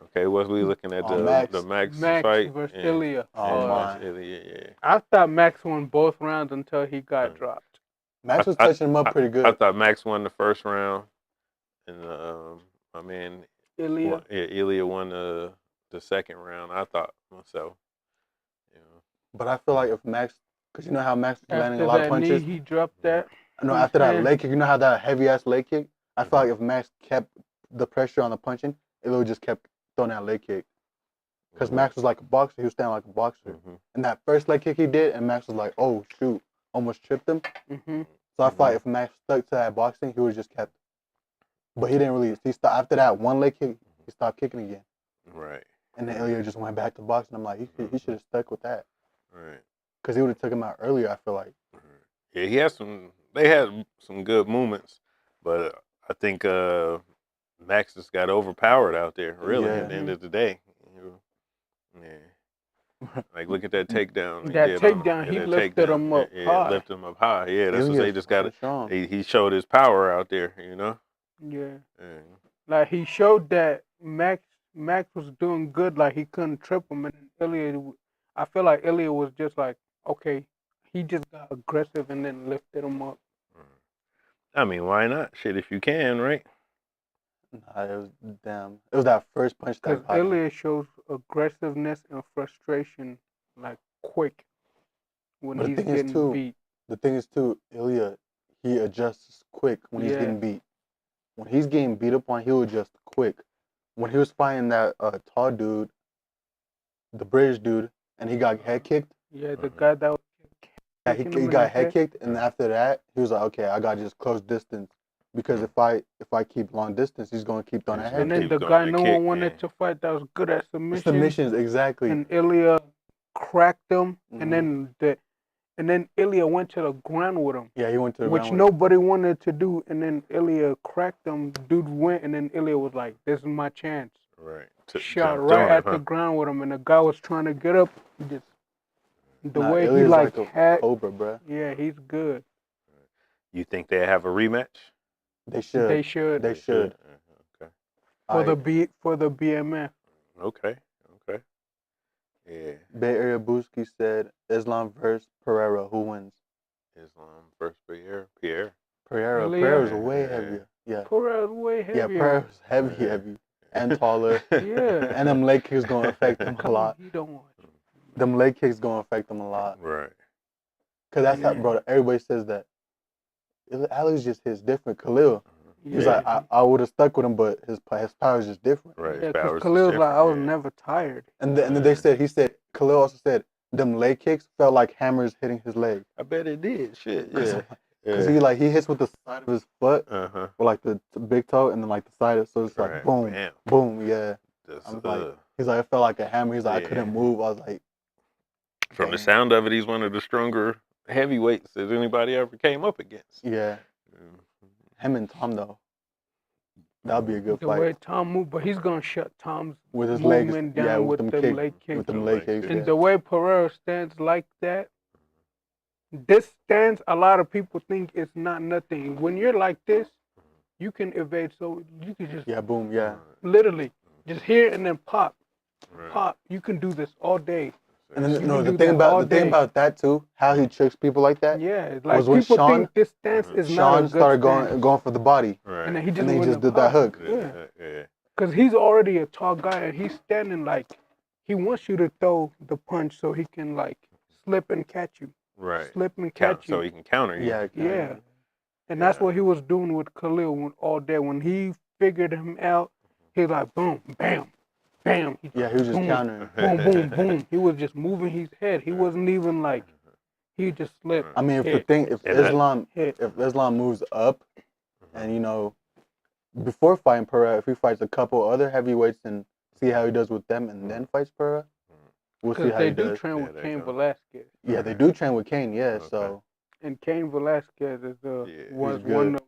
Speaker 2: Okay, was we looking at
Speaker 4: Max.
Speaker 2: the Max
Speaker 1: Max
Speaker 2: fight?
Speaker 1: versus
Speaker 2: Yeah.
Speaker 1: Ilya.
Speaker 4: Oh,
Speaker 2: Max,
Speaker 4: my.
Speaker 2: Ilya, yeah.
Speaker 1: I thought Max won both rounds until he got dropped.
Speaker 4: Max was touching him up pretty good.
Speaker 2: I thought Max won the first round, and my man
Speaker 1: Ilya.
Speaker 2: Ilya won the second round. I thought myself, you know.
Speaker 4: But I feel like if Max, because you know how Max was landing
Speaker 1: After
Speaker 4: a lot of
Speaker 1: that
Speaker 4: punches.
Speaker 1: knee, he dropped that.
Speaker 4: No, after that
Speaker 1: Yeah.
Speaker 4: leg kick, you know how that heavy ass leg kick? I feel like if Max kept the pressure on the punching, it would just kept throwing that leg kick. Because Max was like a boxer, he was standing like a boxer. And that first leg kick he did, and Max was like, oh shoot, almost tripped him.
Speaker 1: Mm-hmm.
Speaker 4: So I feel like if Max stuck to that boxing, he would just kept. But he didn't really. After that one leg kick, he stopped kicking again.
Speaker 2: Right.
Speaker 4: And then Ilya just went back to boxing. I'm like, he should have stuck with that.
Speaker 2: Right.
Speaker 4: Because he would have took him out earlier, I feel like.
Speaker 2: Yeah, he had some. They had some good moments, but I think Max just got overpowered out there. Really,
Speaker 4: Yeah.
Speaker 2: at the end of the day, you know. Yeah. Like look at that takedown.
Speaker 1: That
Speaker 2: did on him.
Speaker 1: takedown,
Speaker 2: Yeah,
Speaker 1: he
Speaker 2: that
Speaker 1: lifted him up
Speaker 2: Yeah,
Speaker 1: high.
Speaker 2: lifted him up high. Yeah, that's what
Speaker 4: Ilya's
Speaker 2: they just got.
Speaker 4: strong.
Speaker 2: He showed his power out there. You know.
Speaker 1: Yeah.
Speaker 2: Yeah.
Speaker 1: Like he showed that Max was doing good. Like he couldn't trip him, and Ilya. I feel like Ilya was just like, okay, he just got aggressive and then lifted him up.
Speaker 2: I mean, why not? Shit, if you can, right?
Speaker 4: Nah, it was damn. It was that first punch
Speaker 1: Because
Speaker 4: that popped him.
Speaker 1: Ilya shows aggressiveness and frustration like quick when
Speaker 4: But the
Speaker 1: he's
Speaker 4: thing is,
Speaker 1: getting
Speaker 4: too,
Speaker 1: beat.
Speaker 4: The thing is, too, Ilya, he adjusts quick when he's
Speaker 1: Yeah.
Speaker 4: getting beat. When he's getting beat up on, he'll adjust quick. When he was fighting that tall dude, the British dude, and he got head kicked,
Speaker 1: Yeah, the guy that was
Speaker 4: yeah,
Speaker 1: kicking
Speaker 4: he
Speaker 1: him in
Speaker 4: got
Speaker 1: the
Speaker 4: head
Speaker 1: head.
Speaker 4: kicked, and after that, he was like, okay, I got to just close distance. Because if I keep long distance, he's going to keep throwing that head
Speaker 1: And then
Speaker 2: Keep
Speaker 1: the
Speaker 2: throwing
Speaker 1: guy
Speaker 2: the
Speaker 1: no
Speaker 2: kick,
Speaker 1: one wanted
Speaker 2: yeah.
Speaker 1: to fight that was good at submission.
Speaker 4: Submissions, exactly.
Speaker 1: And Ilya cracked him,
Speaker 4: Mhm.
Speaker 1: and then Ilya went to the ground with him,
Speaker 4: Yeah, he went to the
Speaker 1: which
Speaker 4: ground with
Speaker 1: nobody wanted to do. And then Ilya cracked him. Dude went, and then Ilya was like, "This is my chance."
Speaker 2: Right.
Speaker 1: Shot
Speaker 2: jumped
Speaker 1: right
Speaker 2: on
Speaker 1: at
Speaker 2: him,
Speaker 1: the ground with him, and the guy was trying to get up. He just the
Speaker 4: Nah,
Speaker 1: way he
Speaker 4: Ilya's
Speaker 1: like
Speaker 4: a
Speaker 1: had,
Speaker 4: cobra, bruh.
Speaker 1: yeah, he's good.
Speaker 2: You think they have a rematch?
Speaker 4: They should.
Speaker 1: They should
Speaker 4: They should.
Speaker 2: Okay.
Speaker 1: for the BMF.
Speaker 2: Okay. Okay. Yeah.
Speaker 4: Bay Area Booski said Islam versus Pereira. Who wins?
Speaker 2: Islam versus Pierre. Pierre.
Speaker 4: Pereira.
Speaker 1: Ilya?
Speaker 4: Pereira's way
Speaker 2: Yeah.
Speaker 4: heavier. Yeah.
Speaker 1: Pereira's way heavier.
Speaker 4: Yeah, Pereira's heavy, and taller.
Speaker 1: Yeah.
Speaker 4: And them leg kicks gonna affect him a
Speaker 1: Come on,
Speaker 4: lot.
Speaker 1: he don't want.
Speaker 4: Them leg kicks gonna affect him a lot.
Speaker 2: Right.
Speaker 4: Cause that's how, bro. Everybody says that. Ali's just his different. Khalil. He's
Speaker 1: Yeah.
Speaker 4: like, I would have stuck with him, but his power is just different.
Speaker 2: Right.
Speaker 1: Yeah,
Speaker 2: His
Speaker 1: because
Speaker 2: powers is
Speaker 1: Khalil's like, I was
Speaker 2: different, yeah.
Speaker 1: never tired.
Speaker 4: And then they said Khalil also said them leg kicks felt like hammers hitting his leg.
Speaker 2: I bet it did. Shit.
Speaker 4: Cause,
Speaker 2: Yeah.
Speaker 4: Cause he hits with the side of his foot,
Speaker 2: Uh-huh.
Speaker 4: or like the big toe, and then like the side. So it's like
Speaker 2: Right.
Speaker 4: boom,
Speaker 2: Bam.
Speaker 4: boom, yeah.
Speaker 2: That's,
Speaker 4: I was like, he's like, it felt like a hammer. He's like,
Speaker 2: Yeah.
Speaker 4: I couldn't move. I was like,
Speaker 2: from the
Speaker 4: damn.
Speaker 2: sound of it, he's one of the stronger heavyweights that anybody ever came up against.
Speaker 4: yeah. Him and Tom though, that'd be a good
Speaker 1: The
Speaker 4: fight
Speaker 1: way Tom moved, but he's gonna shut Tom's
Speaker 4: with his legs.
Speaker 1: movement
Speaker 4: Yeah,
Speaker 1: down
Speaker 4: with
Speaker 1: with
Speaker 4: them
Speaker 1: them
Speaker 4: kicks.
Speaker 1: leg kicks.
Speaker 4: With them
Speaker 2: Them
Speaker 4: leg
Speaker 2: leg
Speaker 4: kicks.
Speaker 2: kicks.
Speaker 1: And the way Pereira stands like that, this stance, a lot of people think it's not nothing. When you're like this, you can evade. So you can just
Speaker 4: Yeah, boom, yeah.
Speaker 1: literally just here and then pop,
Speaker 2: Right.
Speaker 1: pop. You can do this all day.
Speaker 4: And then
Speaker 1: You
Speaker 4: no,
Speaker 1: can
Speaker 4: the
Speaker 1: do
Speaker 4: thing
Speaker 1: that all
Speaker 4: about
Speaker 1: day.
Speaker 4: that too, how he tricks people like that.
Speaker 1: Yeah, it's like
Speaker 4: Was when
Speaker 1: people
Speaker 4: Sean-
Speaker 1: think this stance is not a
Speaker 4: Sean
Speaker 1: good
Speaker 4: started
Speaker 1: stance.
Speaker 4: going for the body,
Speaker 2: Right.
Speaker 1: And then he just,
Speaker 4: and then he
Speaker 1: went
Speaker 4: just
Speaker 1: and
Speaker 4: did that
Speaker 1: popped.
Speaker 4: hook.
Speaker 1: Yeah.
Speaker 2: Yeah.
Speaker 1: Because he's already a tall guy and he's standing like he wants you to throw the punch so he can like slip and catch you.
Speaker 2: Right.
Speaker 1: slip and catch you.
Speaker 2: So he can counter you.
Speaker 4: Yeah,
Speaker 1: Yeah. And that's what he was doing with Khalil all day. When he figured him out, he was like, boom, bam, bam. He
Speaker 4: yeah, he was just
Speaker 1: boom,
Speaker 4: countering.
Speaker 1: boom, boom, boom. He was just moving his head. He wasn't even like, he just slipped.
Speaker 4: I mean, if
Speaker 1: hit,
Speaker 4: if Islam moves up, and you know, before fighting Pereira, if he fights a couple other heavyweights and see how he does with them, and then fights Pereira, we'll see
Speaker 1: because
Speaker 4: how
Speaker 1: they
Speaker 4: he
Speaker 1: do
Speaker 4: does.
Speaker 1: train with Cain Velasquez.
Speaker 4: Yeah, they do train with Kane. Yeah, so
Speaker 1: And Cain Velasquez is was
Speaker 4: He's
Speaker 1: one
Speaker 4: good.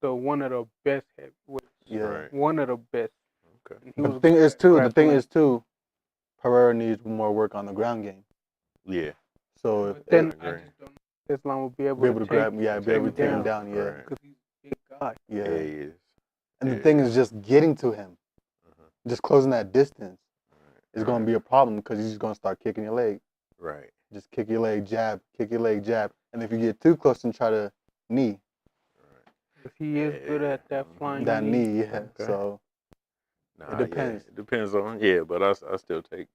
Speaker 1: of one of the best heavyweights.
Speaker 4: yeah.
Speaker 2: Right.
Speaker 1: One of the best.
Speaker 2: Okay.
Speaker 1: And he
Speaker 4: But
Speaker 1: was
Speaker 4: the thing
Speaker 1: grappling.
Speaker 4: is too, Pereira needs more work on the ground game.
Speaker 2: Yeah.
Speaker 4: So
Speaker 1: But then
Speaker 2: I agree.
Speaker 1: I just don't know if Islam will be able,
Speaker 4: be able to grab,
Speaker 1: take,
Speaker 4: yeah, be able to take him down, yeah,
Speaker 2: Right.
Speaker 1: because he's a big guy.
Speaker 4: yeah.
Speaker 2: Yeah, he is.
Speaker 4: And the
Speaker 2: Yeah.
Speaker 4: thing is, just getting to him, just closing that distance, is going to be a problem because he's going to start kicking your leg.
Speaker 2: Right.
Speaker 4: Just kick your leg, jab, and if you get too close and try to knee,
Speaker 1: Because he is good at that flying
Speaker 4: that
Speaker 1: knee.
Speaker 4: knee, yeah.
Speaker 2: Okay.
Speaker 4: So
Speaker 2: Nah,
Speaker 4: it depends.
Speaker 2: Yeah, it depends on but I still take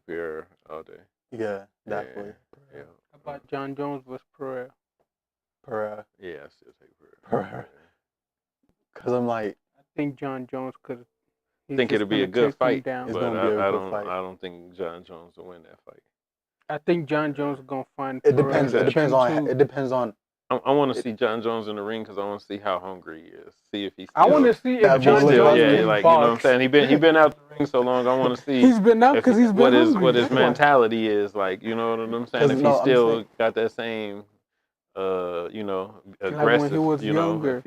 Speaker 2: Pierre all day.
Speaker 4: yeah, definitely.
Speaker 2: Yeah.
Speaker 1: How about John Jones versus Pereira?
Speaker 4: Pereira,
Speaker 2: Yeah, I still take
Speaker 4: Pereira. Because I'm like,
Speaker 1: I think John Jones could.
Speaker 2: I think it'll be a good fight,
Speaker 1: Down.
Speaker 4: It's
Speaker 2: but
Speaker 4: gonna be a good fight.
Speaker 2: I don't think John Jones will win that fight.
Speaker 1: I think John Jones is gonna find.
Speaker 4: it depends.
Speaker 1: Pereira
Speaker 4: It depends on.
Speaker 2: I want to see John Jones in the ring because I want to see how hungry he is. See if he's.
Speaker 1: I want to see
Speaker 4: that
Speaker 1: if John
Speaker 4: bullet
Speaker 1: Jones
Speaker 4: buster.
Speaker 1: can
Speaker 2: like
Speaker 1: box.
Speaker 2: you know what I'm saying. He been out the ring so long. I want to see.
Speaker 1: He's been out because he's been hungry.
Speaker 2: what his mentality is like. You know what I'm saying? If
Speaker 4: no,
Speaker 2: he still
Speaker 4: saying-
Speaker 2: got that same, you know,
Speaker 1: Like
Speaker 2: aggressive.
Speaker 1: when he was
Speaker 2: you know,
Speaker 1: younger.
Speaker 2: if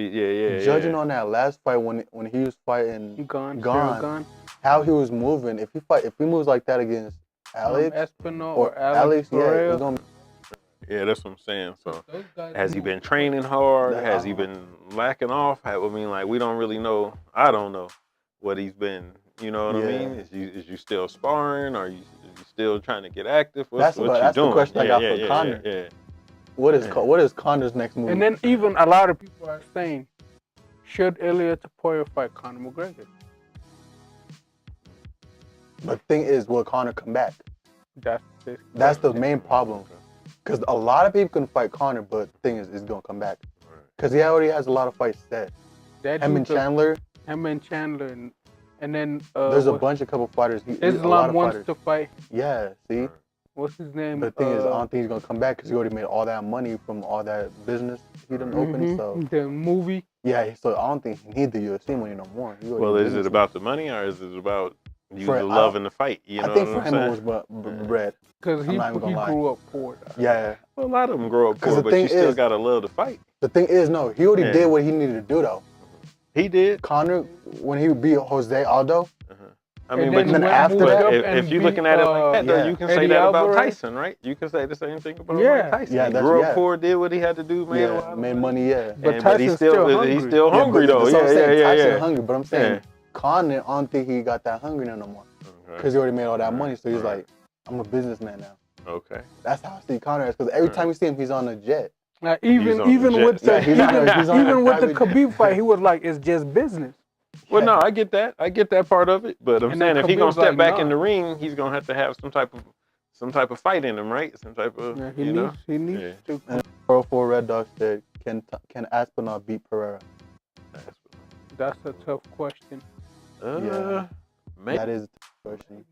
Speaker 2: he-
Speaker 4: Judging on that last fight when he was fighting
Speaker 1: Gone.
Speaker 4: how he was moving. If he moves like that against Alex
Speaker 1: Espinal
Speaker 4: or
Speaker 1: Alex
Speaker 4: yeah,
Speaker 1: Pereira.
Speaker 4: it's gonna.
Speaker 2: Yeah, that's what I'm saying. So,
Speaker 1: Those guys
Speaker 2: has he
Speaker 1: move.
Speaker 2: been training hard?
Speaker 4: That-
Speaker 2: Has he been lacking off? I mean, like, we don't really know. I don't know what he's been. You know what I
Speaker 4: Yeah.
Speaker 2: mean? Is you still sparring? Are you still trying to get active?
Speaker 4: That's
Speaker 2: what
Speaker 4: the
Speaker 2: you doing?
Speaker 4: question I got for Conor.
Speaker 2: Yeah.
Speaker 4: What is Conor's next move?
Speaker 1: And then even a lot of people are saying, should Ilia Topuria fight Conor McGregor?
Speaker 4: But the thing is, will Conor come back?
Speaker 1: That's
Speaker 4: the main problem. Because a lot of people can fight Conor, but the thing is, it's gonna come back. Because he already has a lot of fights set. Him and Chandler.
Speaker 1: And then
Speaker 4: There's a couple fighters.
Speaker 1: Islam wants to fight.
Speaker 4: Yeah, see.
Speaker 1: What's his name?
Speaker 4: The thing is, I don't think he's gonna come back because he already made all that money from all that business he done opened. So
Speaker 1: the movie.
Speaker 4: yeah, so I don't think he need the UFC money no more.
Speaker 2: Well, is it about the money or is it about you loving the fight? You know
Speaker 4: I think
Speaker 2: what
Speaker 4: for
Speaker 2: I'm
Speaker 4: him
Speaker 2: saying?
Speaker 4: it was bread.
Speaker 1: Because he grew up poor.
Speaker 4: Yeah.
Speaker 2: Well, a lot of them grow up
Speaker 4: 'Cause
Speaker 2: poor,
Speaker 4: the
Speaker 2: but
Speaker 4: thing
Speaker 2: you still
Speaker 4: is-
Speaker 2: gotta love the fight.
Speaker 4: The thing is, no, he already did what he needed to do though.
Speaker 2: He did.
Speaker 4: Conor, when he beat Jose Aldo.
Speaker 2: I mean,
Speaker 1: And
Speaker 2: but
Speaker 1: then
Speaker 4: after that,
Speaker 2: if you're looking at it like that, though, you can say
Speaker 1: Eddie
Speaker 2: that about
Speaker 1: Alvarez.
Speaker 2: Tyson, right? You can say the same thing about
Speaker 1: Yeah.
Speaker 2: Mike Tyson.
Speaker 4: Yeah,
Speaker 2: He
Speaker 4: that's-
Speaker 2: grew up
Speaker 4: yeah.
Speaker 2: poor, did what he had to do, made a lot of
Speaker 4: made money, yeah.
Speaker 1: But
Speaker 2: he's
Speaker 1: Tyson's still hungry.
Speaker 2: He's still hungry
Speaker 4: but
Speaker 2: though.
Speaker 4: that's what I'm saying, Tyson
Speaker 2: Yeah.
Speaker 4: hungry, but I'm saying
Speaker 2: Yeah.
Speaker 4: Conor, I don't think he got that hungry no more. Because he already made all that money, so he's like, I'm a businessman now.
Speaker 2: Okay.
Speaker 4: That's how I see Conor as, because every time you see him, he's on a jet.
Speaker 1: Like
Speaker 2: He's
Speaker 1: even
Speaker 2: on the
Speaker 1: with
Speaker 2: jet.
Speaker 1: the
Speaker 4: Yeah, he's on
Speaker 1: even
Speaker 4: a
Speaker 1: with the
Speaker 4: private-
Speaker 1: Khabib fight, he was like, it's just business.
Speaker 2: Well, no, I get that. I get that part of it. But I'm
Speaker 1: And
Speaker 2: saying
Speaker 1: then
Speaker 2: if he's gonna
Speaker 1: Khabib's
Speaker 2: step
Speaker 1: like,
Speaker 2: back
Speaker 1: nah.
Speaker 2: in the ring, he's gonna have to have some type of fight in him, right? Some type of
Speaker 1: Yeah, he needs to.
Speaker 4: Pro 4 Red Dog said, can Aspinall beat Pereira?
Speaker 1: That's a tough question.
Speaker 4: Yeah.
Speaker 2: Maybe.
Speaker 4: That is a tough question.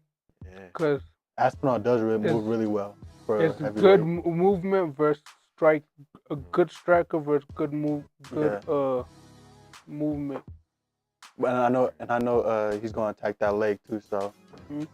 Speaker 2: Yeah.
Speaker 1: Because
Speaker 4: Aspinall does move really well for
Speaker 1: it's
Speaker 4: heavyweight.
Speaker 1: good movement versus strike. A good striker versus good movement.
Speaker 4: And I know he's gonna attack that leg too. So,
Speaker 1: Mhm.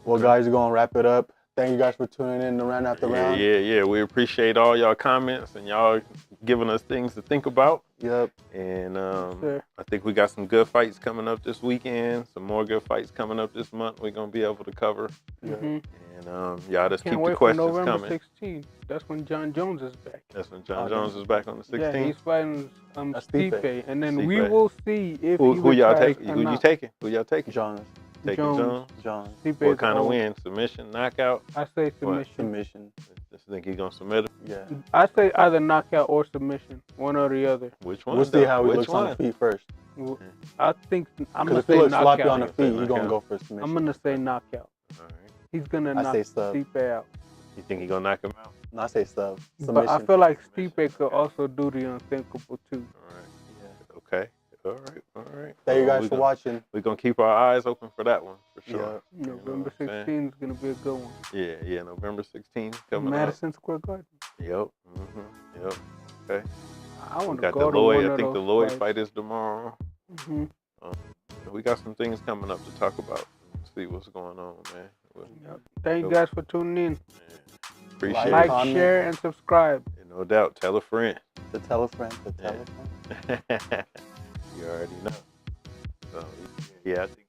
Speaker 4: well, guys, we're gonna wrap it up. Thank you guys for tuning in to Round After Round.
Speaker 2: Yeah. We appreciate all y'all comments and y'all giving us things to think about.
Speaker 4: Yep.
Speaker 2: And
Speaker 1: Sure.
Speaker 2: I think we got some good fights coming up this weekend. Some more good fights coming up this month. We're gonna be able to cover.
Speaker 1: Mhm.
Speaker 2: And y'all just
Speaker 1: Can't
Speaker 2: keep the
Speaker 1: wait for
Speaker 2: questions
Speaker 1: November
Speaker 2: coming.
Speaker 1: 16th. That's when John Jones is back.
Speaker 2: That's when John Jones is back on the 16th.
Speaker 1: Yeah, he's fighting
Speaker 4: Stipe.
Speaker 1: Stipe, and then
Speaker 2: Stipe.
Speaker 1: we will see if
Speaker 2: Who
Speaker 1: he
Speaker 2: y'all
Speaker 1: retires
Speaker 2: taking?
Speaker 1: or
Speaker 2: Who you
Speaker 1: not.
Speaker 2: taking? Who y'all taking?
Speaker 4: Jones.
Speaker 2: Taking
Speaker 1: Jones.
Speaker 2: Jones.
Speaker 1: Stipe
Speaker 2: What
Speaker 1: is
Speaker 2: kind of
Speaker 1: old.
Speaker 2: win? Submission, knockout?
Speaker 1: I say submission.
Speaker 4: Submission.
Speaker 2: Just think he's gonna submit him.
Speaker 4: Yeah.
Speaker 1: I say either knockout or submission, one or the other.
Speaker 2: Which one?
Speaker 4: We'll see how he
Speaker 2: Which
Speaker 4: looks
Speaker 2: one?
Speaker 4: on the feet first.
Speaker 1: I think I'm
Speaker 4: Because
Speaker 1: gonna
Speaker 4: if he
Speaker 1: say
Speaker 4: looks sloppy
Speaker 1: knockout.
Speaker 4: on the feet, he's gonna
Speaker 2: knockout.
Speaker 4: go for a submission.
Speaker 1: I'm gonna say knockout.
Speaker 2: All right.
Speaker 1: He's gonna
Speaker 4: I
Speaker 1: knock
Speaker 4: say sub.
Speaker 1: Stipe out.
Speaker 2: You think he's gonna knock him out?
Speaker 4: No, I say sub.
Speaker 1: But
Speaker 4: Submission.
Speaker 1: I feel like Stipe could also do the unthinkable too.
Speaker 2: All right.
Speaker 4: Yeah.
Speaker 2: Okay. All right. All right.
Speaker 4: Thank you
Speaker 2: Well,
Speaker 4: guys for watching.
Speaker 2: We're gonna keep our eyes open for that one for sure.
Speaker 4: Yeah.
Speaker 1: November
Speaker 2: what I'm
Speaker 1: 16th is gonna be a good one.
Speaker 2: Yeah. November 16th coming
Speaker 1: Madison Square Garden.
Speaker 2: up. Yep. Mm-hmm. Yep. Okay.
Speaker 1: I
Speaker 2: We
Speaker 1: want to
Speaker 2: got
Speaker 1: go
Speaker 2: the
Speaker 1: to
Speaker 2: Lloyd.
Speaker 1: one
Speaker 2: I
Speaker 1: of
Speaker 2: think the
Speaker 1: those
Speaker 2: Lloyd
Speaker 1: fights.
Speaker 2: fight is tomorrow.
Speaker 1: Mm-hmm.
Speaker 2: We got some things coming up to talk about. See what's going on, man.
Speaker 1: Yep. Thank you guys for tuning in.
Speaker 2: Appreciate
Speaker 1: Like,
Speaker 2: it.
Speaker 4: comment.
Speaker 1: share, and subscribe.
Speaker 2: And no doubt, tell a friend.
Speaker 4: To tell a friend. To tell a friend.
Speaker 2: You already know. So, yeah, I think